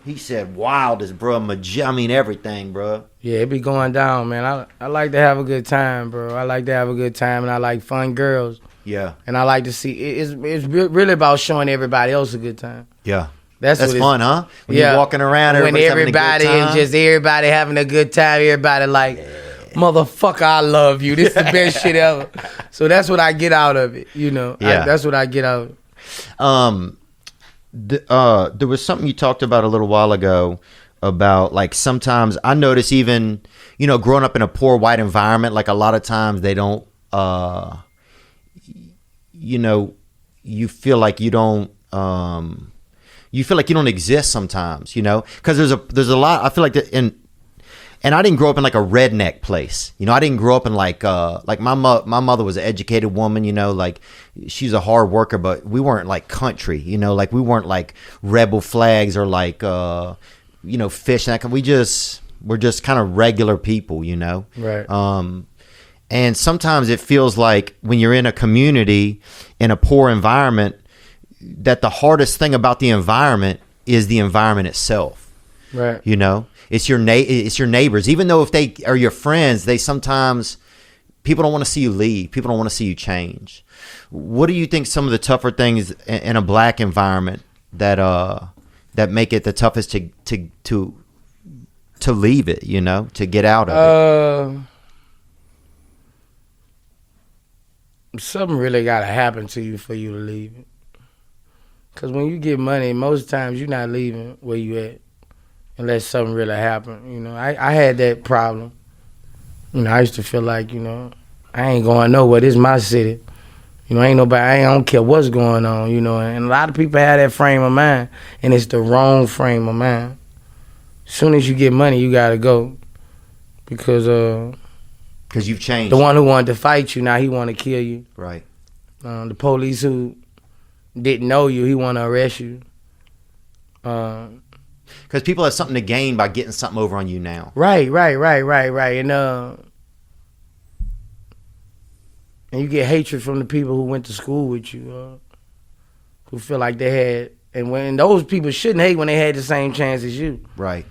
He said wildest, bro. I mean, everything, bro. Yeah, it be going down, man. I like to have a good time, bro. I like to have a good time, and I like fun girls. Yeah. And I like to see, it's really about showing everybody else a good time. Yeah. That's fun, huh? When you're walking around, when everybody and just everybody having a good time, everybody like, motherfucker, I love you. This is the best shit ever. So that's what I get out of it, you know. Yeah. That's what I get out of it. There was something you talked about a little while ago about, like, sometimes I notice even, you know, growing up in a poor white environment, like a lot of times they don't, you know, you feel like you don't exist sometimes, you know, because there's a lot. I feel like and I didn't grow up in like a redneck place, you know. I didn't grow up in like my mother was an educated woman, you know, like she's a hard worker, but we weren't like country, you know, like we weren't like rebel flags or like you know, fish. We're just kind of regular people, you know. Right. And sometimes it feels like when you're in a community in a poor environment, that the hardest thing about the environment is the environment itself. Right. You know, it's your neighbors. Even though if they are your friends, they sometimes, people don't want to see you leave. People don't want to see you change. What do you think some of the tougher things in a black environment that make it the toughest to leave it, you know, to get out of it? Something really got to happen to you for you to leave it. Because when you get money, most times you're not leaving where you at unless something really happened. You know, I had that problem. You know, I used to feel like, you know, I ain't going nowhere. This is my city. You know, ain't nobody, I don't care what's going on, you know. And a lot of people have that frame of mind, and it's the wrong frame of mind. As soon as you get money, you got to go. Because you've changed. The one who wanted to fight you, now he want to kill you. Right. The police who didn't know you, he want to arrest you. Because people have something to gain by getting something over on you now. Right. And you get hatred from the people who went to school with you, who feel like they had, and those people shouldn't hate when they had the same chance as you. Right.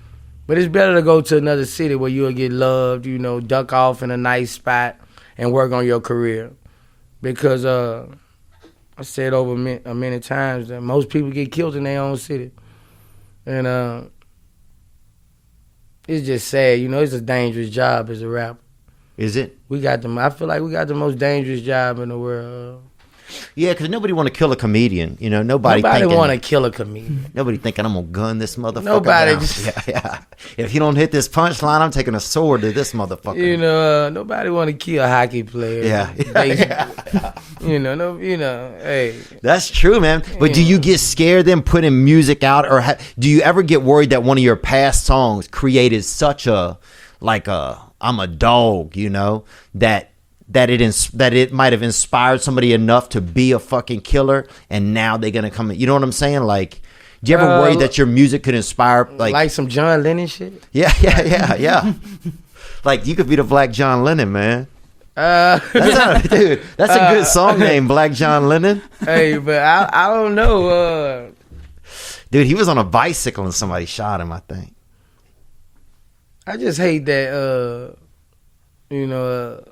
But it's better to go to another city where you'll get loved, you know, duck off in a nice spot and work on your career. Because I said over many times that most people get killed in their own city. And it's just sad, you know, it's a dangerous job as a rapper. Is it? I feel like we got the most dangerous job in the world. Yeah, because nobody want to kill a comedian. You know, nobody want to kill a comedian. Nobody thinking I'm gonna gun this motherfucker. Nobody. Down. Yeah. If you don't hit this punchline, I'm taking a sword to this motherfucker. You know, nobody want to kill a hockey player. Yeah. You know, hey. That's true, man. But do you get scared then putting music out, or do you ever get worried that one of your past songs created such a I'm a dog, you know, that it might have inspired somebody enough to be a fucking killer, and now they're gonna come in. You know what I'm saying? Like, do you ever worry that your music could inspire like some John Lennon shit? Yeah. Like you could be the Black John Lennon, man. Dude, that's a good song name, Black John Lennon. Hey, but I don't know. Dude, he was on a bicycle and somebody shot him, I think. I just hate that, you know,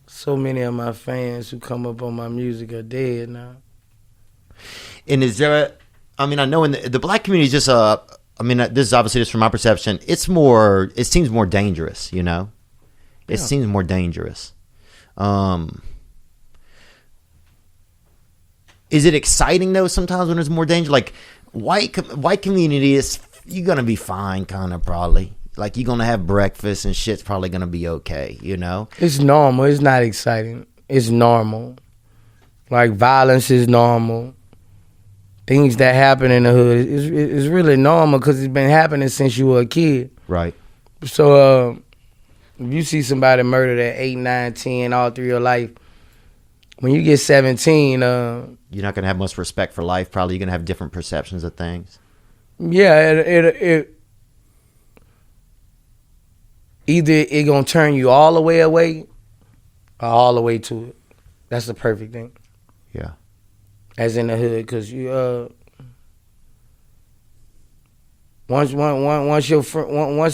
so many of my fans who come up on my music are dead now. And is there, I know in the black community is just, this is obviously just from my perception, it seems more dangerous, you know? It seems more dangerous. Is it exciting though sometimes when there's more danger? Like white community is, you're going to be fine kind of probably. Like you're going to have breakfast and shit's probably going to be okay, you know? It's normal. It's not exciting. It's normal. Like violence is normal. Things that happen in the hood is really normal because it's been happening since you were a kid. Right. So if you see somebody murdered at 8, 9, 10 all through your life, when you get 17, You're not gonna have much respect for life. Probably you're gonna have different perceptions of things. Yeah, it either it gonna turn you all the way away or all the way to it. That's the perfect thing. Yeah. As in the hood, because you once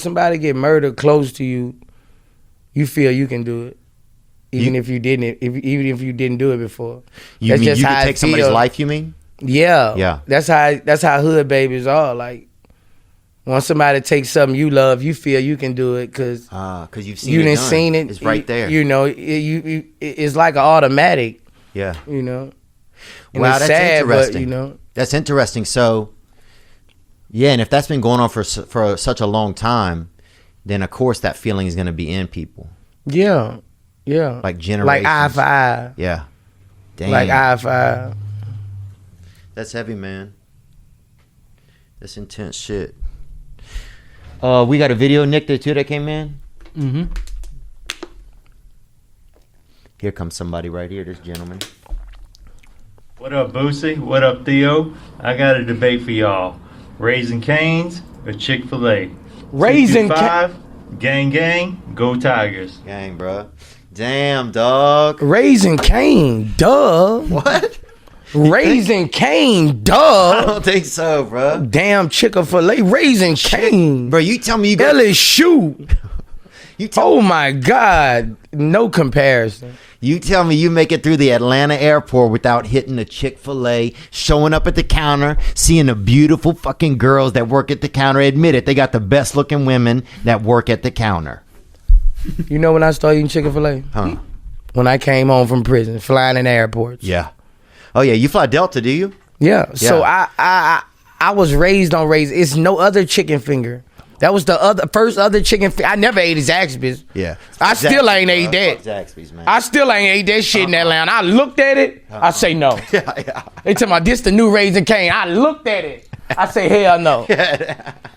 somebody get murdered close to you, you feel you can do it, even if you didn't do it before. You mean you could take somebody's life? You mean? Yeah. Yeah. That's how hood babies are. Like, once somebody takes something you love, you feel you can do it because you've seen it. Seen it. It's right there. You know, it's like an automatic. Yeah. You know. And wow, it's that's sad, interesting. But, you know, that's interesting. So, yeah, and if that's been going on for such a long time, then of course that feeling is going to be in people. Yeah. Yeah. Like generations. Like eye for eye. Yeah. Damn. Like eye for eye. That's heavy, man. That's intense shit. We got a video, Nick, too, that came in. Mm-hmm. Here comes somebody right here, this gentleman. What up, Boosie? What up, Theo? I got a debate for y'all. Raising Cane's or Chick-fil-A? Raising Cane's. Gang, go Tigers. Gang, bro. Damn, dog. Raising Cane, duh. What? Raising Cane, duh. I don't think so, bro. Damn Chick-fil-A, Raising Cane. Bro, you tell me you got LSU. Oh my God, no comparison. You tell me you make it through the Atlanta airport without hitting a Chick-fil-A, showing up at the counter, seeing the beautiful fucking girls that work at the counter. Admit it, they got the best looking women that work at the counter. You know when I started eating Chick-fil-A? Huh? When I came home from prison, flying in airports. Yeah. Oh yeah, you fly Delta, do you? Yeah. So I was raised on raised. It's no other chicken finger. That was the first chicken finger. I never ate Zaxby's. Yeah. I still ain't ate that. Zaxby's, man. I still ain't ate that shit in Atlanta. I looked at it. I say no. Yeah. They tell me this the new Raising Cane. I looked at it. I say hell no.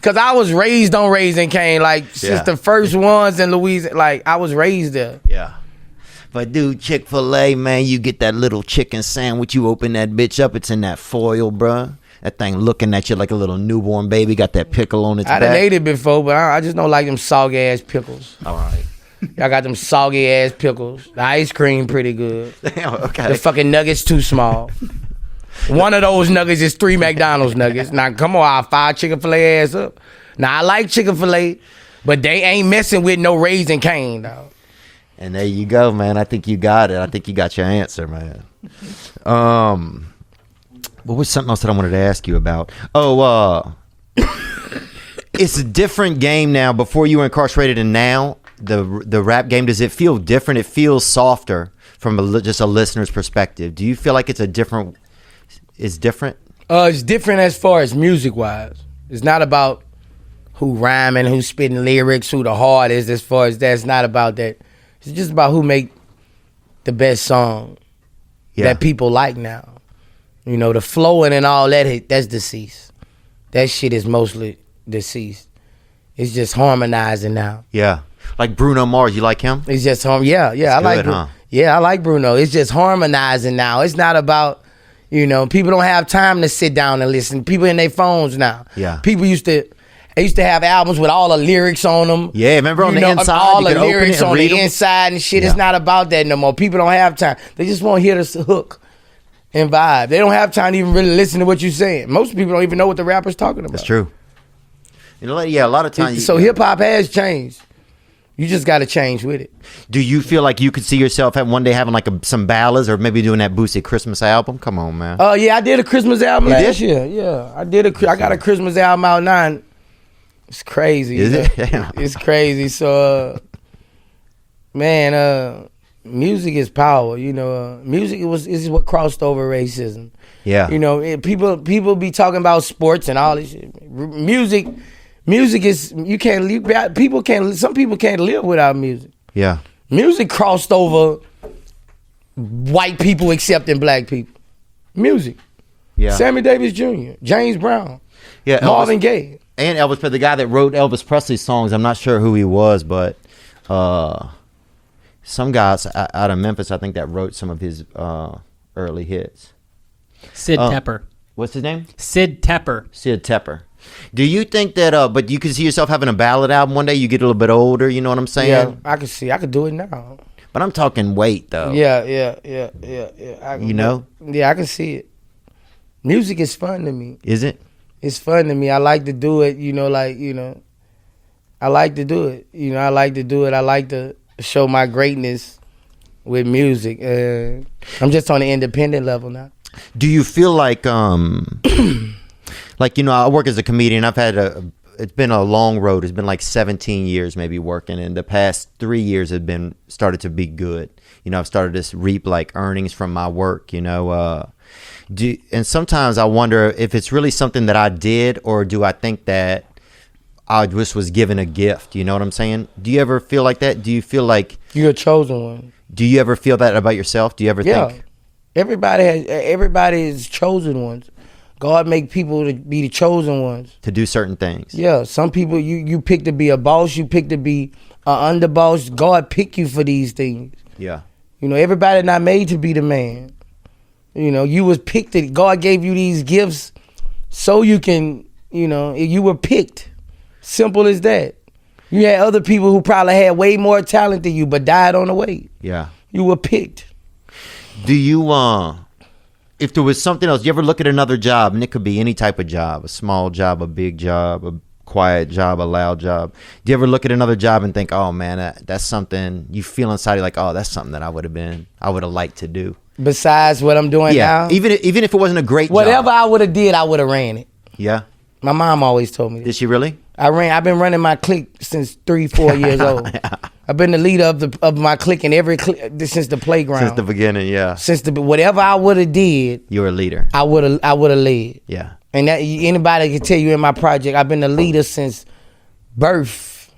Cause I was raised on Raising Cane. Like since the first ones in Louisiana. Like I was raised there. Yeah. But dude, Chick-fil-A, man, you get that little chicken sandwich. You open that bitch up. It's in that foil, bruh. That thing looking at you like a little newborn baby. Got that pickle on its back. I done ate it before, but I just don't like them soggy ass pickles. All right. I got them soggy ass pickles. The ice cream pretty good. Damn, okay. The fucking nuggets too small. One of those nuggets is 3 McDonald's nuggets. Now come on, I'll fire Chick-fil-A ass up. Now I like Chick-fil-A, but they ain't messing with no Raising Cane, dog. And there you go, man. I think you got it. I think you got your answer, man. What was something else that I wanted to ask you about? It's a different game now. Before you were incarcerated and now, the rap game, does it feel different? It feels softer from just a listener's perspective. Do you feel like it's different? It's different as far as music-wise. It's not about who rhyming, who spitting lyrics, who the hardest. As far as that's not about that. It's just about who make the best song that people like now. You know, the flowing and all that, that's deceased. That shit is mostly deceased. It's just harmonizing now. Yeah. Like Bruno Mars, you like him? It's just Yeah, I like huh? Yeah, I like Bruno. It's just harmonizing now. It's not about, you know, people don't have time to sit down and listen. People in their phones now. Yeah. People used to have albums with all the lyrics on them. Yeah, remember on the inside? All the lyrics on the inside and shit. Yeah. It's not about that no more. People don't have time. They just want to hear this hook and vibe. They don't have time to even really listen to what you're saying. Most people don't even know what the rapper's talking about. That's true. You know, yeah, a lot of times. So hip-hop has changed. You just got to change with it. Do you feel like you could see yourself one day having like some ballads or maybe doing that Boosie Christmas album? Come on, man. Yeah, I did a Christmas album last year. Yeah, I got a Christmas album out now. It's crazy. Is it? Yeah. It's crazy. So, man, music is power. You know, music is what crossed over racism. Yeah. You know, people be talking about sports and all this shit. Music is you can't live. People can't. Some people can't live without music. Yeah. Music crossed over white people accepting black people. Music. Yeah. Sammy Davis Jr., James Brown, yeah, Marvin Gaye. And Elvis, the guy that wrote Elvis Presley songs, I'm not sure who he was, but some guys out of Memphis, I think, that wrote some of his early hits. Sid Tepper. What's his name? Sid Tepper. Sid Tepper. Do you think that, but you could see yourself having a ballad album one day? You get a little bit older, you know what I'm saying? Yeah, I could do it now. But I'm talking weight, though. Yeah. You know? Yeah, I can see it. Music is fun to me. Is it? It's fun to me. I like to do it, I like to do it. I like to do it. I like to show my greatness with music. I'm just on the independent level now. Do you feel like, like, I work as a comedian. I've had it's been a long road. It's been like 17 years maybe working, and the past 3 years have been started to be good. I've started to reap like earnings from my work, and sometimes I wonder if it's really something that I did, or do I think that I just was given a gift? You know what I'm saying? Do you ever feel like that? Do you feel like you're a chosen one? Do you ever feel that about yourself? Do you ever think? Everybody is chosen ones. God make people to be the chosen ones. To do certain things. Yeah, some people you pick to be a boss, you pick to be an underboss. God pick you for these things. Yeah. Everybody not made to be the man. You was picked. God gave you these gifts so you can, you were picked. Simple as that. You had other people who probably had way more talent than you, but died on the way. Yeah. You were picked. Do you, if there was something else, you ever look at another job, and it could be any type of job, a small job, a big job, a quiet job, a loud job. Do you ever look at another job and think, oh man, that's something you feel inside you like, oh, that's something that I would have liked to do. Besides what I'm doing now? Even if it wasn't a great Whatever job. I would have did, I would have ran it. Yeah. My mom always told me that. Did she really? I've been running my clique since 3-4 years old. I've been the leader of my clique in every since the playground. Since the beginning, yeah. Whatever I would have did, you were a leader. I would have led. Yeah. And that anybody can tell you in my project, I've been the leader since birth.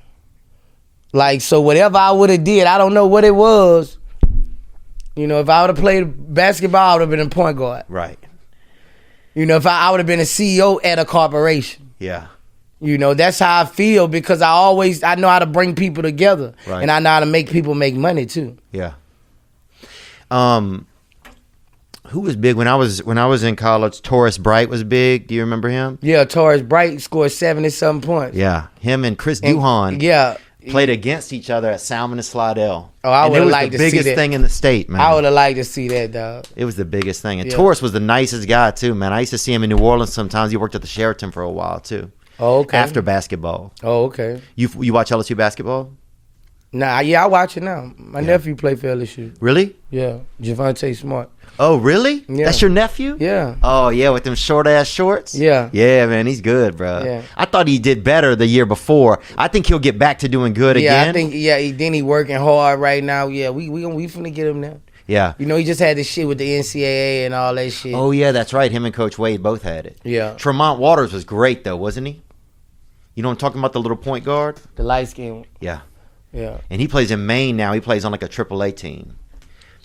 Like, so whatever I would have did, I don't know what it was. If I would have played basketball, I would have been a point guard. Right. If I would have been a CEO at a corporation. Yeah. That's how I feel, because I know how to bring people together. Right. And I know how to make people make money too. Yeah. Who was big when I was in college? Taurus Bright was big. Do you remember him? Yeah, Taurus Bright scored 70-something points. Yeah. Him and Chris Duhon. Yeah. Played against each other at Salmon and Slidell. Oh, I would have liked to see that. It was the biggest thing in the state, man. I would have liked to see that, dog. It was the biggest thing. And Yeah. Taurus was the nicest guy, too, man. I used to see him in New Orleans sometimes. He worked at the Sheraton for a while, too. Oh, okay. After basketball. Oh, okay. You watch LSU basketball? Nah, yeah, I watch it now. My nephew played for LSU. Really? Yeah, Javante Smart. Oh, really? Yeah. That's your nephew? Yeah. Oh, yeah, with them short-ass shorts? Yeah. Yeah, man, he's good, bro. Yeah. I thought he did better the year before. I think he'll get back to doing good Yeah, again. I think, then he working hard right now. Yeah, we finna get him now. Yeah. He just had this shit with the NCAA and all that shit. Oh, yeah, that's right. Him and Coach Wade both had it. Yeah. Tremont Waters was great, though, wasn't he? You know what I'm talking about, the little point guard? The light skin. Yeah. Yeah. And he plays in Maine now. He plays on like a AAA team.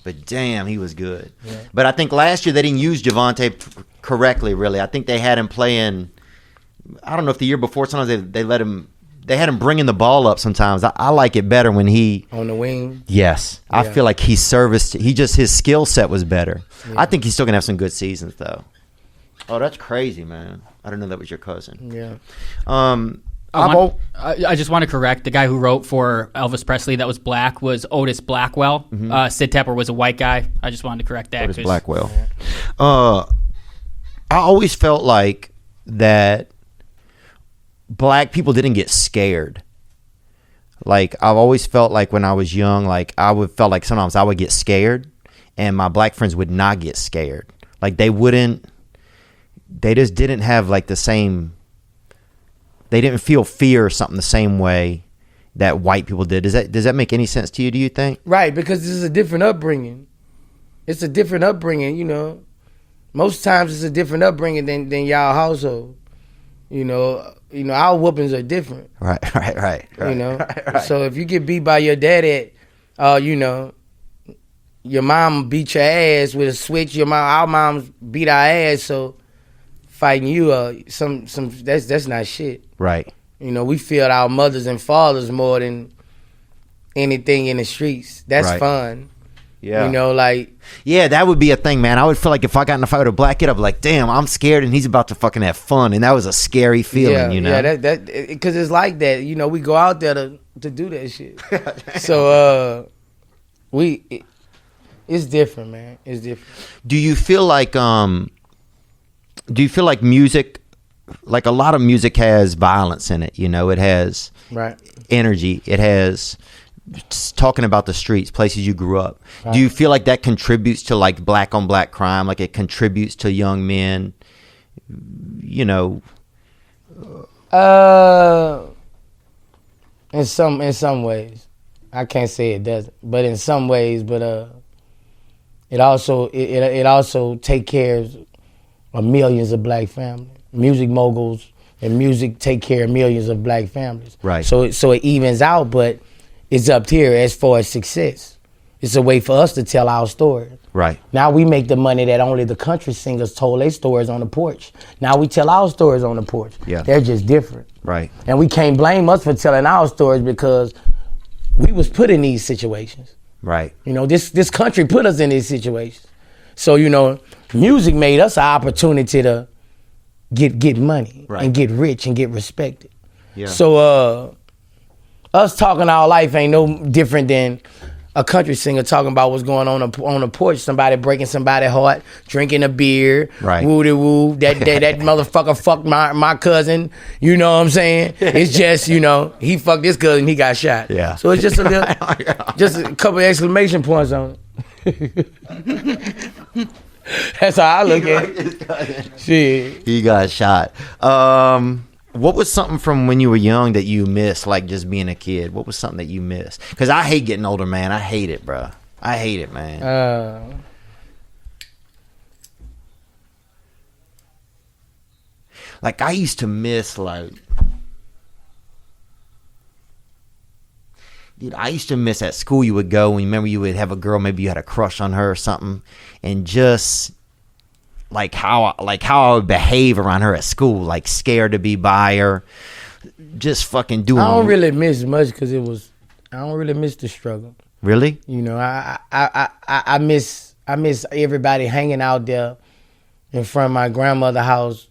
But damn, he was good. Yeah. But I think last year they didn't use Javante correctly, really. I think they had him playing, I don't know if the year before, sometimes they had him bringing the ball up sometimes. I like it better when he... On the wing? Yes. Yeah. I feel like he serviced, his skill set was better. Yeah. I think he's still going to have some good seasons, though. Oh, that's crazy, man. I didn't know that was your cousin. Yeah. I just want to correct the guy who wrote for Elvis Presley that was black was Otis Blackwell. Sid Tepper was a white guy. I just wanted to correct that. Otis Blackwell. I always felt like that black people didn't get scared. Like, I've always felt like when I was young, like felt like sometimes I would get scared and my black friends would not get scared. Like they just didn't have like the same, they didn't feel fear or something the same way that white people did. Does that make any sense to you, do you think? Right, because this is a different upbringing. It's a different upbringing, Most times it's a different upbringing than y'all household. Our whoopings are different. Right. Right. So if you get beat by your daddy, your mom beat your ass with a switch. Our moms beat our ass. So fighting you, that's not shit. Right. We feel our mothers and fathers more than anything in the streets. That's Right. fun. Yeah. You know, like, yeah, that would be a thing, man. I would feel like if I got in a fight with a black kid, I'd be like, damn, I'm scared, and he's about to fucking have fun, and that was a scary feeling, you know. Yeah, that because it's like that. You know, we go out there to do that shit. So it's different, man. It's different. Do you feel like music, like a lot of music has violence in it, you know, it has right energy, it has talking about the streets, places you grew up. Right. Do you feel like that contributes to like black on black crime, like it contributes to young men, you know? In some ways. I can't say it doesn't, but in some ways, it also take care of millions of black families. Music moguls and music take care of millions of black families. Right. So it evens out, but it's up here as far as success. It's a way for us to tell our story. Right. Now we make the money that only the country singers told their stories on the porch. Now we tell our stories on the porch. Yeah. They're just different. Right. And we can't blame us for telling our stories because we was put in these situations. Right. You know, this country put us in these situations. So, you know, music made us an opportunity to get money right. and get rich and get respected. Yeah. So us talking our life ain't no different than a country singer talking about what's going on the porch, somebody breaking somebody's heart, drinking a beer, right. woo-de-woo, that motherfucker fucked my cousin, you know what I'm saying? It's just, you know, he fucked this cousin, he got shot. Yeah. So it's just a little, just a couple of exclamation points on it. That's how I look at it. Shit. He got shot. What was something from when you were young that you missed, like just being a kid? What was something that you missed? Because I hate getting older, man. I hate it, bro. I hate it, man. Like, I used to miss, like... Dude, I used to miss at school you would go and remember you would have a girl, maybe you had a crush on her or something, and just... Like how I would behave around her at school, like scared to be by her, just fucking doing. I don't really miss much because I don't really miss the struggle. Really? You know, I miss everybody hanging out there in front of my grandmother's house.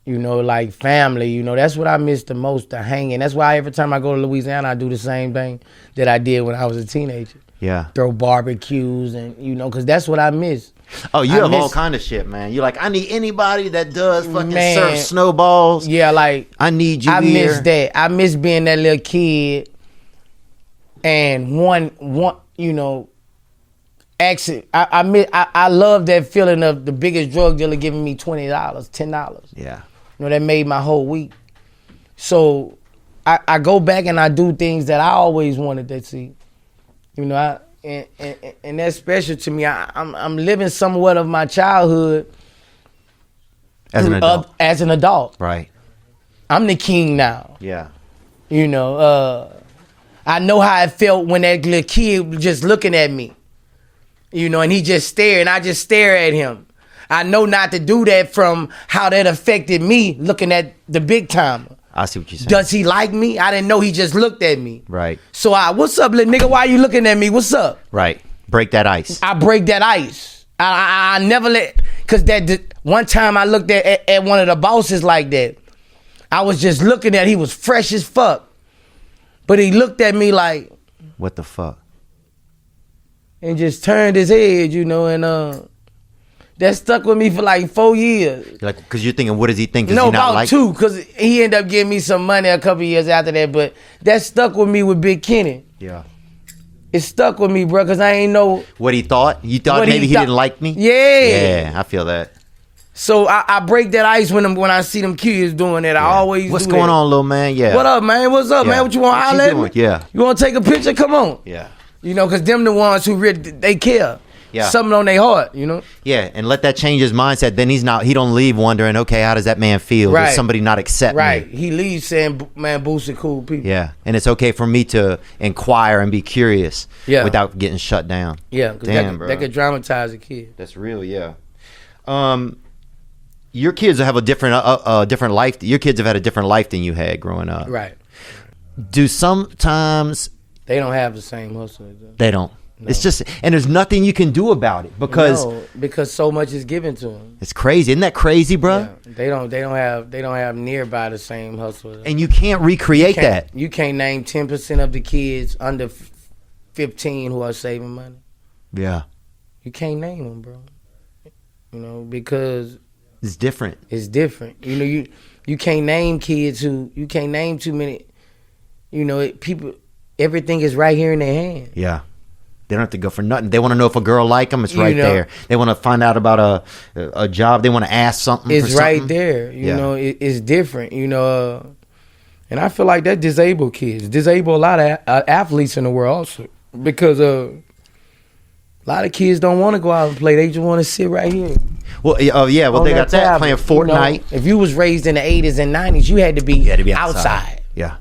You know, like family. You know, that's what I miss the most, the hanging. That's why every time I go to Louisiana, I do the same thing that I did when I was a teenager. Yeah. Throw barbecues and, you know, because that's what I miss. Oh, you have all kind of shit, man. You're like, I need anybody that does fucking Man. surf snowballs. Yeah, like I need you. I here. miss that. I miss being that little kid, and one, you know, exit. I love that feeling of the biggest drug dealer giving me $20, $10. Yeah, you know, that made my whole week. So I go back and I do things that I always wanted to see. You know, and that's special to me. I'm living somewhat of my childhood as an adult. As an adult, right? I'm the king now. Yeah. You know, I know how it felt when that little kid was just looking at me. You know, and he just stared, and I just stare at him. I know not to do that from how that affected me looking at the big timer. I see what you're saying. Does he like me? I didn't know he just looked at me. Right. So what's up, little nigga? Why you looking at me? What's up? Right. Break that ice. I break that ice. I never let, because one time I looked at one of the bosses like that. I was just looking at, he was fresh as fuck. But he looked at me like, what the fuck? And just turned his head, you know, and that stuck with me for like 4 years. Like, because you're thinking, what does he think? Does No, he not about like 2, because he ended up giving me some money a couple years after that, but that stuck with me with Big Kenny. Yeah. It stuck with me, bro, because I ain't know. What he thought? You thought maybe he didn't like me? Yeah. Yeah, I feel that. So I break that ice when I see them kids doing that. I always What's do going that. on, little man? Yeah. What up, man? What's up, man? What you want to holler at me? Yeah. You want to take a picture? Come on. Yeah. You know, because them the ones who really, they care. Yeah. Something on their heart, you know? Yeah, and let that change his mindset. Then he don't leave wondering, okay, how does that man feel? Right. Does somebody not accept Right. me? He leaves saying, man, Boosie cool people. Yeah, and it's okay for me to inquire and be curious without getting shut down. Yeah, because that could dramatize a kid. That's real, yeah. Your kids have a different life. Your kids have had a different life than you had growing up. Right. Do sometimes... They don't have the same hustle. They don't. It's just, and there's nothing you can do about it because so much is given to them. It's crazy. Isn't that crazy, bro? Yeah. They don't have nearby the same hustle. And you can't recreate that. You can't name 10% of the kids under 15 who are saving money. Yeah. You can't name them, bro. You know, because it's different. It's different. You know, you can't name kids you can't name too many. You know, people. Everything is right here in their hand. Yeah. They don't have to go for nothing. They want to know if a girl like them. It's right there. They want to find out about a job. They want to ask something. It's for something. right there. You know, it's different. You know, and I feel like that disable kids, disable a lot of athletes in the world also, because a lot of kids don't want to go out and play. They just want to sit right here. Well, well, they got that playing Fortnite. You know, if you was raised in the 80s and 90s, you had to be outside. Yeah.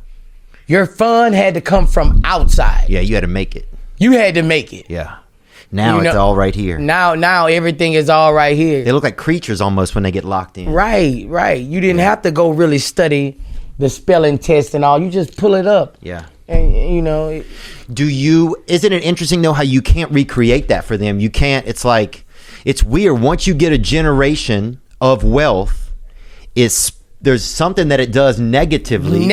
Your fun had to come from outside. Yeah, you had to make it. You had to make it. Yeah. Now it's all right here. Now everything is all right here. They look like creatures almost when they get locked in. Right. You didn't have to go really study the spelling test and all. You just pull it up. Yeah. And you know. Isn't it interesting though how you can't recreate that for them? You can't. It's like, it's weird. Once you get a generation of wealth, there's something that it does negatively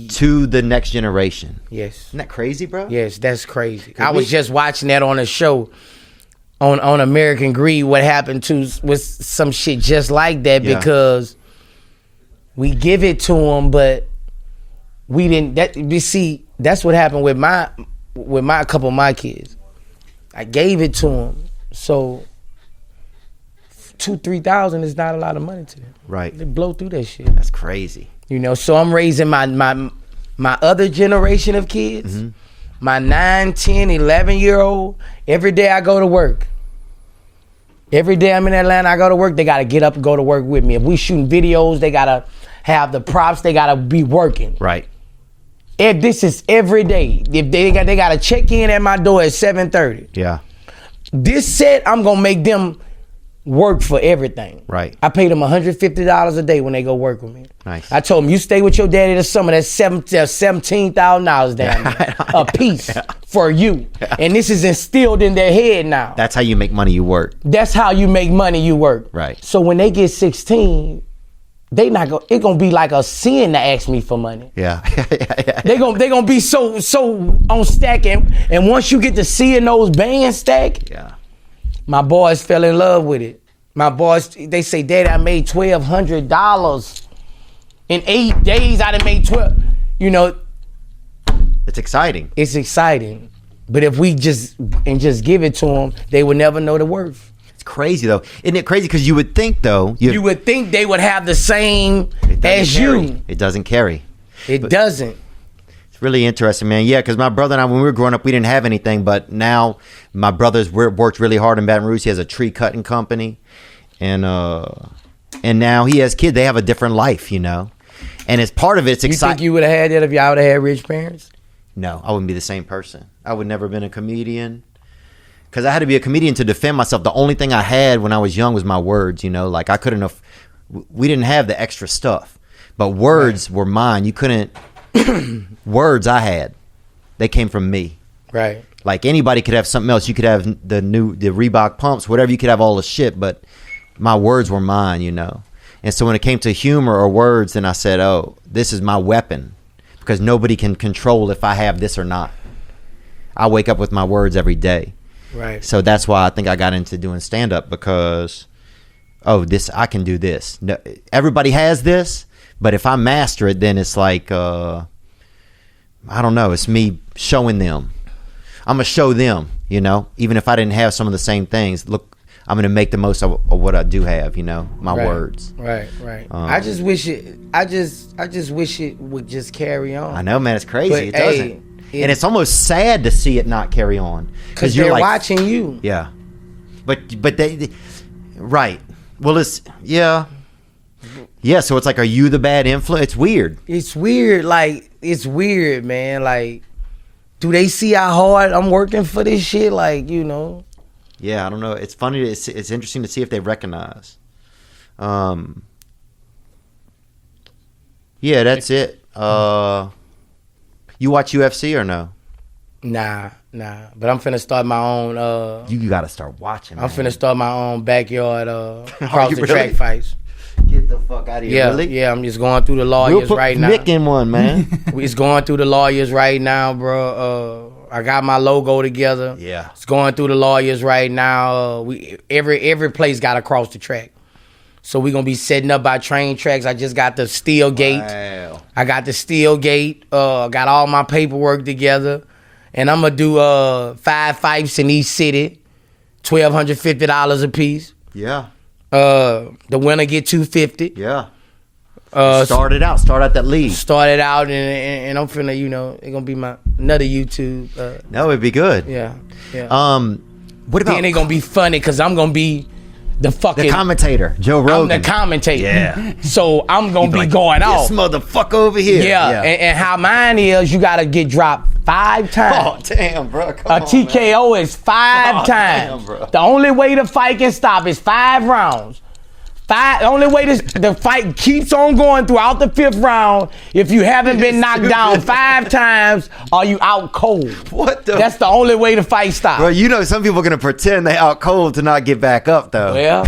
to the next generation. Yes. Isn't that crazy, bro? Yes, that's crazy. I was just watching that on a show on American Greed, what happened with some shit just like that, because we give it to them, but we didn't. That's what happened with a couple of my kids. I gave it to them, so 2,000-3,000 is not a lot of money to them. Right. They blow through that shit. That's crazy. You know, so I'm raising my other generation of kids, my 9, 10, 11-year-old. Every day I go to work. Every day I'm in Atlanta, I go to work. They got to get up and go to work with me. If we shooting videos, they got to have the props. They got to be working. Right. If this is every day. If they got to check in at my door at 7:30. Yeah. This set, I'm going to make them work for everything. Right. I paid them $150 a day when they go work with me. Nice. I told them, you stay with your daddy this summer, that's $17,000 down there a piece for you. And this is instilled in their head now. That's how you make money, you work. That's how you make money, you work. Right. So when they get 16, it's gonna be like a sin to ask me for money. Yeah. They gonna be so on stacking, and once you get to seeing those bands stack, my boys fell in love with it. My boys, they say, Daddy, I made $1,200 in 8 days. I done made 12. You know, it's exciting. It's exciting, but if we just give it to them, they would never know the worth. It's crazy though, isn't it crazy? Because you would think though, you would think they would have the same as you. It doesn't carry. It doesn't. It's really interesting, man. Yeah, because my brother and I, when we were growing up, we didn't have anything, but now my brother's worked really hard in Baton Rouge. He has a tree cutting company, and now he has kids. They have a different life, you know. And as part of it, it's exciting. You think you would have had that if y'all would have had rich parents? No, I wouldn't be the same person. I would never have been a comedian. Because I had to be a comedian to defend myself. The only thing I had when I was young was my words, you know. Like, I couldn't have... We didn't have the extra stuff. But words were mine. You couldn't... Words I had. They came from me. Right. Like, anybody could have something else. You could have the Reebok pumps, whatever. You could have all the shit. But my words were mine, you know. And so when it came to humor or words, then I said, oh, this is my weapon. Because nobody can control if I have this or not. I wake up with my words every day. Right. So that's why I think I got into doing stand-up, because, I can do this. No, everybody has this, but if I master it, then it's like, I don't know, it's me showing them. I'm going to show them, you know, even if I didn't have some of the same things. Look, I'm going to make the most of what I do have, you know, my words. Right. I just wish it would just carry on. I know, man, it's crazy. But, it doesn't. And it's almost sad to see it not carry on, because they're like, watching you. Yeah, but they right. Well, it's yeah. So it's like, are you the bad influence? It's weird. It's weird. Like, it's weird, man. Like, do they see how hard I'm working for this shit? Like, you know. Yeah, I don't know. It's funny. It's interesting to see if they recognize. Yeah, that's it. You watch UFC or no? Nah. But I'm finna start my own. You gotta start watching. I'm man. finna start my own backyard cross the really? track fights. Get the fuck out of here. Yeah, Really? yeah. I'm just going through the lawyers We'll put right now. Nick in one, man. We just going through the lawyers right now, bro. I got my logo together. Yeah. It's going through the lawyers right now. Every place got to cross the track. So we're going to be setting up our train tracks. I just got the steel gate. Wow. I got the steel gate. Got all my paperwork together. And I'm going to do 5 fights in each city. $1,250 a piece. Yeah. The winner get $250. Yeah. Start out that league. Started out and I'm finna, it's gonna be my another YouTube. No, it'd be good. Yeah. What about then it gonna be funny because I'm gonna be the commentator, Joe Rogan. I'm the commentator. Yeah. So I'm gonna be like, going off. This motherfucker over here. Yeah. And how mine is, you gotta get dropped 5 times. Oh damn, bro. A TKO is 5 times. Damn, bro. The only way the fight can stop is 5 rounds. The only way the fight keeps on going throughout the 5th round, if you haven't been knocked down 5 times, are you out cold? What the? That's the only way the fight stops. Bro, some people are gonna pretend they out cold to not get back up though. Well,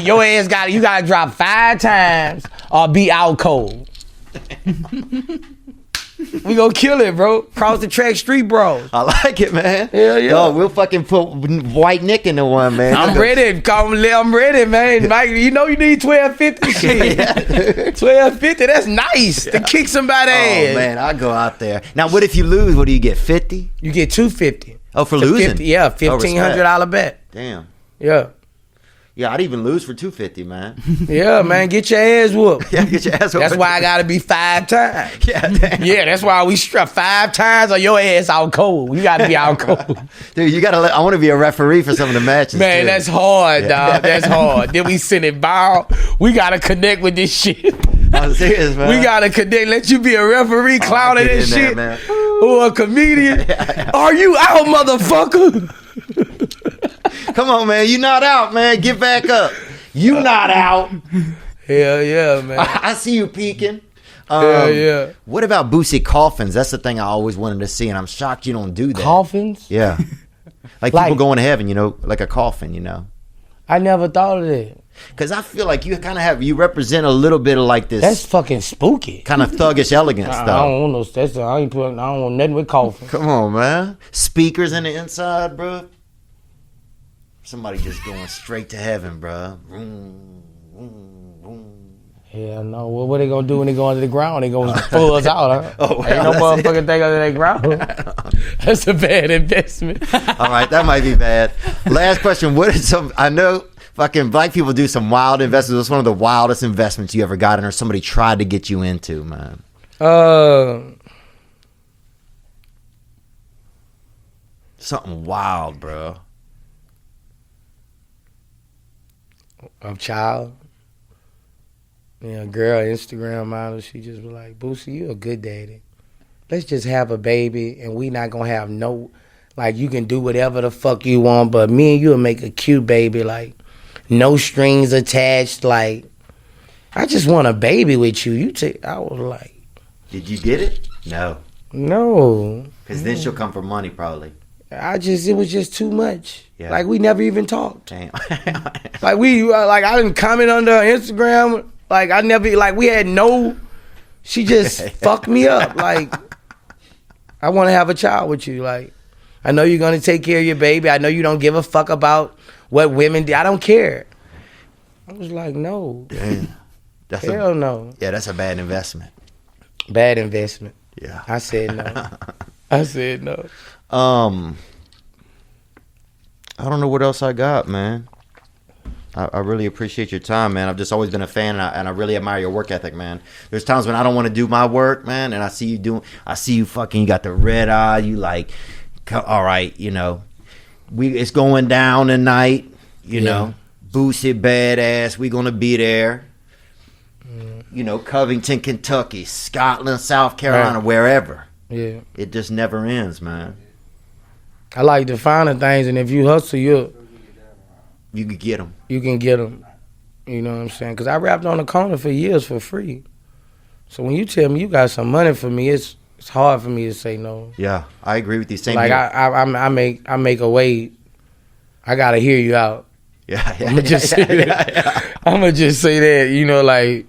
your ass you gotta drop 5 times or be out cold. We gonna kill it, bro. Cross the track street bros. I like it, man. Hell yeah. Yo, we'll fucking put White Nick into one, man. I'm ready. I'm ready, man. Mike, you need 1250 shit. Yeah, 1250, that's nice to kick somebody's ass. Oh man, I go out there. Now, what if you lose? What do you get? 50? You get $250. Oh, for losing? Yeah, $1,500 bet. Damn. Yeah. Yeah, I'd even lose for $250, man. Yeah, man, get your ass whooped. Yeah, get your ass whooped. That's why I gotta be 5 times. Yeah, damn. Yeah, that's why we struck 5 times or your ass out cold. You gotta be out cold. Dude, I want to be a referee for some of the matches. Man, too. that's hard, dog. That's hard. Then we send it ball. We gotta connect with this shit. I'm serious, man. We gotta connect. Let you be a referee clowning this there, shit. man. Or a comedian. Are you out, motherfucker? Come on, man. You not out, man. Get back up. You not out. Hell yeah, man. I see you peeking. Hell yeah. What about Boosie coffins? That's the thing I always wanted to see, and I'm shocked you don't do that. Coffins? Yeah. Like people going to heaven, like a coffin, I never thought of that. Because I feel like you kind of you represent a little bit of like this. That's fucking spooky. Kind of thuggish elegance, I though. don't want no. I don't want nothing with coffins. Come on, man. Speakers in the inside, bro. Somebody just going straight to heaven, bro. Yeah, no. What they gonna do when they go under the ground? They gonna fuzz out, huh? Oh, Ain't no motherfucking thing under that ground. That's a bad investment. All right, that might be bad. Last question. What is I know fucking black people do some wild investments. What's one of the wildest investments you ever got in or somebody tried to get you into, man? Something wild, bro. A child. Girl, Instagram model, she just was like, Boosie, you a good daddy. Let's just have a baby and we not gonna have no, like, you can do whatever the fuck you want, but me and you will make a cute baby, like, no strings attached, like, I just want a baby with you. I was like. Did you get it? No. No. Because then she'll come for money, probably. It was just too much. Yeah. Like, we never even talked. Damn. Like, I didn't comment on her Instagram. Like, we had no, she just fucked me up. Like, I want to have a child with you. Like, I know you're going to take care of your baby. I know you don't give a fuck about what women do. I don't care. I was like, no. Damn. Hell no. Yeah, that's a bad investment. Bad investment. Yeah. I said no. I said no. I don't know what else I got, man. I really appreciate your time, man. I've just always been a fan, and I really admire your work ethic, man. There's times when I don't want to do my work, man, and I see you fucking, you got the red eye, you like, all right, it's going down tonight, you know, Boosie badass, we gonna be there. Covington, Kentucky, Scotland, South Carolina, wherever. Yeah. It just never ends, man. I like defining things, and if you hustle, you can get them. You can get them. You know what I'm saying? Because I rapped on the corner for years for free. So when you tell me you got some money for me, it's It's hard for me to say no. Yeah, I agree with you. Same Like here. I make a way. I gotta hear you out. Yeah, I'm gonna just say that. You know, like